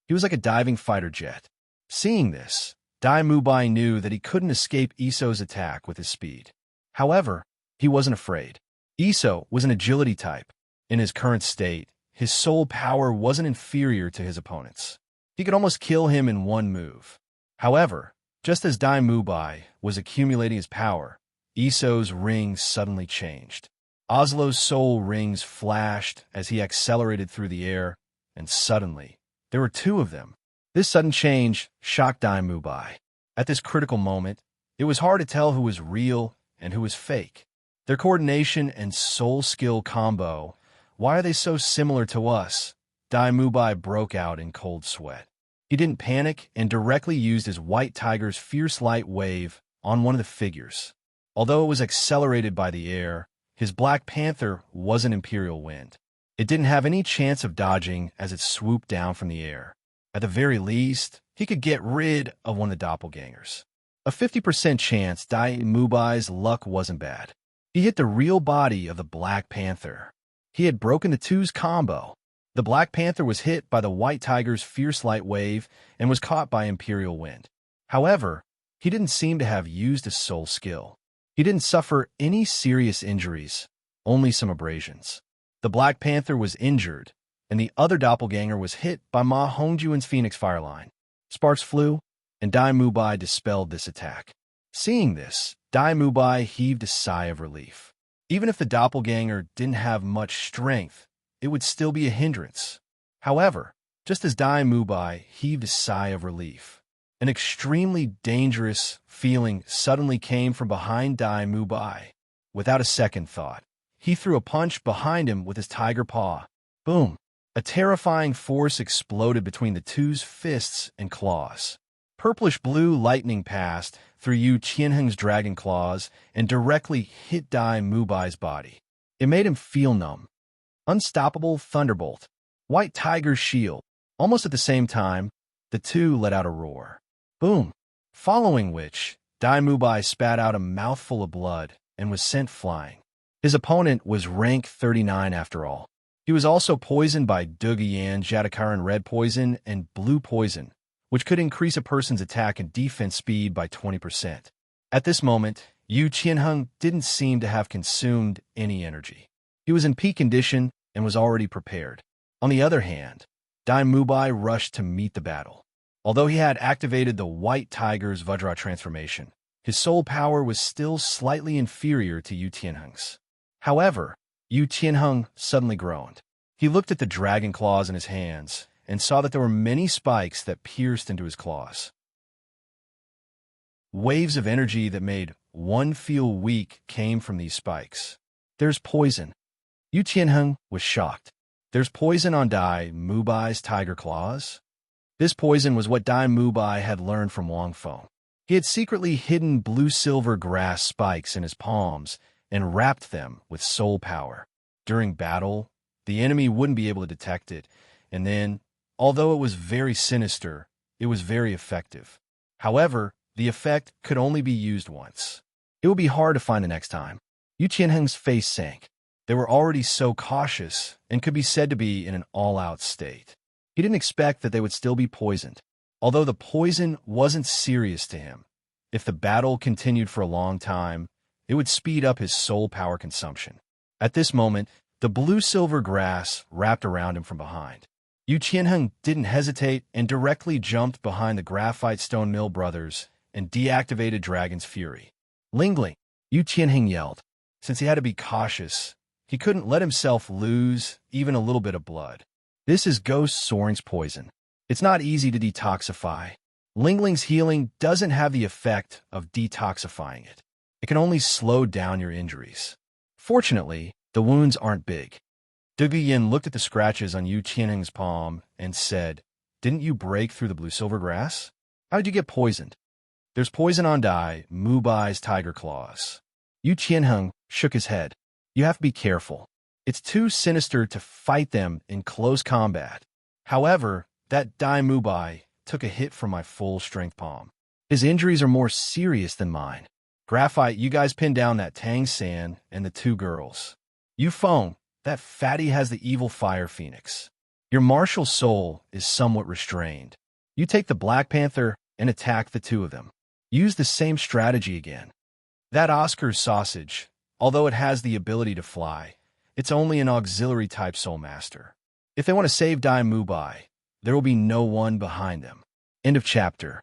He was like a diving fighter jet. Seeing this, Dai Mubai knew that he couldn't escape Iso's attack with his speed. However, he wasn't afraid. Iso was an agility type. In his current state, his soul power wasn't inferior to his opponent's. He could almost kill him in one move. However, just as Dai Mubai was accumulating his power, Iso's rings suddenly changed. Oslo's soul rings flashed as he accelerated through the air, and suddenly, there were 2 of them. This sudden change shocked Dai Mubai. At this critical moment, it was hard to tell who was real and who was fake. Their coordination and soul skill combo, why are they so similar to us? Dai Mubai broke out in cold sweat. He didn't panic and directly used his White Tiger's fierce light wave on one of the figures. Although it was accelerated by the air, his Black Panther wasn't Imperial Wind. It didn't have any chance of dodging as it swooped down from the air. At the very least, he could get rid of one of the doppelgangers. A 50% chance Dai Mubai's luck wasn't bad. He hit the real body of the Black Panther. He had broken the two's combo. The Black Panther was hit by the White Tiger's fierce light wave and was caught by Imperial Wind. However, he didn't seem to have used his soul skill. He didn't suffer any serious injuries, only some abrasions. The Black Panther was injured, and the other doppelganger was hit by Ma Hongjuan's Phoenix Fireline. Sparks flew, and Dai Mubai dispelled this attack. Seeing this, Dai Mubai heaved a sigh of relief. Even if the doppelganger didn't have much strength, it would still be a hindrance. However, just as Dai Mubai heaved a sigh of relief, an extremely dangerous feeling suddenly came from behind Dai Mubai. Without a second thought, he threw a punch behind him with his tiger paw. Boom! A terrifying force exploded between the two's fists and claws. Purplish-blue lightning passed through Yu Tianheng's dragon claws and directly hit Dai Mubai's body. It made him feel numb. Unstoppable Thunderbolt. White Tiger's shield. Almost at the same time, the two let out a roar. Boom! Following which, Dai Mubai spat out a mouthful of blood and was sent flying. His opponent was rank 39 after all. He was also poisoned by Duguyan, Jatakaran red poison, and blue poison, which could increase a person's attack and defense speed by 20%. At this moment, Yu Qianheng didn't seem to have consumed any energy. He was in peak condition and was already prepared. On the other hand, Dai Mubai rushed to meet the battle. Although he had activated the White Tiger's Vajra transformation, his soul power was still slightly inferior to Yu Tianheng's. However, Yu Tianheng suddenly groaned. He looked at the dragon claws in his hands and saw that there were many spikes that pierced into his claws. Waves of energy that made one feel weak came from these spikes. There's poison. Yu Tianheng was shocked. There's poison on Dai Mubai's tiger claws? This poison was what Dai Mubai had learned from Wang Feng. He had secretly hidden blue-silver grass spikes in his palms and wrapped them with soul power. During battle, the enemy wouldn't be able to detect it, and then, although it was very sinister, it was very effective. However, the effect could only be used once. It would be hard to find the next time. Yu Qianheng's face sank. They were already so cautious and could be said to be in an all-out state. He didn't expect that they would still be poisoned. Although the poison wasn't serious to him, if the battle continued for a long time, it would speed up his soul power consumption. At this moment, the blue-silver grass wrapped around him from behind. Yu Qianheng didn't hesitate and directly jumped behind the Graphite Stone Mill brothers and deactivated Dragon's Fury. Lingling, Yu Qianheng yelled. Since he had to be cautious, he couldn't let himself lose even a little bit of blood. This is Ghost Soaring's poison. It's not easy to detoxify. Lingling's healing doesn't have the effect of detoxifying it. It can only slow down your injuries. Fortunately, the wounds aren't big. Duguyan looked at the scratches on Yu Qianheng's palm and said, Didn't you break through the blue-silver grass? How did you get poisoned? There's poison on Dai Mubai's tiger claws. Yu Qianheng shook his head. You have to be careful. It's too sinister to fight them in close combat. However, that Dai Mubai took a hit from my full-strength palm. His injuries are more serious than mine. Graphite, you guys pinned down that Tang San and the two girls. Yu Feng, that fatty has the evil fire phoenix. Your martial soul is somewhat restrained. You take the Black Panther and attack the two of them. Use the same strategy again. That Oscar's sausage, although it has the ability to fly, it's only an auxiliary-type soul master. If they want to save Dai Mubai, there will be no one behind them. End of chapter.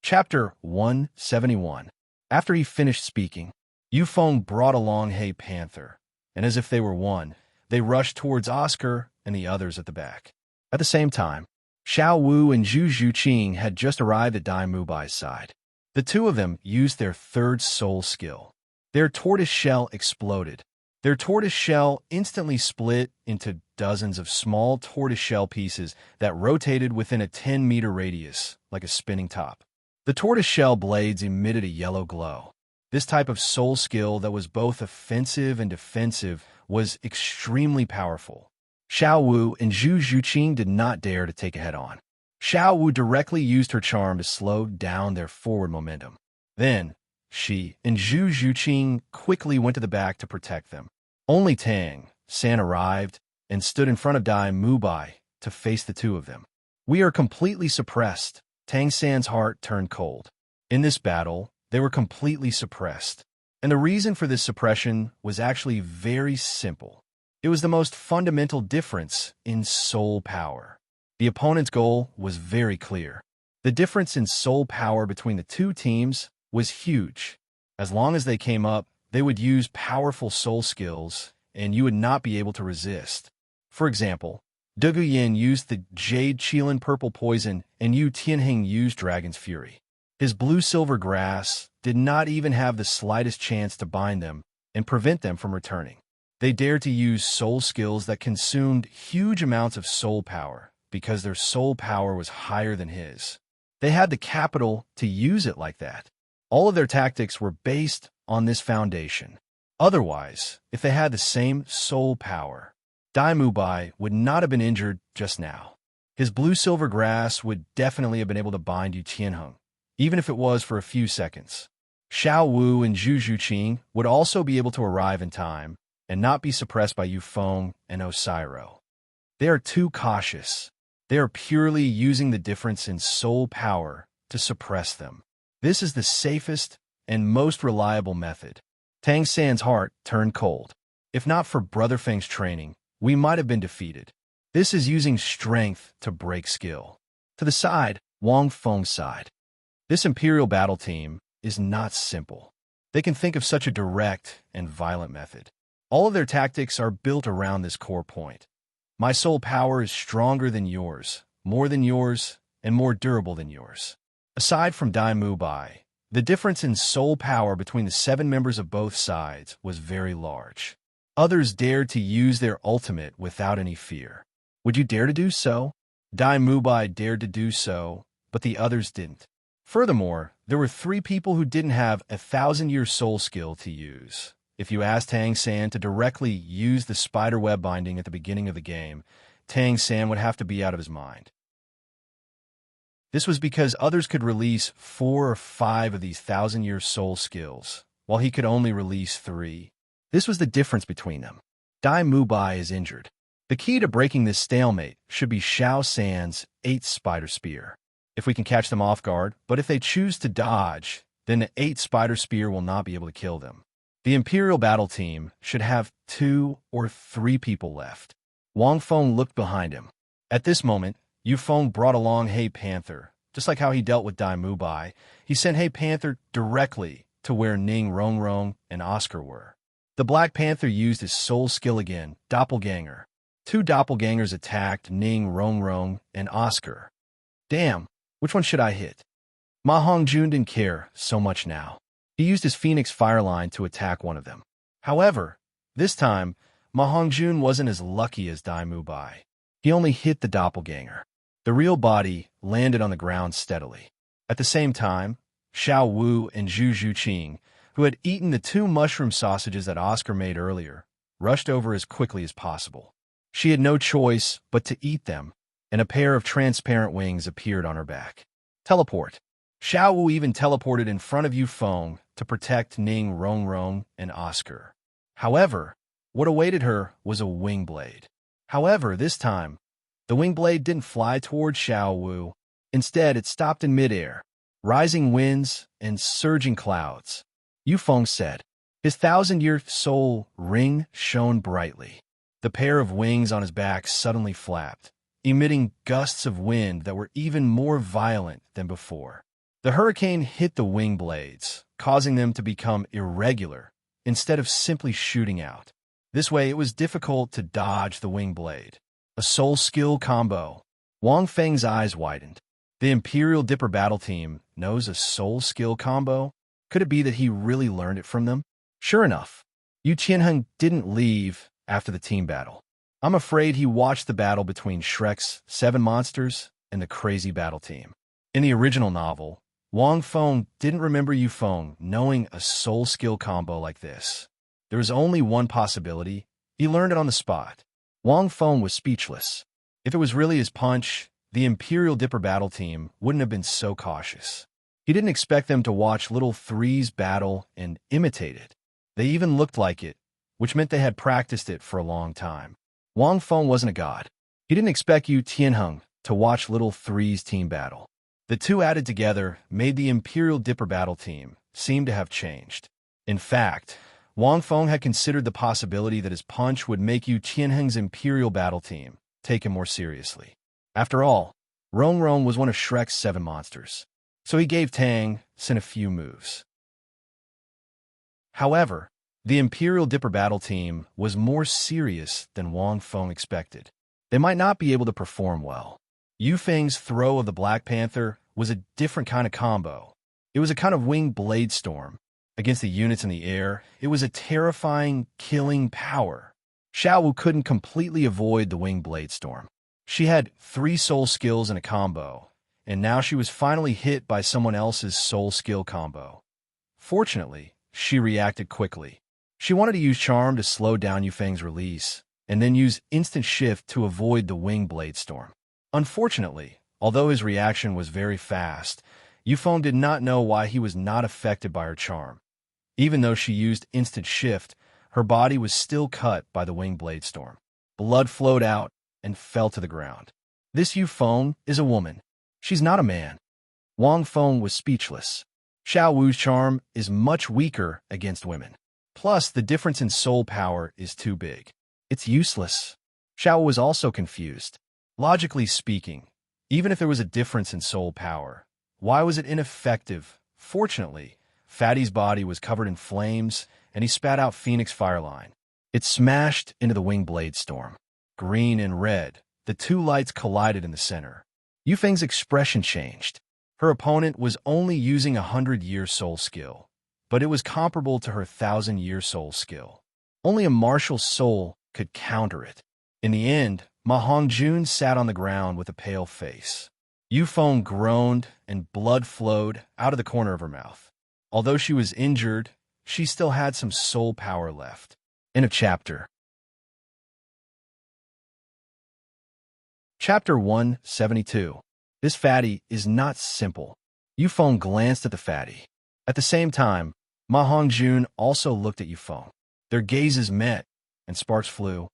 Chapter 171. After he finished speaking, Yu Feng brought along Hey Panther, and as if they were one, they rushed towards Oscar and the others at the back. At the same time, Xiao Wu and Zhu Zhuqing had just arrived at Dai Mubai's side. The two of them used their third soul skill. Their tortoise shell exploded. Their tortoise shell instantly split into dozens of small tortoise shell pieces that rotated within a 10-meter radius, like a spinning top. The tortoise shell blades emitted a yellow glow. This type of soul skill that was both offensive and defensive was extremely powerful. Xiao Wu and Zhu Zhuqing did not dare to take it head-on. Xiao Wu directly used her charm to slow down their forward momentum. Then, she and Zhu Zhuqing quickly went to the back to protect them. Only Tang San arrived and stood in front of Dai Mubai to face the two of them. We are completely suppressed. Tang San's heart turned cold. In this battle, they were completely suppressed. And the reason for this suppression was actually very simple. It was the most fundamental difference in soul power. The opponent's goal was very clear. The difference in soul power between the two teams was huge. As long as they came up, they would use powerful soul skills, and you would not be able to resist. For example, Duguyan used the Jade Qilin purple poison, and Yu Tianheng used Dragon's Fury. His blue-silver grass did not even have the slightest chance to bind them and prevent them from returning. They dared to use soul skills that consumed huge amounts of soul power because their soul power was higher than his. They had the capital to use it like that. All of their tactics were based on this foundation. Otherwise, if they had the same soul power, Dai Mubai would not have been injured just now. His blue-silver grass would definitely have been able to bind Yu Tianheng, even if it was for a few seconds. Xiao Wu and Zhu Zhuqing would also be able to arrive in time and not be suppressed by Yufeng and Osiro. They are too cautious. They are purely using the difference in soul power to suppress them. This is the safest and most reliable method. Tang San's heart turned cold. If not for Brother Feng's training, we might have been defeated. This is using strength to break skill. To the side, Wang Feng's side. This Imperial battle team is not simple. They can think of such a direct and violent method. All of their tactics are built around this core point. My soul power is stronger than yours, more than yours, and more durable than yours. Aside from Dai Mu Bai, the difference in soul power between the 7 members of both sides was very large. Others dared to use their ultimate without any fear. Would you dare to do so? Dai Mu Bai dared to do so, but the others didn't. Furthermore, there were 3 people who didn't have 1,000-year soul skill to use. If you asked Tang San to directly use the spider web binding at the beginning of the game, Tang San would have to be out of his mind. This was because others could release 4 or 5 of these 1,000-year soul skills, while he could only release 3. This was the difference between them. Dai Mu Bai is injured. The key to breaking this stalemate should be Xiao San's 8th Spider Spear. If we can catch them off guard, but if they choose to dodge, then the 8th Spider Spear will not be able to kill them. The Imperial battle team should have 2 or 3 people left. Wang Feng looked behind him. At this moment, Yufeng brought along Hey Panther. Just like how he dealt with Dai Mu Bai, he sent Hey Panther directly to where Ning Rongrong and Oscar were. The Black Panther used his soul skill again, Doppelganger. 2 doppelgangers attacked Ning Rongrong and Oscar. Damn, which one should I hit? Ma Hongjun didn't care so much now. He used his Phoenix Fire Line to attack one of them. However, this time, Ma Hongjun wasn't as lucky as Dai Mu Bai. He only hit the doppelganger. The real body landed on the ground steadily. At the same time, Xiao Wu and Zhu Zhuqing, who had eaten the 2 mushroom sausages that Oscar made earlier, rushed over as quickly as possible. She had no choice but to eat them, and a pair of transparent wings appeared on her back. Teleport. Xiao Wu even teleported in front of Yufeng to protect Ning Rongrong and Oscar. However, what awaited her was a wing blade. However, this time, the wing blade didn't fly toward Xiao Wu. Instead, it stopped in midair. Rising winds and surging clouds. Yufeng said. His 1,000-year soul ring shone brightly. The pair of wings on his back suddenly flapped, emitting gusts of wind that were even more violent than before. The hurricane hit the wing blades, causing them to become irregular instead of simply shooting out. This way, it was difficult to dodge the wing blade. A soul skill combo. Wang Feng's eyes widened. The Imperial Dipper battle team knows a soul skill combo? Could it be that he really learned it from them? Sure enough, Yu Qianheng didn't leave after the team battle. I'm afraid he watched the battle between Shrek's 7 monsters and the crazy battle team. In the original novel, Wang Feng didn't remember Yufeng knowing a soul skill combo like this. There was only one possibility. He learned it on the spot. Wang Feng was speechless. If it was really his punch, the Imperial Dipper battle team wouldn't have been so cautious. He didn't expect them to watch Little Three's battle and imitate it. They even looked like it, which meant they had practiced it for a long time. Wang Feng wasn't a god. He didn't expect Yu Tianheng to watch Little Three's team battle. The two added together made the Imperial Dipper battle team seem to have changed. In fact, Wang Feng had considered the possibility that his punch would make Yu Tianheng's Imperial battle team take him more seriously. After all, Rongrong was one of Shrek's 7 monsters, so he gave Tang San a few moves. However, the Imperial Dipper battle team was more serious than Wang Feng expected. They might not be able to perform well. Yu Feng's throw of the Black Panther was a different kind of combo. It was a kind of winged blade storm. Against the units in the air, it was a terrifying, killing power. Xiao Wu couldn't completely avoid the winged blade storm. She had 3 soul skills in a combo, and now she was finally hit by someone else's soul skill combo. Fortunately, she reacted quickly. She wanted to use Charm to slow down Yu Feng's release, and then use Instant Shift to avoid the winged blade storm. Unfortunately, although his reaction was very fast, Yufeng did not know why he was not affected by her charm. Even though she used instant shift, her body was still cut by the winged blade storm. Blood flowed out and fell to the ground. This Yufeng is a woman. She's not a man. Wang Feng was speechless. Xiao Wu's charm is much weaker against women. Plus, the difference in soul power is too big. It's useless. Xiao was also confused. Logically speaking, even if there was a difference in soul power, why was it ineffective? Fortunately, Fatty's body was covered in flames, and he spat out Phoenix Fireline. It smashed into the winged blade storm. Green and red, the two lights collided in the center. Yufeng's expression changed. Her opponent was only using a 100-year soul skill, but it was comparable to her 1,000-year soul skill. Only a martial soul could counter it. In the end, Ma Hongjun sat on the ground with a pale face. Yufeng groaned and blood flowed out of the corner of her mouth. Although she was injured, she still had some soul power left. End of chapter. Chapter 172. This fatty is not simple. Yufeng glanced at the fatty. At the same time, Ma Hongjun also looked at Yufeng. Their gazes met, and sparks flew.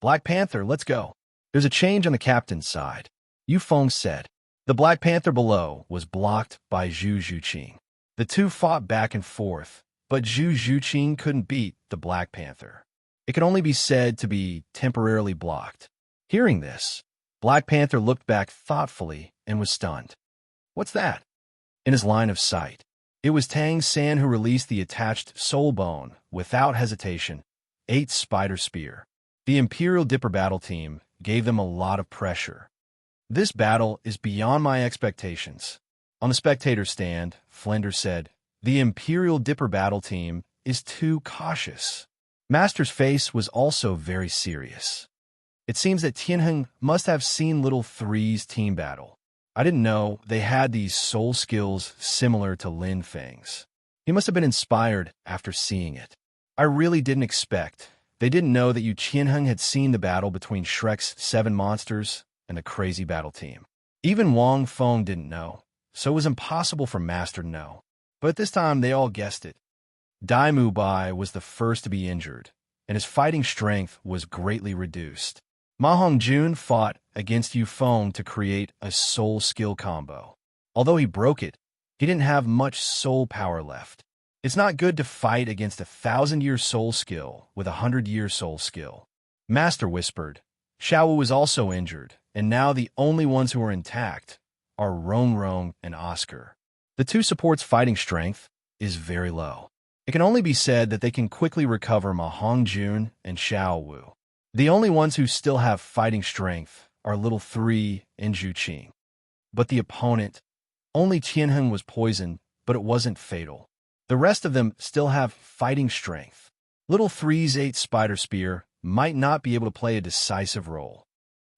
Black Panther, let's go. There's a change on the captain's side, Yufeng said. The Black Panther below was blocked by Zhu Zhuqing. The two fought back and forth, but Zhu Zhuqing couldn't beat the Black Panther. It could only be said to be temporarily blocked. Hearing this, Black Panther looked back thoughtfully and was stunned. What's that? In his line of sight, it was Tang San who released the attached soul bone without hesitation. 8 spider spear. The Imperial Dipper battle team gave them a lot of pressure. This battle is beyond my expectations. On the spectator stand, Flender said, the Imperial Dipper battle team is too cautious. Master's face was also very serious. It seems that Tianheng must have seen Little Three's team battle. I didn't know they had these soul skills similar to Lin Feng's. He must have been inspired after seeing it. I really didn't expect. They didn't know that Yu Qianheng had seen the battle between Shrek's 7 monsters and the crazy battle team. Even Wang Feng didn't know, so it was impossible for Master to know. But at this time, they all guessed it. Dai Mu Bai was the first to be injured, and his fighting strength was greatly reduced. Ma Hongjun fought against Yufeng to create a soul skill combo. Although he broke it, he didn't have much soul power left. It's not good to fight against a 1,000-year soul skill with a 100-year soul skill. Master whispered. Xiao was also injured, and now the only ones who are intact are Rong Rong and Oscar. The two supports' fighting strength is very low. It can only be said that they can quickly recover Ma Hongjun and Xiao Wu. The only ones who still have fighting strength are Little Three and Zhu Qing. But the opponent, only Tianheng was poisoned, but it wasn't fatal. The rest of them still have fighting strength. Little Three's 8 spider spear might not be able to play a decisive role.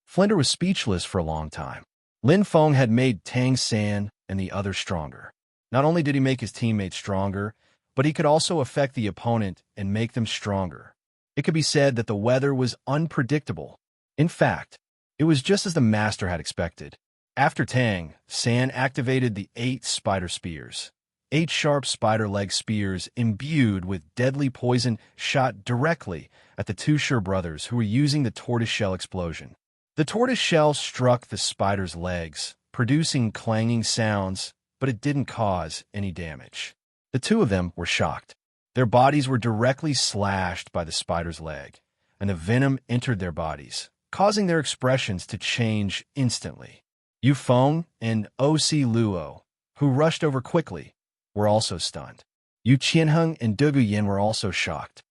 Flender was speechless for a long time. Lin Feng had made Tang San and the others stronger. Not only did he make his teammates stronger, but he could also affect the opponent and make them stronger. It could be said that the weather was unpredictable. In fact, it was just as the master had expected. After Tang, San activated the 8 spider spears. 8 sharp spider leg spears imbued with deadly poison shot directly at the 2 Sure brothers who were using the tortoiseshell explosion. The tortoiseshell struck the spider's legs, producing clanging sounds, but it didn't cause any damage. The 2 of them were shocked. Their bodies were directly slashed by the spider's leg, and the venom entered their bodies, causing their expressions to change instantly. Yufeng and O.C. Luo, who rushed over quickly, were also stunned. Yu Qianheng and Dugu Yin were also shocked.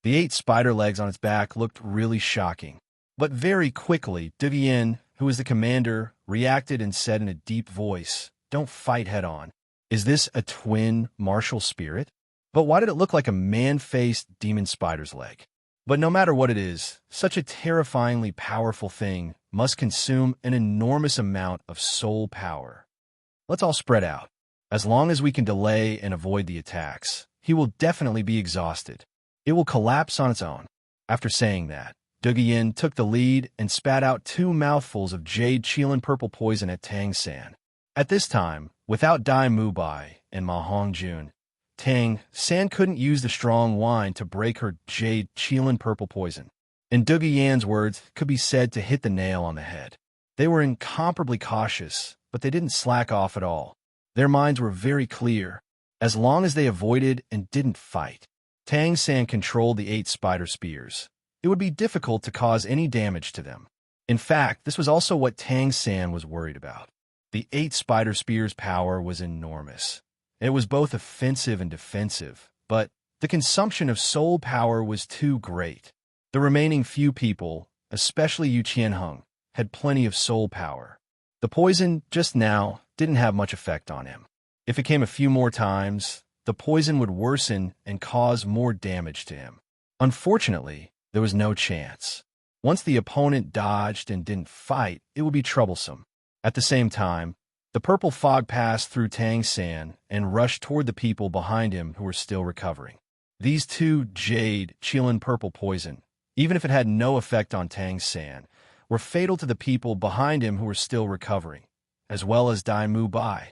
The 8 spider legs on its back looked really shocking, but very quickly Dugu Yin, who was the commander, reacted and said in a deep voice, "Don't fight head-on. Is this a twin martial spirit? But why did it look like a man-faced demon spider's leg?" But no matter what it is, such a terrifyingly powerful thing must consume an enormous amount of soul power. Let's all spread out. As long as we can delay and avoid the attacks, he will definitely be exhausted. It will collapse on its own. After saying that, Dugu Yin took the lead and spat out 2 mouthfuls of jade Qilin purple poison at Tang San. At this time, without Dai Mubai and Ma Hongjun, Tang San couldn't use the strong wine to break her jade Qilin purple poison. In Dugu Yan's words, could be said to hit the nail on the head. They were incomparably cautious, but they didn't slack off at all. Their minds were very clear. As long as they avoided and didn't fight, Tang San controlled the 8 spider spears. It would be difficult to cause any damage to them. In fact, this was also what Tang San was worried about. The 8 spider spears' power was enormous. It was both offensive and defensive, but the consumption of soul power was too great. The remaining few people, especially Yu Qianheng, had plenty of soul power. The poison, just now, didn't have much effect on him. If it came a few more times, the poison would worsen and cause more damage to him. Unfortunately, there was no chance. Once the opponent dodged and didn't fight, it would be troublesome. At the same time, the purple fog passed through Tang San and rushed toward the people behind him who were still recovering. These 2 jade Qilin purple poison, even if it had no effect on Tang San, were fatal to the people behind him who were still recovering, as well as Dai Mu Bai.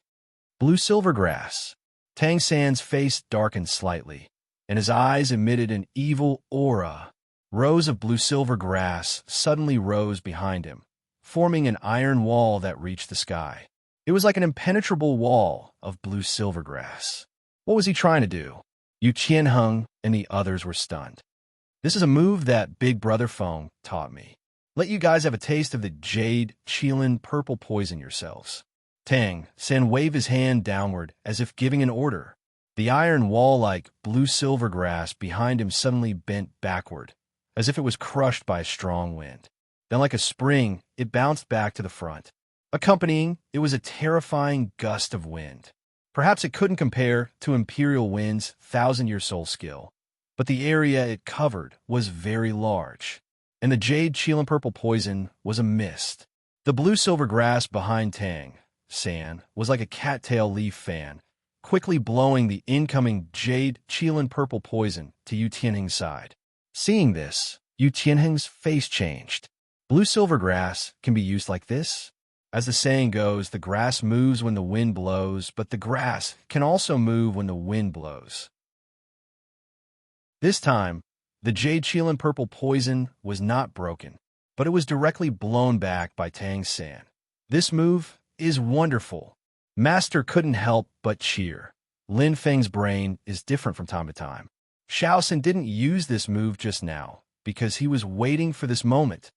Blue silvergrass. Tang San's face darkened slightly, and his eyes emitted an evil aura. Rows of blue silvergrass suddenly rose behind him, forming an iron wall that reached the sky. It was like an impenetrable wall of blue silvergrass. What was he trying to do? Yu Qianheng and the others were stunned. This is a move that Big Brother Feng taught me. Let you guys have a taste of the jade Qilin purple poison yourselves. Tang San waved his hand downward as if giving an order. The iron wall-like blue silvergrass behind him suddenly bent backward, as if it was crushed by a strong wind. Then like a spring, it bounced back to the front. Accompanying, it was a terrifying gust of wind. Perhaps it couldn't compare to Imperial Wind's 1,000-year soul skill, but the area it covered was very large, and the jade Qilin purple poison was a mist. The blue-silver grass behind Tang San was like a cattail leaf fan, quickly blowing the incoming jade Qilin purple poison to Yu Tianheng's side. Seeing this, Yu Tianheng's face changed. Blue-silver grass can be used like this? As the saying goes, the grass moves when the wind blows, but the grass can also move when the wind blows. This time, the jade Qilin purple poison was not broken, but it was directly blown back by Tang San. This move is wonderful. Master couldn't help but cheer. Lin Feng's brain is different from time to time. Shaoxin didn't use this move just now, because he was waiting for this moment.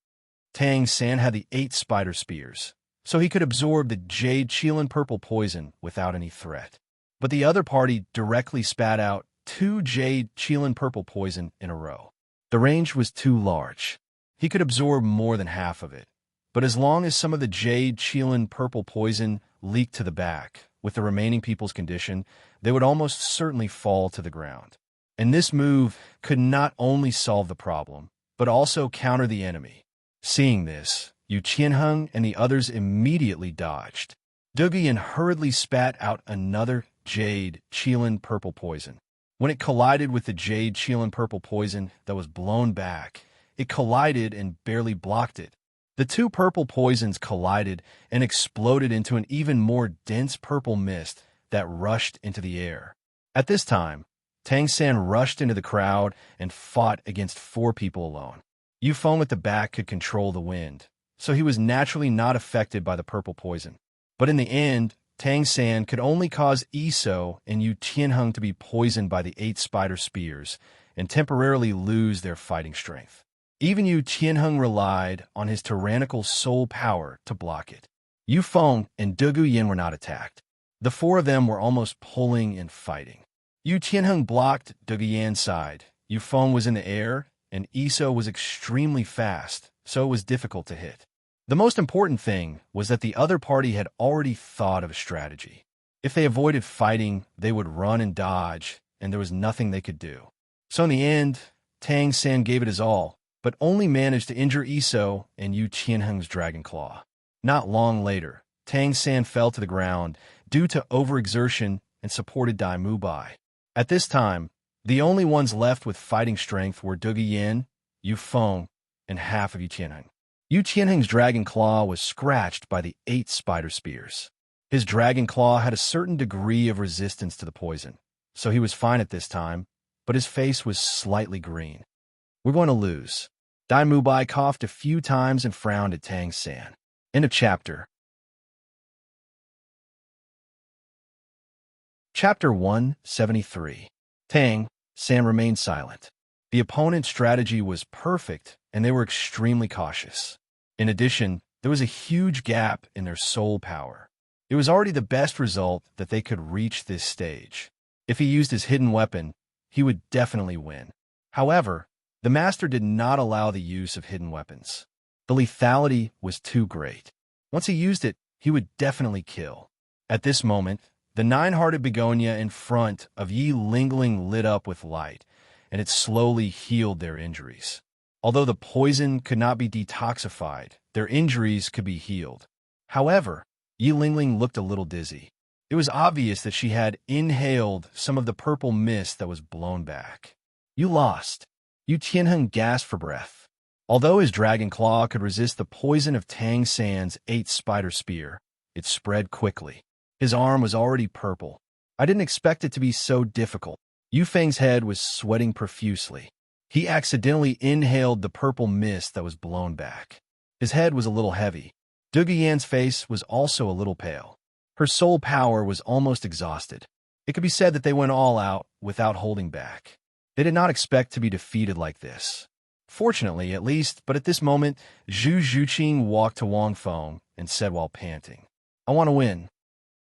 Tang San had the 8 spider spears, so he could absorb the jade Qilin purple poison without any threat. But the other party directly spat out 2 jade Qilin purple poison in a row. The range was too large. He could absorb more than half of it. But as long as some of the jade Qilin purple poison leaked to the back, with the remaining people's condition, they would almost certainly fall to the ground. And this move could not only solve the problem, but also counter the enemy. Seeing this, Yu Qianheng and the others immediately dodged. Duguyan hurriedly spat out another jade Qilin purple poison. When it collided with the jade Qilin purple poison that was blown back, it collided and barely blocked it. The 2 purple poisons collided and exploded into an even more dense purple mist that rushed into the air. At this time, Tang San rushed into the crowd and fought against 4 people alone. Yu Feng at the back could control the wind, so he was naturally not affected by the purple poison. But in the end, Tang San could only cause Iso and Yu Qianheng to be poisoned by the 8 spider spears and temporarily lose their fighting strength. Even Yu Qianheng relied on his tyrannical soul power to block it. Yu Feng and Dugu Yin were not attacked. The 4 of them were almost pulling and fighting. Yu Qianheng blocked Dugu Yan's side. Yu Feng was in the air, and Iso was extremely fast, so it was difficult to hit. The most important thing was that the other party had already thought of a strategy. If they avoided fighting, they would run and dodge, and there was nothing they could do. So in the end, Tang San gave it his all, but only managed to injure Iso and Yu Qianheng's dragon claw. Not long later, Tang San fell to the ground due to overexertion and supported Dai Mubai. At this time, the only ones left with fighting strength were Dugu Yin, Yu Feng, and half of Yu Qianheng. Yu Qianheng's dragon claw was scratched by the 8 spider spears. His dragon claw had a certain degree of resistance to the poison, so he was fine at this time, but his face was slightly green. We're going to lose. Dai Mubai coughed a few times and frowned at Tang San. End of chapter. Chapter 173. Tang San remained silent. The opponent's strategy was perfect, and they were extremely cautious. In addition, there was a huge gap in their soul power. It was already the best result that they could reach this stage. If he used his hidden weapon, he would definitely win. However, the master did not allow the use of hidden weapons. The lethality was too great. Once he used it, he would definitely kill. At this moment, the nine-hearted begonia in front of Yi Lingling lit up with light, and it slowly healed their injuries. Although the poison could not be detoxified, their injuries could be healed. However, Yi Lingling looked a little dizzy. It was obvious that she had inhaled some of the purple mist that was blown back. You lost. Yu Tianheng gasped for breath. Although his dragon claw could resist the poison of Tang San's 8-spider spear, it spread quickly. His arm was already purple. I didn't expect it to be so difficult. Yu Feng's head was sweating profusely. He accidentally inhaled the purple mist that was blown back. His head was a little heavy. Du Guyan's face was also a little pale. Her soul power was almost exhausted. It could be said that they went all out without holding back. They did not expect to be defeated like this. Fortunately, at least, but at this moment, Zhu Zhuqing walked to Wang Feng and said while panting, "I want to win."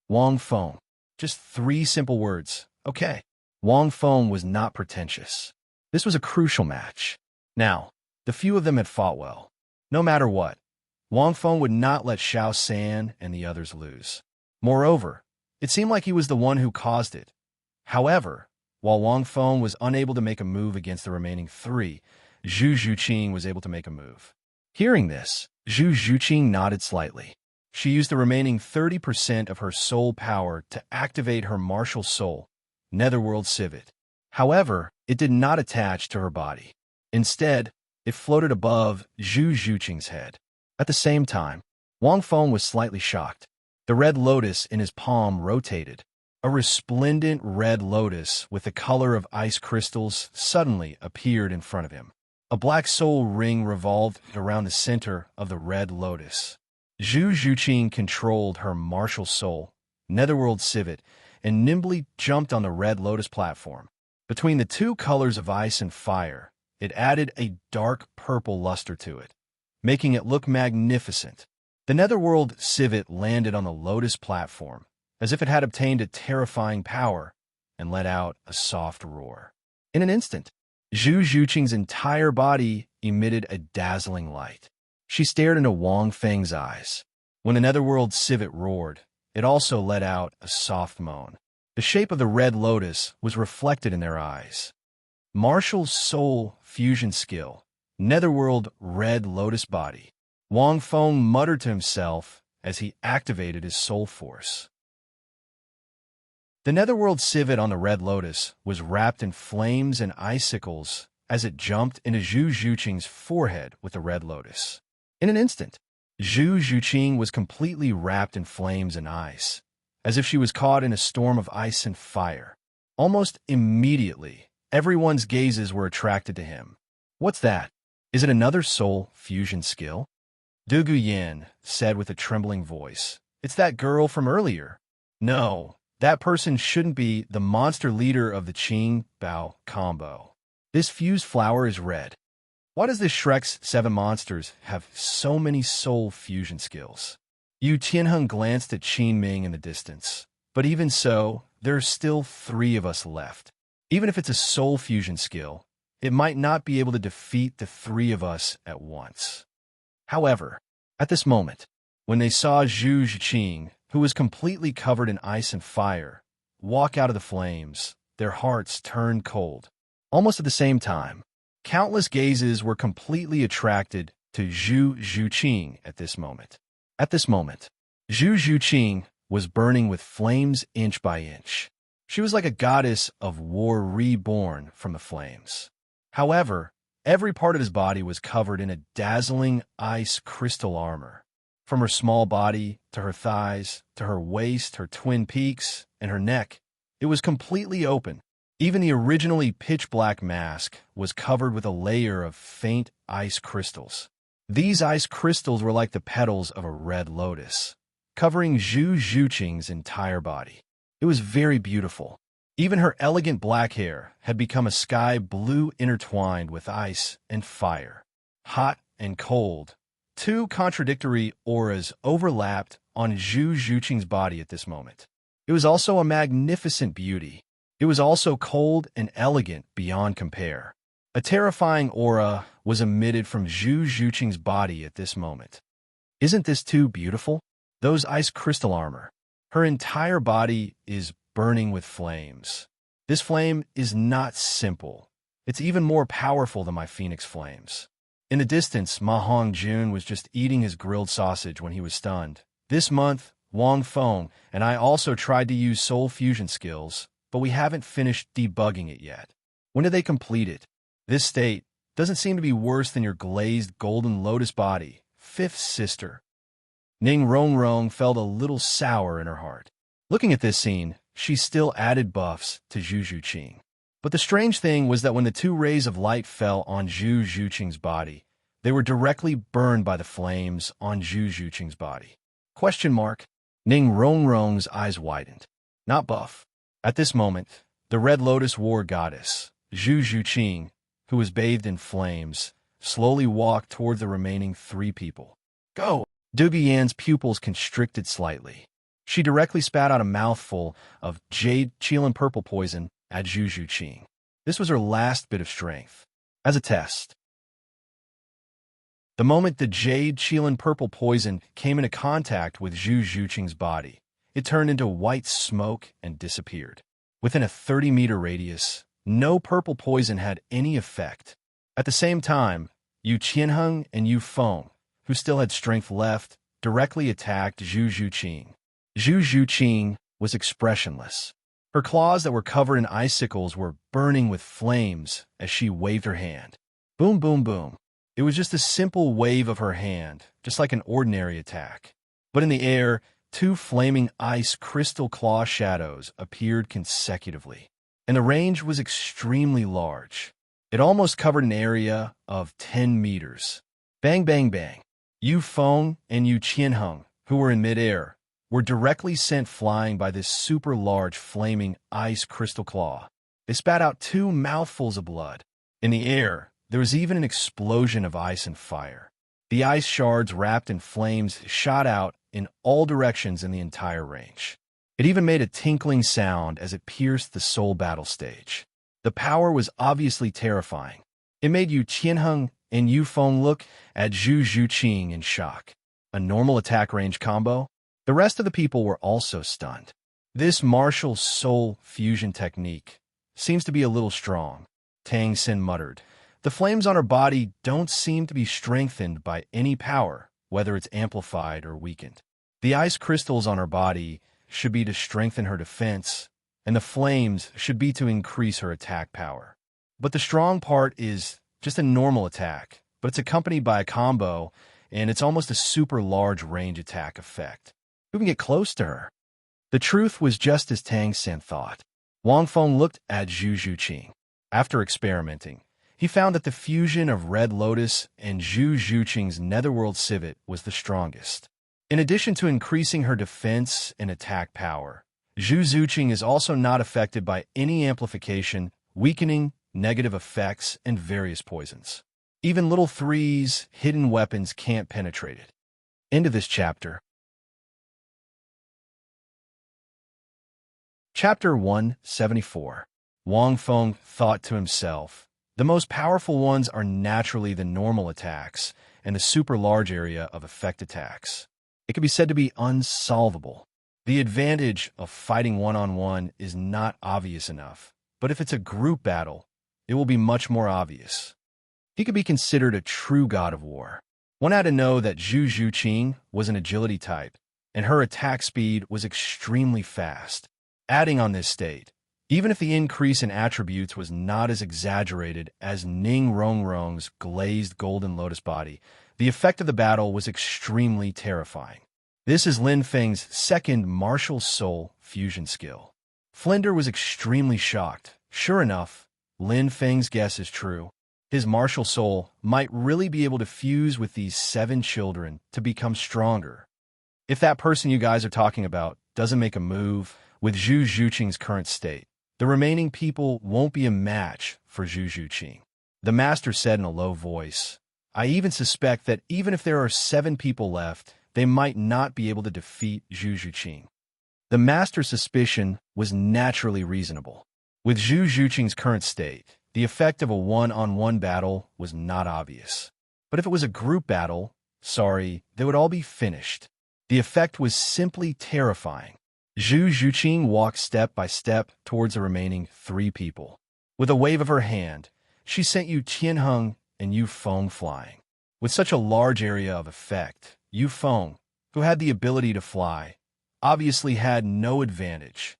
Wang Feng. Just 3 simple words. Okay. Wang Feng was not pretentious. This was a crucial match. Now, the few of them had fought well. No matter what, Wang Feng would not let Xiao San and the others lose. Moreover, it seemed like he was the one who caused it. However, while Wang Feng was unable to make a move against the remaining 3, Zhu Zhuqing was able to make a move. Hearing this, Zhu Zhuqing nodded slightly. She used the remaining 30% of her soul power to activate her martial soul, Netherworld Civet. However, it did not attach to her body. Instead, it floated above Zhu Zhuqing's head. At the same time, Wang Feng was slightly shocked. The red lotus in his palm rotated. A resplendent red lotus with the color of ice crystals suddenly appeared in front of him. A black soul ring revolved around the center of the red lotus. Zhu Zhuqing controlled her martial soul, Netherworld Civet, and nimbly jumped on the red lotus platform. Between the 2 colors of ice and fire, it added a dark purple luster to it, making it look magnificent. The Netherworld Civet landed on the lotus platform, as if it had obtained a terrifying power, and let out a soft roar. In an instant, Zhu Zhuqing's entire body emitted a dazzling light. She stared into Wang Feng's eyes. When the Netherworld Civet roared, it also let out a soft moan. The shape of the red lotus was reflected in their eyes. Martial Soul Fusion Skill, Netherworld Red Lotus Body. Wang Feng muttered to himself as he activated his soul force. The Netherworld Civet on the red lotus was wrapped in flames and icicles as it jumped into Zhu Zhuqing's forehead with the red lotus. In an instant, Zhu Zhuqing was completely wrapped in flames and ice, as if she was caught in a storm of ice and fire. Almost immediately, everyone's gazes were attracted to him. What's that? Is it another soul fusion skill? Du Guyan said with a trembling voice. It's that girl from earlier. No, that person shouldn't be the monster leader of the Qing Bao combo. This fused flower is red. Why does this Shrek's 7 monsters have so many soul fusion skills? Yu Tianheng glanced at Qin Ming in the distance. But even so, there are still 3 of us left. Even if it's a soul fusion skill, it might not be able to defeat the 3 of us at once. However, at this moment, when they saw Zhu Zhuqing, who was completely covered in ice and fire, walk out of the flames, their hearts turned cold. Almost at the same time, countless gazes were completely attracted to Zhu Zhuqing at this moment. At this moment, Zhu Zhuqing was burning with flames inch by inch. She was like a goddess of war reborn from the flames. However, every part of his body was covered in a dazzling ice crystal armor. From her small body, to her thighs, to her waist, her twin peaks, and her neck, it was completely open. Even the originally pitch-black mask was covered with a layer of faint ice crystals. These ice crystals were like the petals of a red lotus, covering Zhu Zhuqing's entire body. It was very beautiful. Even her elegant black hair had become a sky blue intertwined with ice and fire. Hot and cold, two contradictory auras overlapped on Zhu Zhuqing's body at this moment. It was also a magnificent beauty. It was also cold and elegant beyond compare. A terrifying aura was emitted from Zhu Zhuqing's body at this moment. Isn't this too beautiful? Those ice crystal armor. Her entire body is burning with flames. This flame is not simple. It's even more powerful than my phoenix flames. In the distance, Ma Hongjun was just eating his grilled sausage when he was stunned. This month, Wang Feng and I also tried to use soul fusion skills, but we haven't finished debugging it yet. When did they complete it? This state doesn't seem to be worse than your glazed golden lotus body, fifth sister. Ning Rongrong felt a little sour in her heart. Looking at this scene, she still added buffs to Zhu Zhuqing. But the strange thing was that when the two rays of light fell on Zhu Zhuqing's body, they were directly burned by the flames on Zhu Zhuqing's body. Question mark. Ning Rongrong's eyes widened. Not buff. At this moment, the Red Lotus War Goddess, Zhu Zhuqing, who was bathed in flames, slowly walked toward the remaining three people. Go! Dougie Yan's pupils constricted slightly. She directly spat out a mouthful of jade Qilin purple poison at Zhu Zhuqing. This was her last bit of strength. As a test. The moment the jade Qilin purple poison came into contact with Zhu Zhuqing's body, it turned into white smoke and disappeared. Within a 30-meter radius, no purple poison had any effect. At the same time, Yu Qianheng and Yu Feng, who still had strength left, directly attacked Zhu Zhuqing. Zhu Zhuqing was expressionless. Her claws that were covered in icicles were burning with flames as she waved her hand. Boom, boom, boom. It was just a simple wave of her hand, just like an ordinary attack. But in the air, two flaming ice crystal claw shadows appeared consecutively, and the range was extremely large. It almost covered an area of 10 meters. Bang, bang, bang. Yu Feng and Yu Qianheng, who were in midair, were directly sent flying by this super large flaming ice crystal claw. They spat out 2 mouthfuls of blood. In the air, there was even an explosion of ice and fire. The ice shards wrapped in flames shot out in all directions in the entire range. It even made a tinkling sound as it pierced the soul battle stage. The power was obviously terrifying. It made Yu Qianheng and Yu Feng look at Zhu Zhuqing in shock. A normal attack range combo? The rest of the people were also stunned. This martial soul fusion technique seems to be a little strong, Tang Xin muttered. The flames on her body don't seem to be strengthened by any power, whether it's amplified or weakened. The ice crystals on her body should be to strengthen her defense, and the flames should be to increase her attack power. But the strong part is just a normal attack, but it's accompanied by a combo, and it's almost a super large range attack effect. Who can get close to her? The truth was just as Tang Xin thought. Wang Feng looked at Zhu Zhuqing. After experimenting, he found that the fusion of Red Lotus and Zhu Zhuqing's Netherworld Civet was the strongest. In addition to increasing her defense and attack power, Zhu Zhuqing is also not affected by any amplification, weakening, negative effects, and various poisons. Even Little Three's hidden weapons can't penetrate it. End of this chapter. Chapter 174. Wang Feng thought to himself, the most powerful ones are naturally the normal attacks and the super large area of effect attacks. It can be said to be unsolvable. The advantage of fighting one-on-one is not obvious enough, but if it's a group battle, it will be much more obvious. He could be considered a true god of war. One had to know that Zhu Zhuqing was an agility type, and her attack speed was extremely fast. Adding on this state, even if the increase in attributes was not as exaggerated as Ning Rongrong's glazed golden lotus body, The effect of the battle was extremely terrifying. This is Lin Feng's second martial soul fusion skill. Flinder was extremely shocked. Sure enough, Lin Feng's guess is true. His martial soul might really be able to fuse with these 7 children to become stronger. If that person you guys are talking about doesn't make a move with Zhu Zhuqing's current state, the remaining people won't be a match for Zhu Zhuqing. The master said in a low voice, I even suspect that even if there are 7 people left, they might not be able to defeat Zhu Zhuqing. The master's suspicion was naturally reasonable. With Zhu Zhuqing's current state, the effect of a one-on-one battle was not obvious. But if it was a group battle, they would all be finished. The effect was simply terrifying. Zhu Zhuqing walked step by step towards the remaining 3 people. With a wave of her hand, she sent Yu Tianheng and Yu Feng flying. With such a large area of effect, Yu Feng, who had the ability to fly, obviously had no advantage.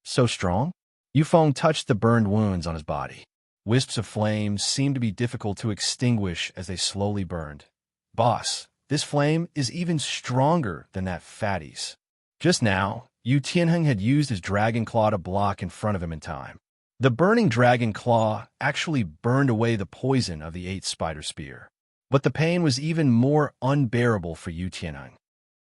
So strong? Yu Feng touched the burned wounds on his body. Wisps of flames seemed to be difficult to extinguish as they slowly burned. Boss, this flame is even stronger than that fatty's. Just now, Yu Tianheng had used his dragon claw to block in front of him in time. The burning dragon claw actually burned away the poison of the 8 spider spear. But the pain was even more unbearable for Yu Tianheng.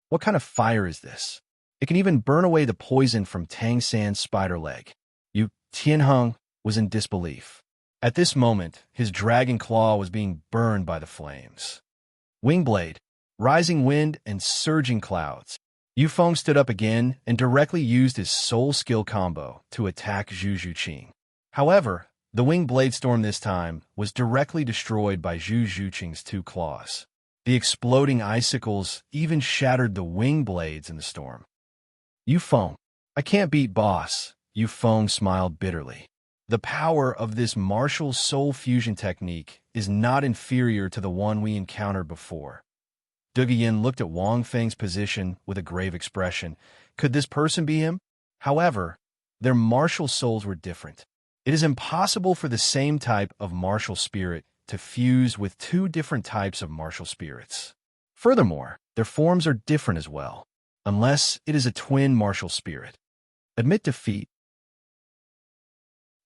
What kind of fire is this? It can even burn away the poison from Tang San's spider leg. Yu Tianheng was in disbelief. At this moment, his dragon claw was being burned by the flames. Wingblade, rising wind, and surging clouds. Yu Feng stood up again and directly used his soul skill combo to attack Zhu Zhuqing. However, the wing blade storm this time was directly destroyed by Zhu Zhuqing's 2 claws. The exploding icicles even shattered the wing blades in the storm. Yu Feng, I can't beat boss, Yu Feng smiled bitterly. The power of this martial soul fusion technique is not inferior to the one we encountered before. Duguyan looked at Wang Feng's position with a grave expression. Could this person be him? However, their martial souls were different. It is impossible for the same type of martial spirit to fuse with 2 different types of martial spirits. Furthermore, their forms are different as well, unless it is a twin martial spirit. Admit defeat?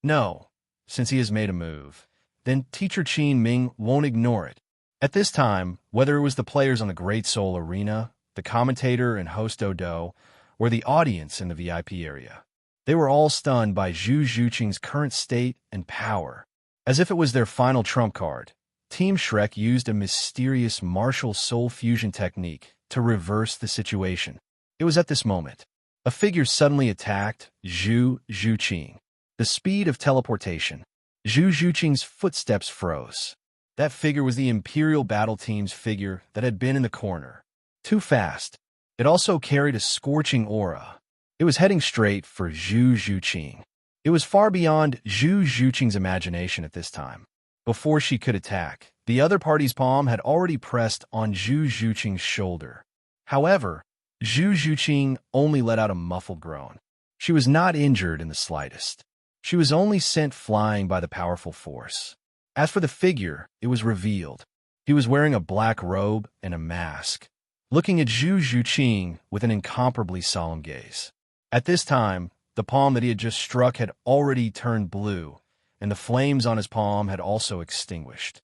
No, since he has made a move, then Teacher Qin Ming won't ignore it. At this time, whether it was the players on the Great Soul Arena, the commentator and host Douluo, or the audience in the VIP area, they were all stunned by Zhu Zhuqing's current state and power. As if it was their final trump card, Team Shrek used a mysterious martial soul fusion technique to reverse the situation. It was at this moment. A figure suddenly attacked Zhu Zhuqing. The speed of teleportation. Zhu Zhuqing's footsteps froze. That figure was the Imperial Battle Team's figure that had been in the corner. Too fast. It also carried a scorching aura. It was heading straight for Zhu Zhuqing. It was far beyond Zhu Zhuqing's imagination at this time. Before she could attack, the other party's palm had already pressed on Zhu Zhuqing's shoulder. However, Zhu Zhuqing only let out a muffled groan. She was not injured in the slightest. She was only sent flying by the powerful force. As for the figure, it was revealed. He was wearing a black robe and a mask, looking at Zhu Zhuqing with an incomparably solemn gaze. At this time, the palm that he had just struck had already turned blue, and the flames on his palm had also extinguished.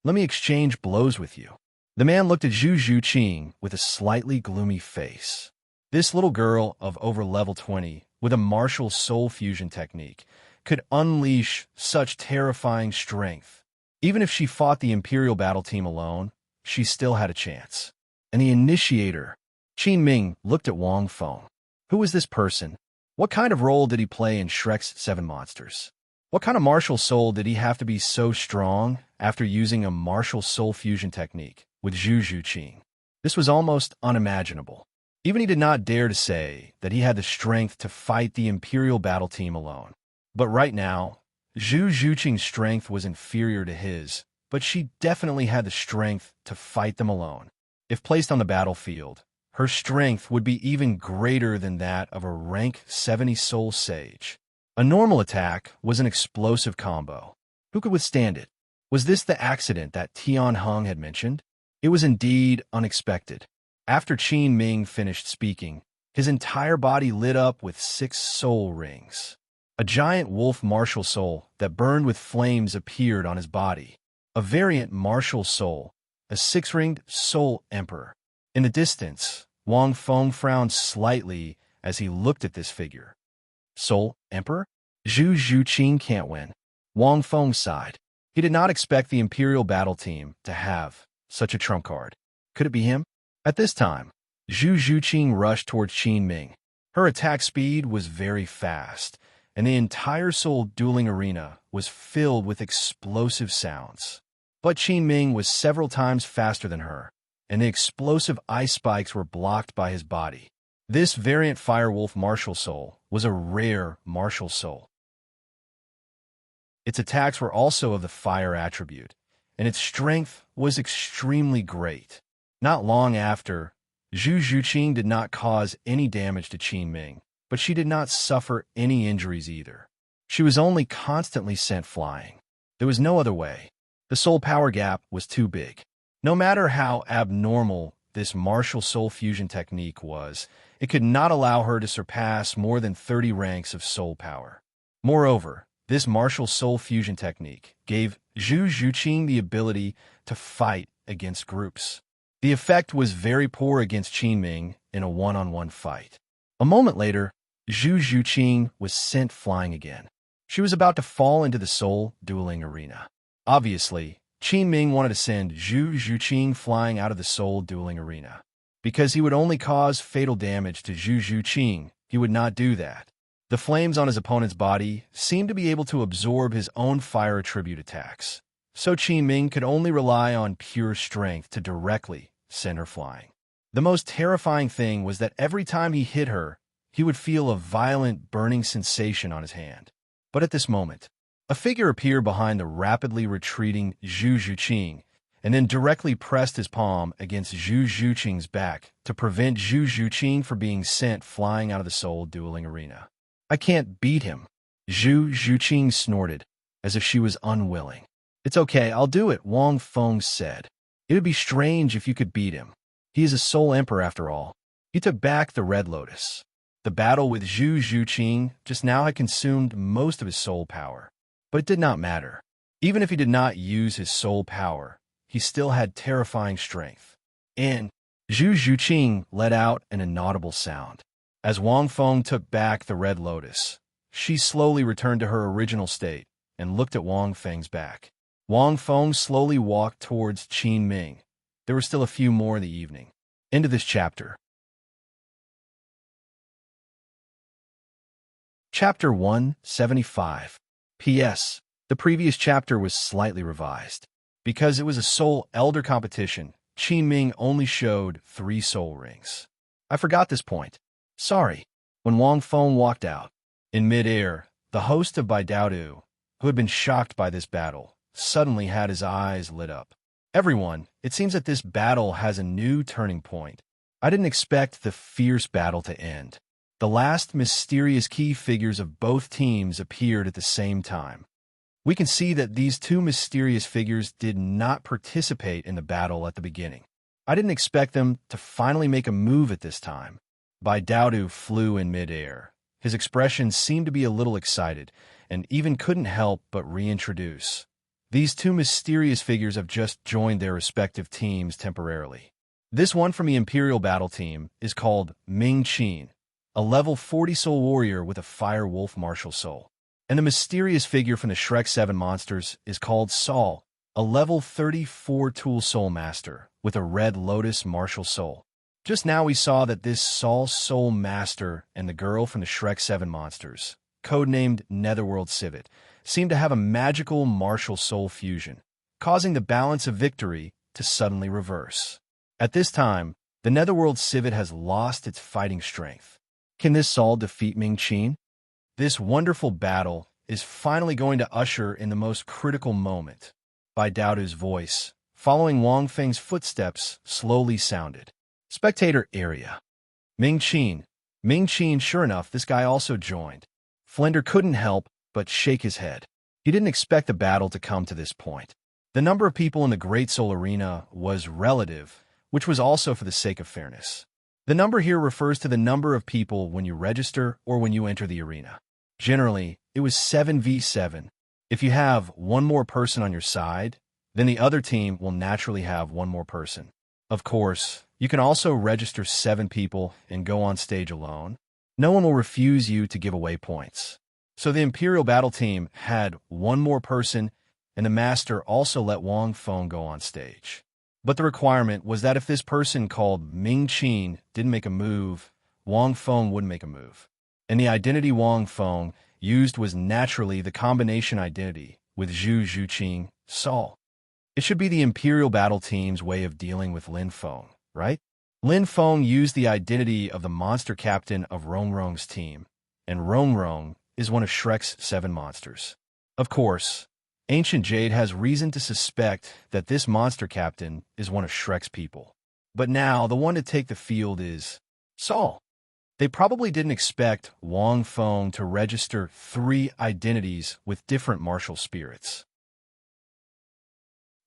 Let me exchange blows with you. The man looked at Zhu Zhuqing with a slightly gloomy face. This little girl of over level 20, with a martial soul fusion technique, could unleash such terrifying strength. Even if she fought the Imperial Battle Team alone, she still had a chance. And the initiator, Qin Ming, looked at Wang Feng. Who was this person? What kind of role did he play in Shrek's 7 Monsters? What kind of martial soul did he have to be so strong after using a martial soul fusion technique with Zhu Zhuqing? This was almost unimaginable. Even he did not dare to say that he had the strength to fight the Imperial Battle Team alone. But right now, Zhu Zhuqing's strength was inferior to his, but she definitely had the strength to fight them alone. If placed on the battlefield, her strength would be even greater than that of a rank 70 soul sage. A normal attack was an explosive combo. Who could withstand it? Was this the accident that Tian Heng had mentioned? It was indeed unexpected. After Qin Ming finished speaking, his entire body lit up with 6 soul rings. A giant wolf martial soul that burned with flames appeared on his body. A variant martial soul, a 6-ringed soul emperor. In the distance, Wang Feng frowned slightly as he looked at this figure. Soul emperor? Zhu Zhuqing can't win. Wang Feng sighed. He did not expect the Imperial battle team to have such a trump card. Could it be him? At this time, Zhu Zhuqing rushed towards Qin Ming. Her attack speed was very fast, and the entire soul dueling arena was filled with explosive sounds. But Qin Ming was several times faster than her, and the explosive ice spikes were blocked by his body. This variant Firewolf martial soul was a rare martial soul. Its attacks were also of the fire attribute, and its strength was extremely great. Not long after, Zhu Zhuqing did not cause any damage to Qin Ming, but she did not suffer any injuries either. She was only constantly sent flying. There was no other way. The soul power gap was too big. No matter how abnormal this martial soul fusion technique was, it could not allow her to surpass more than 30 ranks of soul power. Moreover, this martial soul fusion technique gave Zhu Zhuqing the ability to fight against groups. The effect was very poor against Qin Ming in a one-on-one fight. A moment later, Zhu Zhuqing was sent flying again. She was about to fall into the soul dueling arena. Obviously, Qin Ming wanted to send Zhu Zhuqing flying out of the soul dueling arena. Because he would only cause fatal damage to Zhu Zhuqing, he would not do that. The flames on his opponent's body seemed to be able to absorb his own fire attribute attacks, so Qin Ming could only rely on pure strength to directly send her flying. The most terrifying thing was that every time he hit her, he would feel a violent burning sensation on his hand. But at this moment, a figure appeared behind the rapidly retreating Zhu Zhuqing, and then directly pressed his palm against Zhu Zhuqing's back to prevent Zhu Zhuqing from being sent flying out of the soul dueling arena. I can't beat him, Zhu Zhuqing snorted, as if she was unwilling. It's okay, I'll do it, Wang Feng said. It would be strange if you could beat him. He is a soul emperor after all. He took back the Red Lotus. The battle with Zhu Zhuqing just now had consumed most of his soul power. But it did not matter. Even if he did not use his soul power, he still had terrifying strength. And Zhu Zhuqing let out an inaudible sound. As Wang Feng took back the Red Lotus, she slowly returned to her original state and looked at Wang Feng's back. Wang Feng slowly walked towards Qin Ming. There were still a few more in the evening. End of this chapter. Chapter 175. P.S. The previous chapter was slightly revised. Because it was a soul elder competition, Qin Ming only showed 3 soul rings. I forgot this point. Sorry. When Wang Feng walked out, in mid-air, the host of Dalu, who had been shocked by this battle, suddenly had his eyes lit up. Everyone, it seems that this battle has a new turning point. I didn't expect the fierce battle to end. The last mysterious key figures of both teams appeared at the same time. We can see that these 2 mysterious figures did not participate in the battle at the beginning. I didn't expect them to finally make a move at this time. Dalu flew in mid-air. His expression seemed to be a little excited, and even couldn't help but reintroduce. These 2 mysterious figures have just joined their respective teams temporarily. This one from the Imperial battle team is called Ming Qin, a level 40 soul warrior with a fire wolf martial soul. And the mysterious figure from the Shrek 7 monsters is called Saul, a level 34 tool soul master with a red lotus martial soul. Just now we saw that this Saul soul master and the girl from the Shrek 7 monsters, codenamed Netherworld Civet, seem to have a magical martial soul fusion, causing the balance of victory to suddenly reverse. At this time, the Netherworld Civet has lost its fighting strength. Can this Saul defeat Ming Qin? This wonderful battle is finally going to usher in the most critical moment. Dalu's voice, following Wang Feng's footsteps, slowly sounded. Spectator area. Ming Qin. Ming Qin, sure enough, this guy also joined. Flender couldn't help but shake his head. He didn't expect the battle to come to this point. The number of people in the Great Soul Arena was relative, which was also for the sake of fairness. The number here refers to the number of people when you register or when you enter the arena. Generally, it was 7v7. If you have one more person on your side, then the other team will naturally have one more person. Of course, you can also register 7 people and go on stage alone. No one will refuse you to give away points. So the Imperial Battle Team had one more person, and the Master also let Wang Feng go on stage. But the requirement was that if this person called Ming Qin didn't make a move, Wang Feng wouldn't make a move. And the identity Wang Feng used was naturally the combination identity with Zhu Zhuqing, Sol. It should be the Imperial Battle Team's way of dealing with Lin Feng, right? Lin Feng used the identity of the monster captain of Rongrong's team, and Rongrong is one of Shrek's 7 monsters. Of course, Ancient Jade has reason to suspect that this monster captain is one of Shrek's people. But now the one to take the field is Sol. They probably didn't expect Wang Feng to register 3 identities with different martial spirits.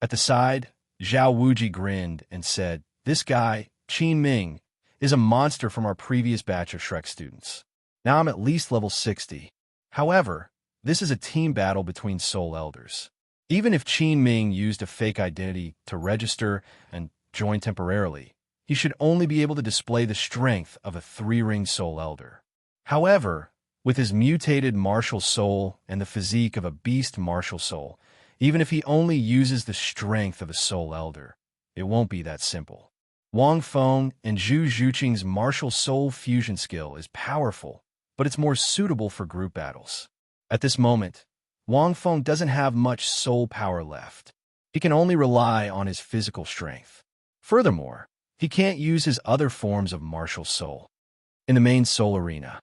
At the side, Zhao Wuji grinned and said, "This guy, Qin Ming, is a monster from our previous batch of Shrek students. Now I'm at least level 60. However, this is a team battle between soul elders. Even if Qin Ming used a fake identity to register and join temporarily, he should only be able to display the strength of a 3-ring soul elder. However, with his mutated martial soul and the physique of a beast martial soul, even if he only uses the strength of a soul elder, it won't be that simple. Wang Feng and Zhu Zhuqing's martial soul fusion skill is powerful, but it's more suitable for group battles. At this moment, Wang Feng doesn't have much soul power left. He can only rely on his physical strength. Furthermore, he can't use his other forms of martial soul. In the main soul arena,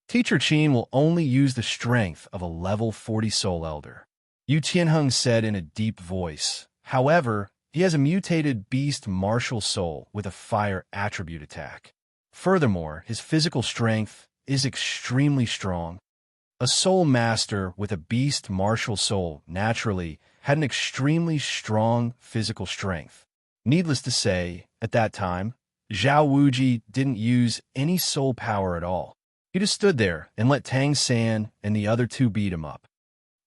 Teacher Qin will only use the strength of a level 40 soul elder. Yu Qianheng said in a deep voice. However, he has a mutated beast martial soul with a fire attribute attack. Furthermore, his physical strength is extremely strong. A soul master with a beast martial soul naturally had an extremely strong physical strength. Needless to say, at that time, Zhao Wuji didn't use any soul power at all. He just stood there and let Tang San and the other 2 beat him up.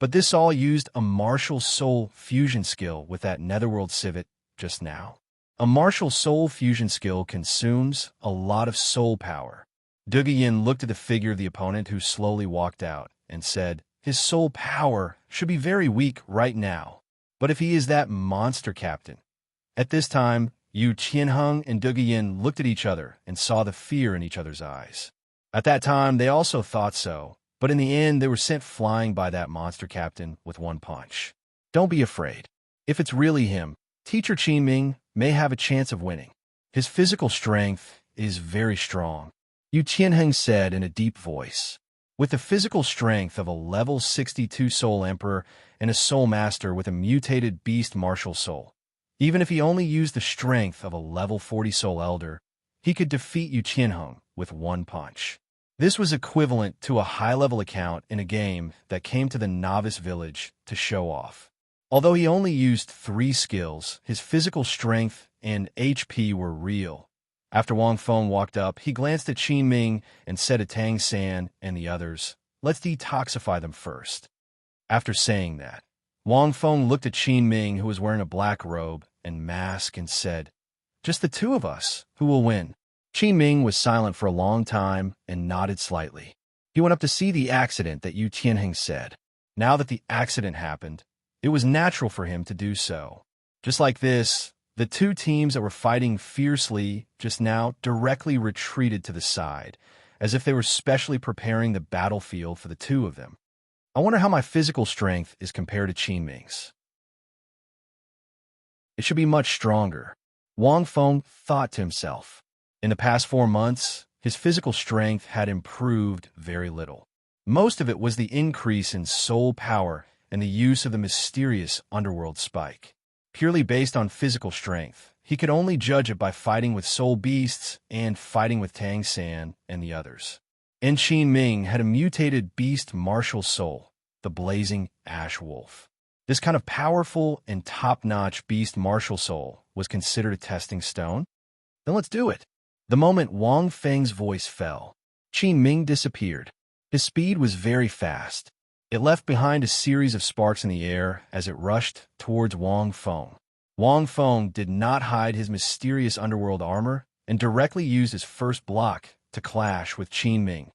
But this all used a martial soul fusion skill with that netherworld civet just now. A martial soul fusion skill consumes a lot of soul power. Dugayin looked at the figure of the opponent who slowly walked out and said, "His soul power should be very weak right now. But if he is that monster captain." At this time, Yu Qianheng and Dugayin looked at each other and saw the fear in each other's eyes. At that time, they also thought so. But in the end, they were sent flying by that monster captain with 1 punch. Don't be afraid. If it's really him, Teacher Qin Ming may have a chance of winning. His physical strength is very strong, Yu Qianheng said in a deep voice. With the physical strength of a level 62 Soul Emperor and a Soul Master with a mutated beast martial soul, even if he only used the strength of a level 40 Soul Elder, he could defeat Yu Qianheng with 1 punch. This was equivalent to a high-level account in a game that came to the novice village to show off. Although he only used 3 skills, his physical strength and HP were real. After Wang Feng walked up, he glanced at Qin Ming and said to Tang San and the others, "Let's detoxify them first." After saying that, Wang Feng looked at Qin Ming, who was wearing a black robe and mask, and said, "Just the 2 of us. Who will win?" Qin Ming was silent for a long time and nodded slightly. He went up to see the accident that Yu Qianheng said. Now that the accident happened, it was natural for him to do so. Just like this, the 2 teams that were fighting fiercely just now directly retreated to the side, as if they were specially preparing the battlefield for the 2 of them. I wonder how my physical strength is compared to Qin Ming's. It should be much stronger, Wang Feng thought to himself. In the past 4 months, his physical strength had improved very little. Most of it was the increase in soul power and the use of the mysterious underworld spike. Purely based on physical strength, he could only judge it by fighting with soul beasts and fighting with Tang San and the others. And Qin Ming had a mutated beast martial soul, the blazing ash wolf. This kind of powerful and top-notch beast martial soul was considered a testing stone? Then let's do it. The moment Wang Feng's voice fell, Qin Ming disappeared. His speed was very fast. It left behind a series of sparks in the air as it rushed towards Wang Feng. Wang Feng did not hide his mysterious underworld armor and directly used his first block to clash with Qin Ming.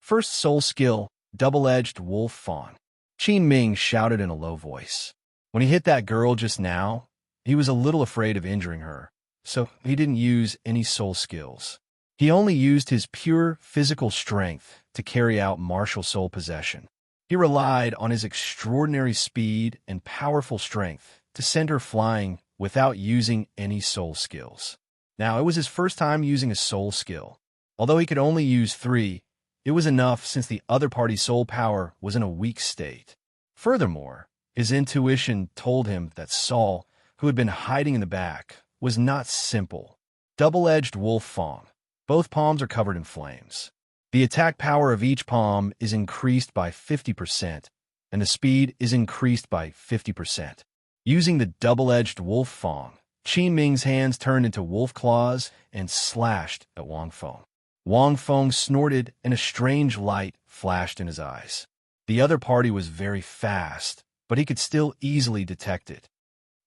First soul skill, double-edged wolf fawn. Qin Ming shouted in a low voice. When he hit that girl just now, he was a little afraid of injuring her, so he didn't use any soul skills. He only used his pure physical strength to carry out martial soul possession. He relied on his extraordinary speed and powerful strength to send her flying without using any soul skills. Now, it was his first time using a soul skill. Although he could only use 3, it was enough since the other party's soul power was in a weak state. Furthermore, his intuition told him that Saul, who had been hiding in the back, was not simple. Double-edged wolf fawn. Both palms are covered in flames. The attack power of each palm is increased by 50%, and the speed is increased by 50%. Using the double-edged wolf fawn, Qin Ming's hands turned into wolf claws and slashed at Wang Feng. Wang Feng snorted and a strange light flashed in his eyes. The other party was very fast, but he could still easily detect it.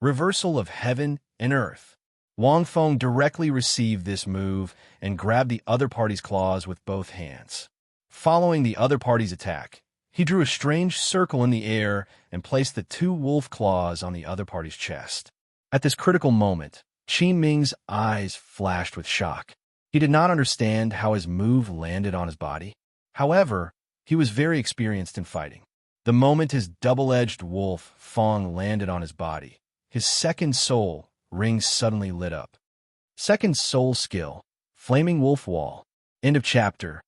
Reversal of heaven and earth. Wang Feng directly received this move and grabbed the other party's claws with both hands. Following the other party's attack, he drew a strange circle in the air and placed the 2 wolf claws on the other party's chest. At this critical moment, Qin Ming's eyes flashed with shock. He did not understand how his move landed on his body. However, he was very experienced in fighting. The moment his double-edged wolf fawn landed on his body, his second soul ring suddenly lit up. Second soul skill, Flaming Wolf Wall. End of chapter.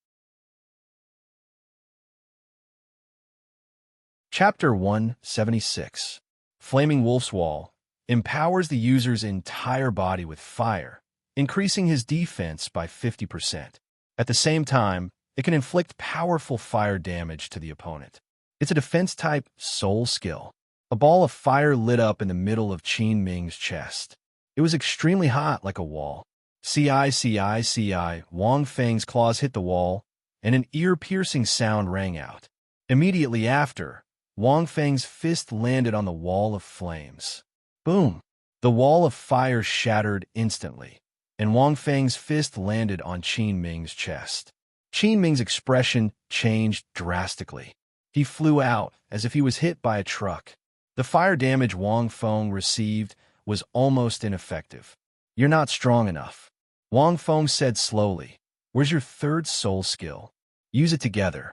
Chapter 176. Flaming Wolf's Wall empowers the user's entire body with fire, increasing his defense by 50%. At the same time, it can inflict powerful fire damage to the opponent. It's a defense-type soul skill. A ball of fire lit up in the middle of Qin Ming's chest. It was extremely hot, like a wall. Wang Feng's claws hit the wall, and an ear-piercing sound rang out. Immediately after, Wang Feng's fist landed on the wall of flames. Boom! The wall of fire shattered instantly, and Wang Feng's fist landed on Qin Ming's chest. Qin Ming's expression changed drastically. He flew out as if he was hit by a truck. The fire damage Wang Feng received was almost ineffective. You're not strong enough. Wang Feng said slowly. Where's your third soul skill? Use it together.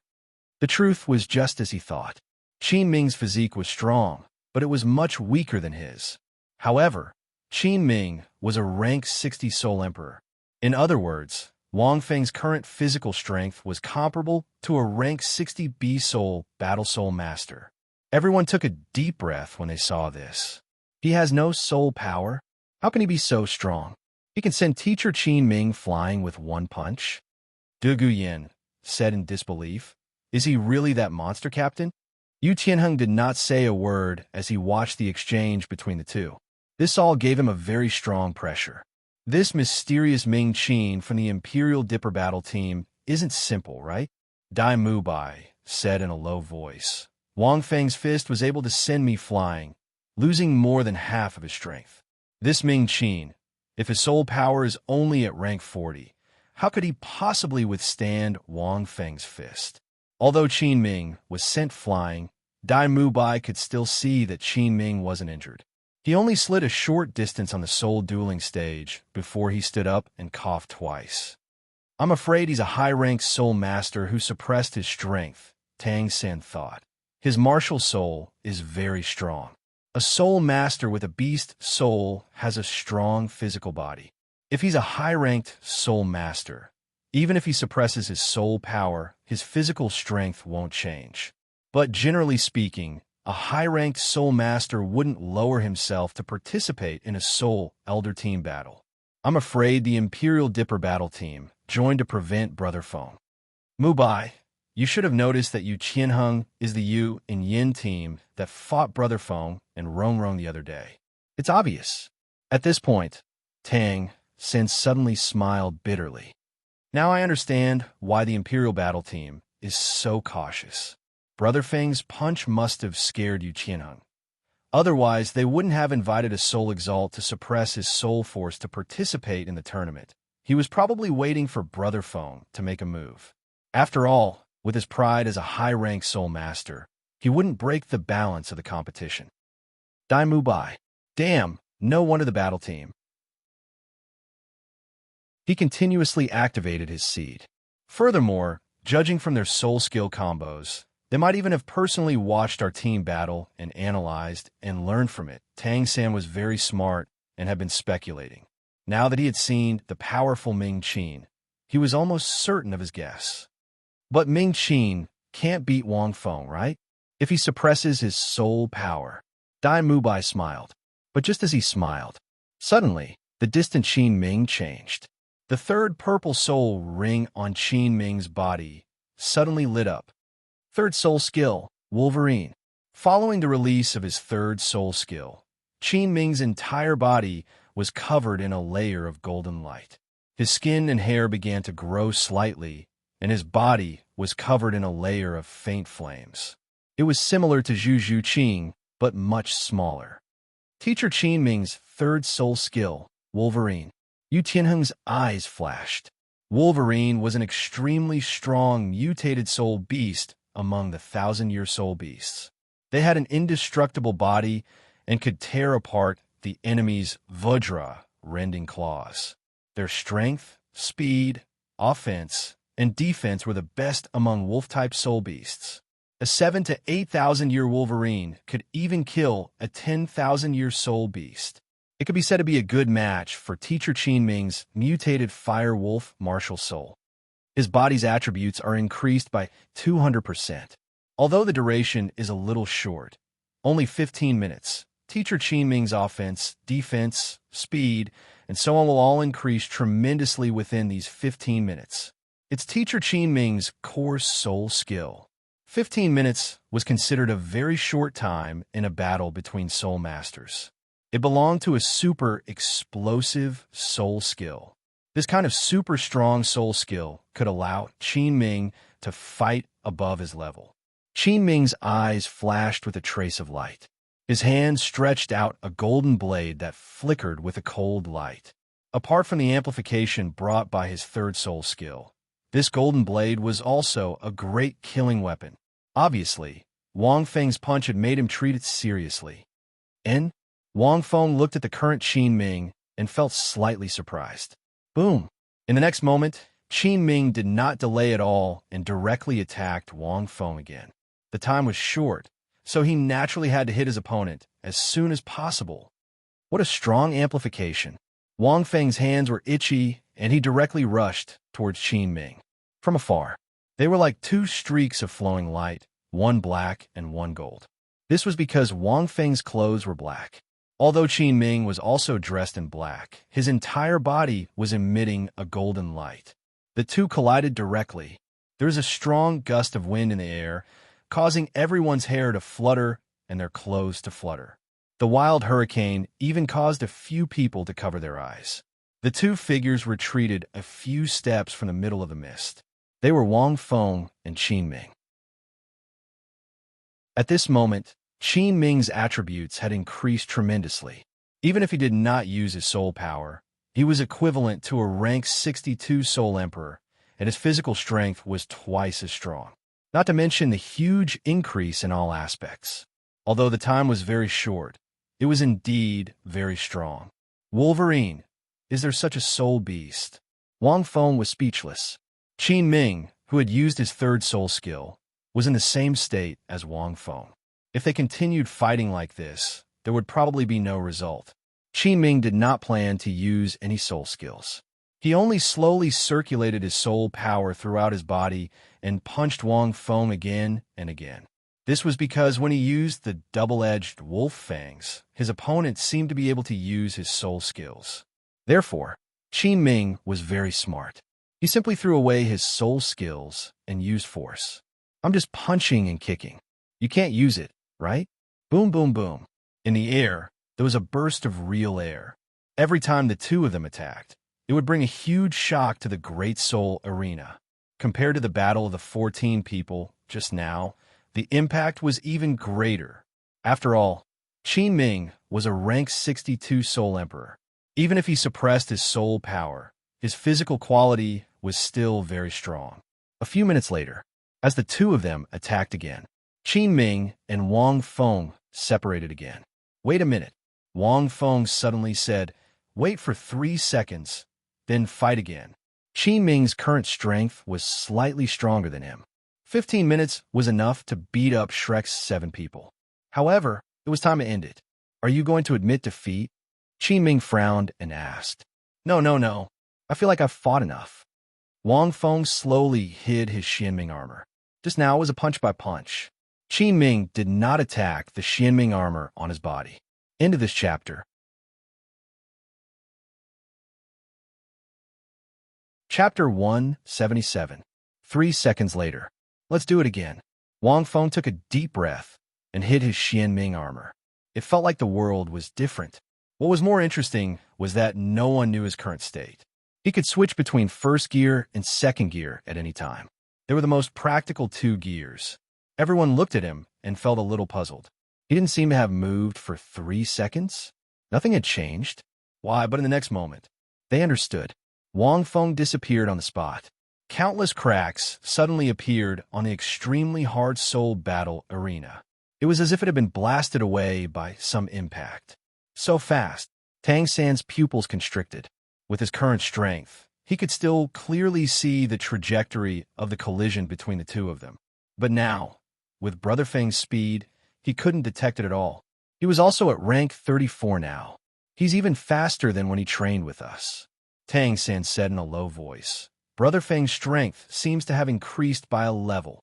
The truth was just as he thought. Qin Ming's physique was strong, but it was much weaker than his. However, Qin Ming was a rank 60 Soul Emperor. In other words, Wang Feng's current physical strength was comparable to a rank 60 B Soul Battle Soul Master. Everyone took a deep breath when they saw this. He has no soul power. How can he be so strong? He can send Teacher Qin Ming flying with one punch? Du Guyan said in disbelief. Is he really that monster, Captain? Yu Tianheng did not say a word as he watched the exchange between the two. This all gave him a very strong pressure. This mysterious Ming Qin from the Imperial Dipper Battle Team isn't simple, right? Dai Mubai said in a low voice. Wang Feng's fist was able to send me flying, losing more than half of his strength. This Ming Qin, if his soul power is only at rank 40, how could he possibly withstand Wang Feng's fist? Although Qin Ming was sent flying, Dai Mubai could still see that Qin Ming wasn't injured. He only slid a short distance on the soul dueling stage before he stood up and coughed twice. I'm afraid he's a high-ranked soul master who suppressed his strength, Tang Sen thought. His martial soul is very strong. A soul master with a beast soul has a strong physical body. If he's a high-ranked soul master, even if he suppresses his soul power, his physical strength won't change. But generally speaking, a high-ranked soul master wouldn't lower himself to participate in a soul elder team battle. I'm afraid the Imperial Dipper Battle Team joined to prevent Brother Feng. Mubai, You should have noticed that Yu Qianheng is the Yu and Yin team that fought Brother Feng and Rong Rong the other day. It's obvious. At this point, Tang Sin suddenly smiled bitterly. Now I understand why the Imperial Battle Team is so cautious. Brother Feng's punch must have scared Yu Qianheng. Otherwise, they wouldn't have invited a Soul Exalt to suppress his soul force to participate in the tournament. He was probably waiting for Brother Feng to make a move. After all, with his pride as a high-ranked Soul Master, he wouldn't break the balance of the competition. Dai Mu Bai. Damn, no wonder the battle team. He continuously activated his seed. Furthermore, judging from their soul skill combos, they might even have personally watched our team battle and analyzed and learned from it. Tang San was very smart and had been speculating. Now that he had seen the powerful Ming Qin, he was almost certain of his guess. But Ming Qin can't beat Wang Feng, right? If he suppresses his soul power. Dai Mu Bai smiled. But just as he smiled, suddenly, the distant Qin Ming changed. The third purple soul ring on Qin Ming's body suddenly lit up. Third soul skill, Wolverine. Following the release of his third soul skill, Qin Ming's entire body was covered in a layer of golden light. His skin and hair began to grow slightly, and his body was covered in a layer of faint flames. It was similar to Zhu Zhu Qing, but much smaller. Teacher Qin Ming's third soul skill, Wolverine. Yu Tianheng's eyes flashed. Wolverine was an extremely strong, mutated soul beast among the 1,000-year soul beasts. They had an indestructible body and could tear apart the enemy's Vajra rending claws. Their strength, speed, offense, and defense were the best among wolf-type soul beasts. A 7,000 to 8,000-year Wolverine could even kill a 10,000-year soul beast. It could be said to be a good match for Teacher Qin Ming's mutated fire wolf martial soul. His body's attributes are increased by 200%. Although the duration is a little short, only 15 minutes, Teacher Qin Ming's offense, defense, speed, and so on will all increase tremendously within these 15 minutes. It's Teacher Qin Ming's core soul skill. 15 minutes was considered a very short time in a battle between soul masters. It belonged to a super explosive soul skill. This kind of super strong soul skill could allow Qin Ming to fight above his level. Qin Ming's eyes flashed with a trace of light. His hand stretched out a golden blade that flickered with a cold light. Apart from the amplification brought by his third soul skill, this golden blade was also a great killing weapon. Obviously, Wang Feng's punch had made him treat it seriously. Wang Feng looked at the current Qin Ming and felt slightly surprised. Boom! In the next moment, Qin Ming did not delay at all and directly attacked Wang Feng again. The time was short, so he naturally had to hit his opponent as soon as possible. What a strong amplification. Wang Feng's hands were itchy, and he directly rushed towards Qin Ming. From afar, they were like two streaks of flowing light, one black and one gold. This was because Wang Feng's clothes were black. Although Qin Ming was also dressed in black, his entire body was emitting a golden light. The two collided directly. There was a strong gust of wind in the air, causing everyone's hair to flutter and their clothes to flutter. The wild hurricane even caused a few people to cover their eyes. The two figures retreated a few steps from the middle of the mist. They were Wang Feng and Qin Ming. At this moment, Qin Ming's attributes had increased tremendously. Even if he did not use his soul power, he was equivalent to a rank 62 Soul Emperor, and his physical strength was twice as strong. Not to mention the huge increase in all aspects. Although the time was very short, it was indeed very strong. Wolverine, is there such a soul beast? Wang Feng was speechless. Qin Ming, who had used his third soul skill, was in the same state as Wang Feng. If they continued fighting like this, there would probably be no result. Qin Ming did not plan to use any soul skills. He only slowly circulated his soul power throughout his body and punched Wang Feng again and again. This was because when he used the double-edged wolf fangs, his opponent seemed to be able to use his soul skills. Therefore, Qin Ming was very smart. He simply threw away his soul skills and used force. I'm just punching and kicking. You can't use it, right? Boom, boom, boom. In the air, there was a burst of real air. Every time the two of them attacked, it would bring a huge shock to the Great Soul Arena. Compared to the battle of the 14 people just now, the impact was even greater. After all, Qin Ming was a rank 62 Soul Emperor. Even if he suppressed his soul power, his physical quality was still very strong. A few minutes later, as the two of them attacked again, Qin Ming and Wang Feng separated again. Wait a minute, Wang Feng suddenly said. Wait for 3 seconds, then fight again. Qin Ming's current strength was slightly stronger than him. 15 minutes was enough to beat up Shrek's 7 people. However, it was time to end it. Are you going to admit defeat? Qin Ming frowned and asked. No. I feel like I've fought enough. Wang Feng slowly hid his Xianming armor. Just now it was a punch by punch. Qin Ming did not attack the Xianming armor on his body. End of this chapter. Chapter 177. 3 seconds later. Let's do it again. Wang Feng took a deep breath and hid his Xianming armor. It felt like the world was different. What was more interesting was that no one knew his current state. He could switch between first gear and second gear at any time. They were the most practical 2 gears. Everyone looked at him and felt a little puzzled. He didn't seem to have moved for 3 seconds. Nothing had changed. Why, but in the next moment, they understood. Wang Feng disappeared on the spot. Countless cracks suddenly appeared on the extremely hard soul battle arena. It was as if it had been blasted away by some impact. So fast, Tang San's pupils constricted. With his current strength, he could still clearly see the trajectory of the collision between the two of them. But now, with Brother Feng's speed, he couldn't detect it at all. He was also at rank 34 now. He's even faster than when he trained with us. Tang San said in a low voice. Brother Feng's strength seems to have increased by a level.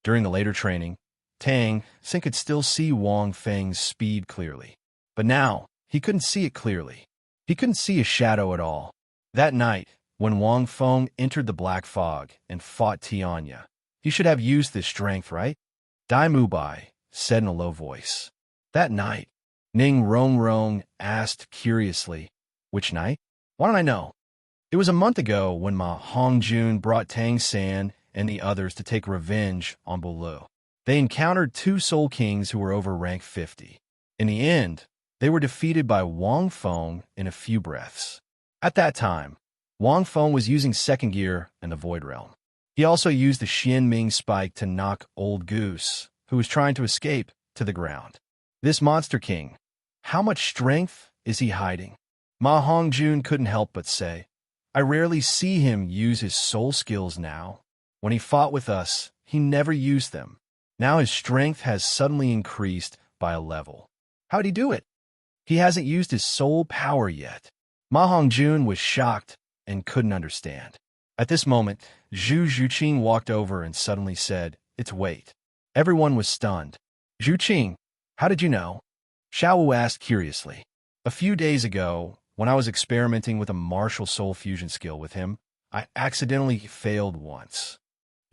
During the later training, Tang San could still see Wang Feng's speed clearly. But now, he couldn't see it clearly. He couldn't see a shadow at all. That night, when Wang Feng entered the black fog and fought Tianya, he should have used this strength, right? Dai Mubai said in a low voice. That night, Ning Rongrong asked curiously, which night? Why don't I know? It was a month ago when Ma Hongjun brought Tang San and the others to take revenge on Douluo. They encountered 2 Soul Kings who were over rank 50. In the end, they were defeated by Wang Feng in a few breaths. At that time, Wang Feng was using second gear in the Void Realm. He also used the Xianming spike to knock Old Goose, who was trying to escape, to the ground. This Monster King, how much strength is he hiding? Ma Hongjun couldn't help but say, I rarely see him use his soul skills now. When he fought with us, he never used them. Now his strength has suddenly increased by a level. How'd he do it? He hasn't used his soul power yet. Ma Hongjun was shocked and couldn't understand. At this moment, Zhu Zhuqing walked over and suddenly said, It's wait. Everyone was stunned. Zhuqing, how did you know? Xiao Wu asked curiously. A few days ago, when I was experimenting with a martial soul fusion skill with him, I accidentally failed once.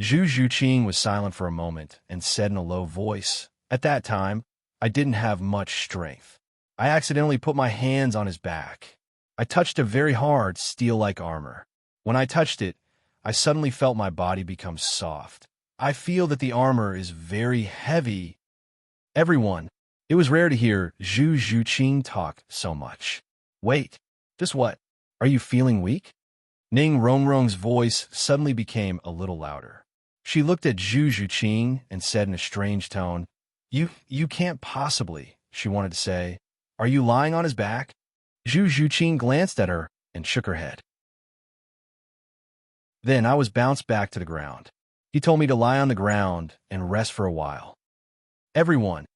Zhu Zhuqing was silent for a moment and said in a low voice, At that time, I didn't have much strength. I accidentally put my hands on his back. I touched a very hard, steel-like armor. When I touched it, I suddenly felt my body become soft. I feel that the armor is very heavy. Everyone, it was rare to hear Zhu Zhuqing talk so much. Wait, just what? Are you feeling weak? Ning Rongrong's voice suddenly became a little louder. She looked at Zhu Zhuqing and said in a strange tone, You can't possibly, she wanted to say. Are you lying on his back? Zhu Zhuqing glanced at her and shook her head. Then I was bounced back to the ground. He told me to lie on the ground and rest for a while. Everyone,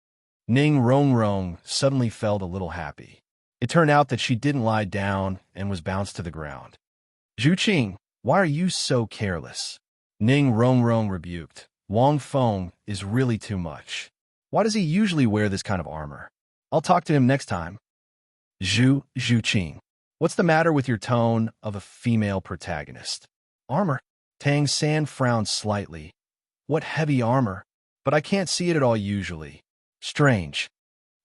Ning Rongrong suddenly felt a little happy. It turned out that she didn't lie down and was bounced to the ground. Zhuqing, why are you so careless? Ning Rongrong rebuked. Wang Feng is really too much. Why does he usually wear this kind of armor? I'll talk to him next time. Zhu Zhuqing, what's the matter with your tone of a female protagonist? Armor? Tang San frowned slightly. What heavy armor? But I can't see it at all usually. Strange.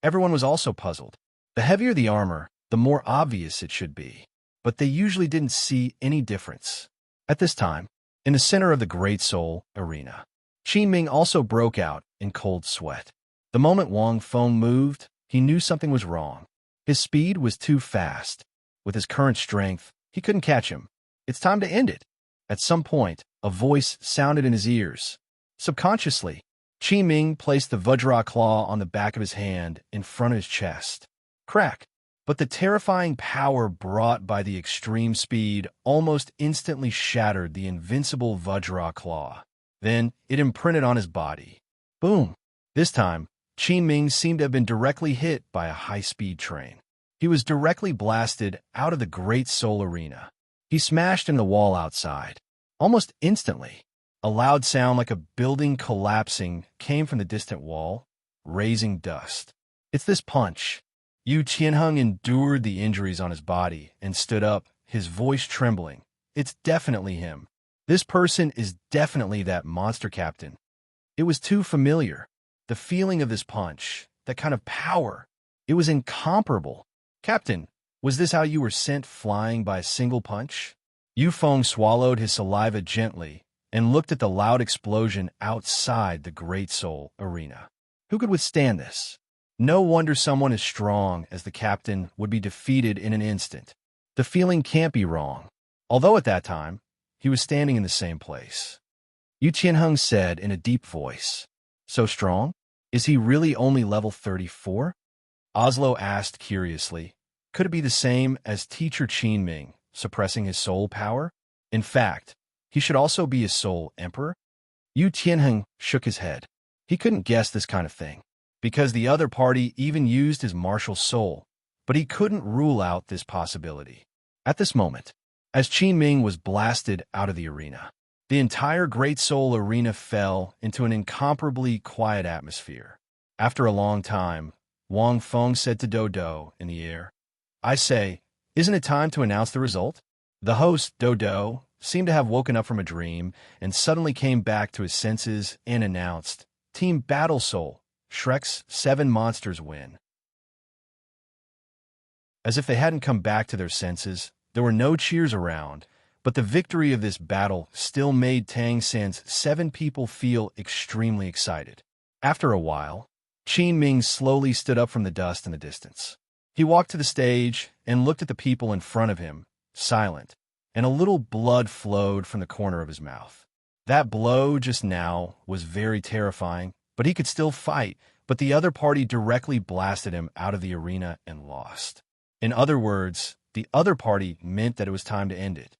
Everyone was also puzzled. The heavier the armor, the more obvious it should be. But they usually didn't see any difference. At this time, in the center of the Great Soul Arena, Qin Ming also broke out in cold sweat. The moment Wang Feng moved, he knew something was wrong. His speed was too fast. With his current strength, he couldn't catch him. It's time to end it. At some point, a voice sounded in his ears. Subconsciously, Qin Ming placed the Vajra claw on the back of his hand in front of his chest. Crack! But the terrifying power brought by the extreme speed almost instantly shattered the invincible Vajra claw. Then it imprinted on his body. Boom! This time, Qin Ming seemed to have been directly hit by a high-speed train. He was directly blasted out of the Great Soul Arena. He smashed in the wall outside. Almost instantly, a loud sound like a building collapsing came from the distant wall, raising dust. It's this punch. Yu Qianheng endured the injuries on his body and stood up, his voice trembling. It's definitely him. This person is definitely that monster captain. It was too familiar. The feeling of this punch, that kind of power, it was incomparable. Captain, was this how you were sent flying by a single punch? Yu Feng swallowed his saliva gently and looked at the loud explosion outside the Great Soul Arena. Who could withstand this? No wonder someone as strong as the captain would be defeated in an instant. The feeling can't be wrong. Although at that time, he was standing in the same place. Yu Qianheng said in a deep voice, "So strong? Is he really only level 34? Oslo asked curiously, "Could it be the same as Teacher Qin Ming, suppressing his soul power? In fact, he should also be a soul emperor?" Yu Qianheng shook his head. He couldn't guess this kind of thing, because the other party even used his martial soul, but he couldn't rule out this possibility. At this moment, as Qin Ming was blasted out of the arena, the entire Great Soul Arena fell into an incomparably quiet atmosphere. After a long time, Wang Feng said to Douluo in the air, "I say, isn't it time to announce the result?" The host, Douluo, seemed to have woken up from a dream and suddenly came back to his senses and announced, "Team Battle Soul, Shrek's 7 monsters win." As if they hadn't come back to their senses, there were no cheers around, but the victory of this battle still made Tang San's 7 people feel extremely excited. After a while, Qin Ming slowly stood up from the dust in the distance. He walked to the stage and looked at the people in front of him, silent, and a little blood flowed from the corner of his mouth. That blow just now was very terrifying, but he could still fight, but the other party directly blasted him out of the arena and lost. In other words, the other party meant that it was time to end it.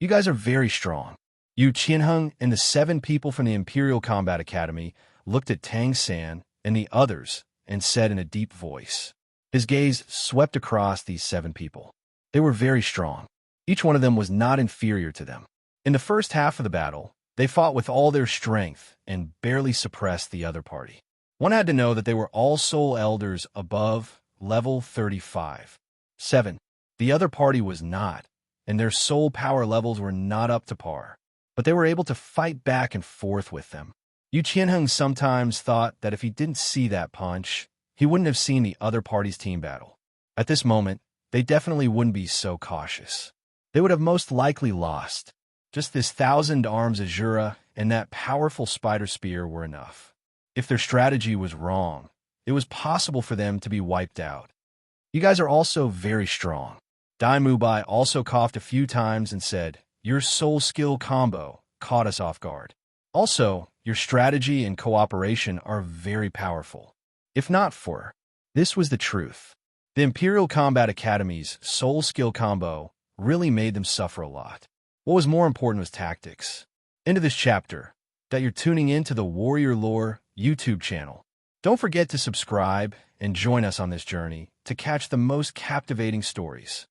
"You guys are very strong." Yu Qianheng and the 7 people from the Imperial Combat Academy looked at Tang San and the others and said in a deep voice. His gaze swept across these 7 people. They were very strong. Each one of them was not inferior to them. In the first half of the battle, they fought with all their strength and barely suppressed the other party. One had to know that they were all soul elders above level 35. 7. The other party was not, and their soul power levels were not up to par. But they were able to fight back and forth with them. Yu Qianheng sometimes thought that if he didn't see that punch, he wouldn't have seen the other party's team battle. At this moment, they definitely wouldn't be so cautious. They would have most likely lost. Just this 1,000 arms Azura and that powerful spider spear were enough. If their strategy was wrong, it was possible for them to be wiped out. "You guys are also very strong." Dai Mubai also coughed a few times and said, "Your soul skill combo caught us off guard. Also, your strategy and cooperation are very powerful. If not for, this was the truth. The Imperial Combat Academy's soul skill combo really made them suffer a lot. What was more important was tactics. Into this chapter, that you're tuning in to the Warrior Lore YouTube channel. Don't forget to subscribe and join us on this journey to catch the most captivating stories.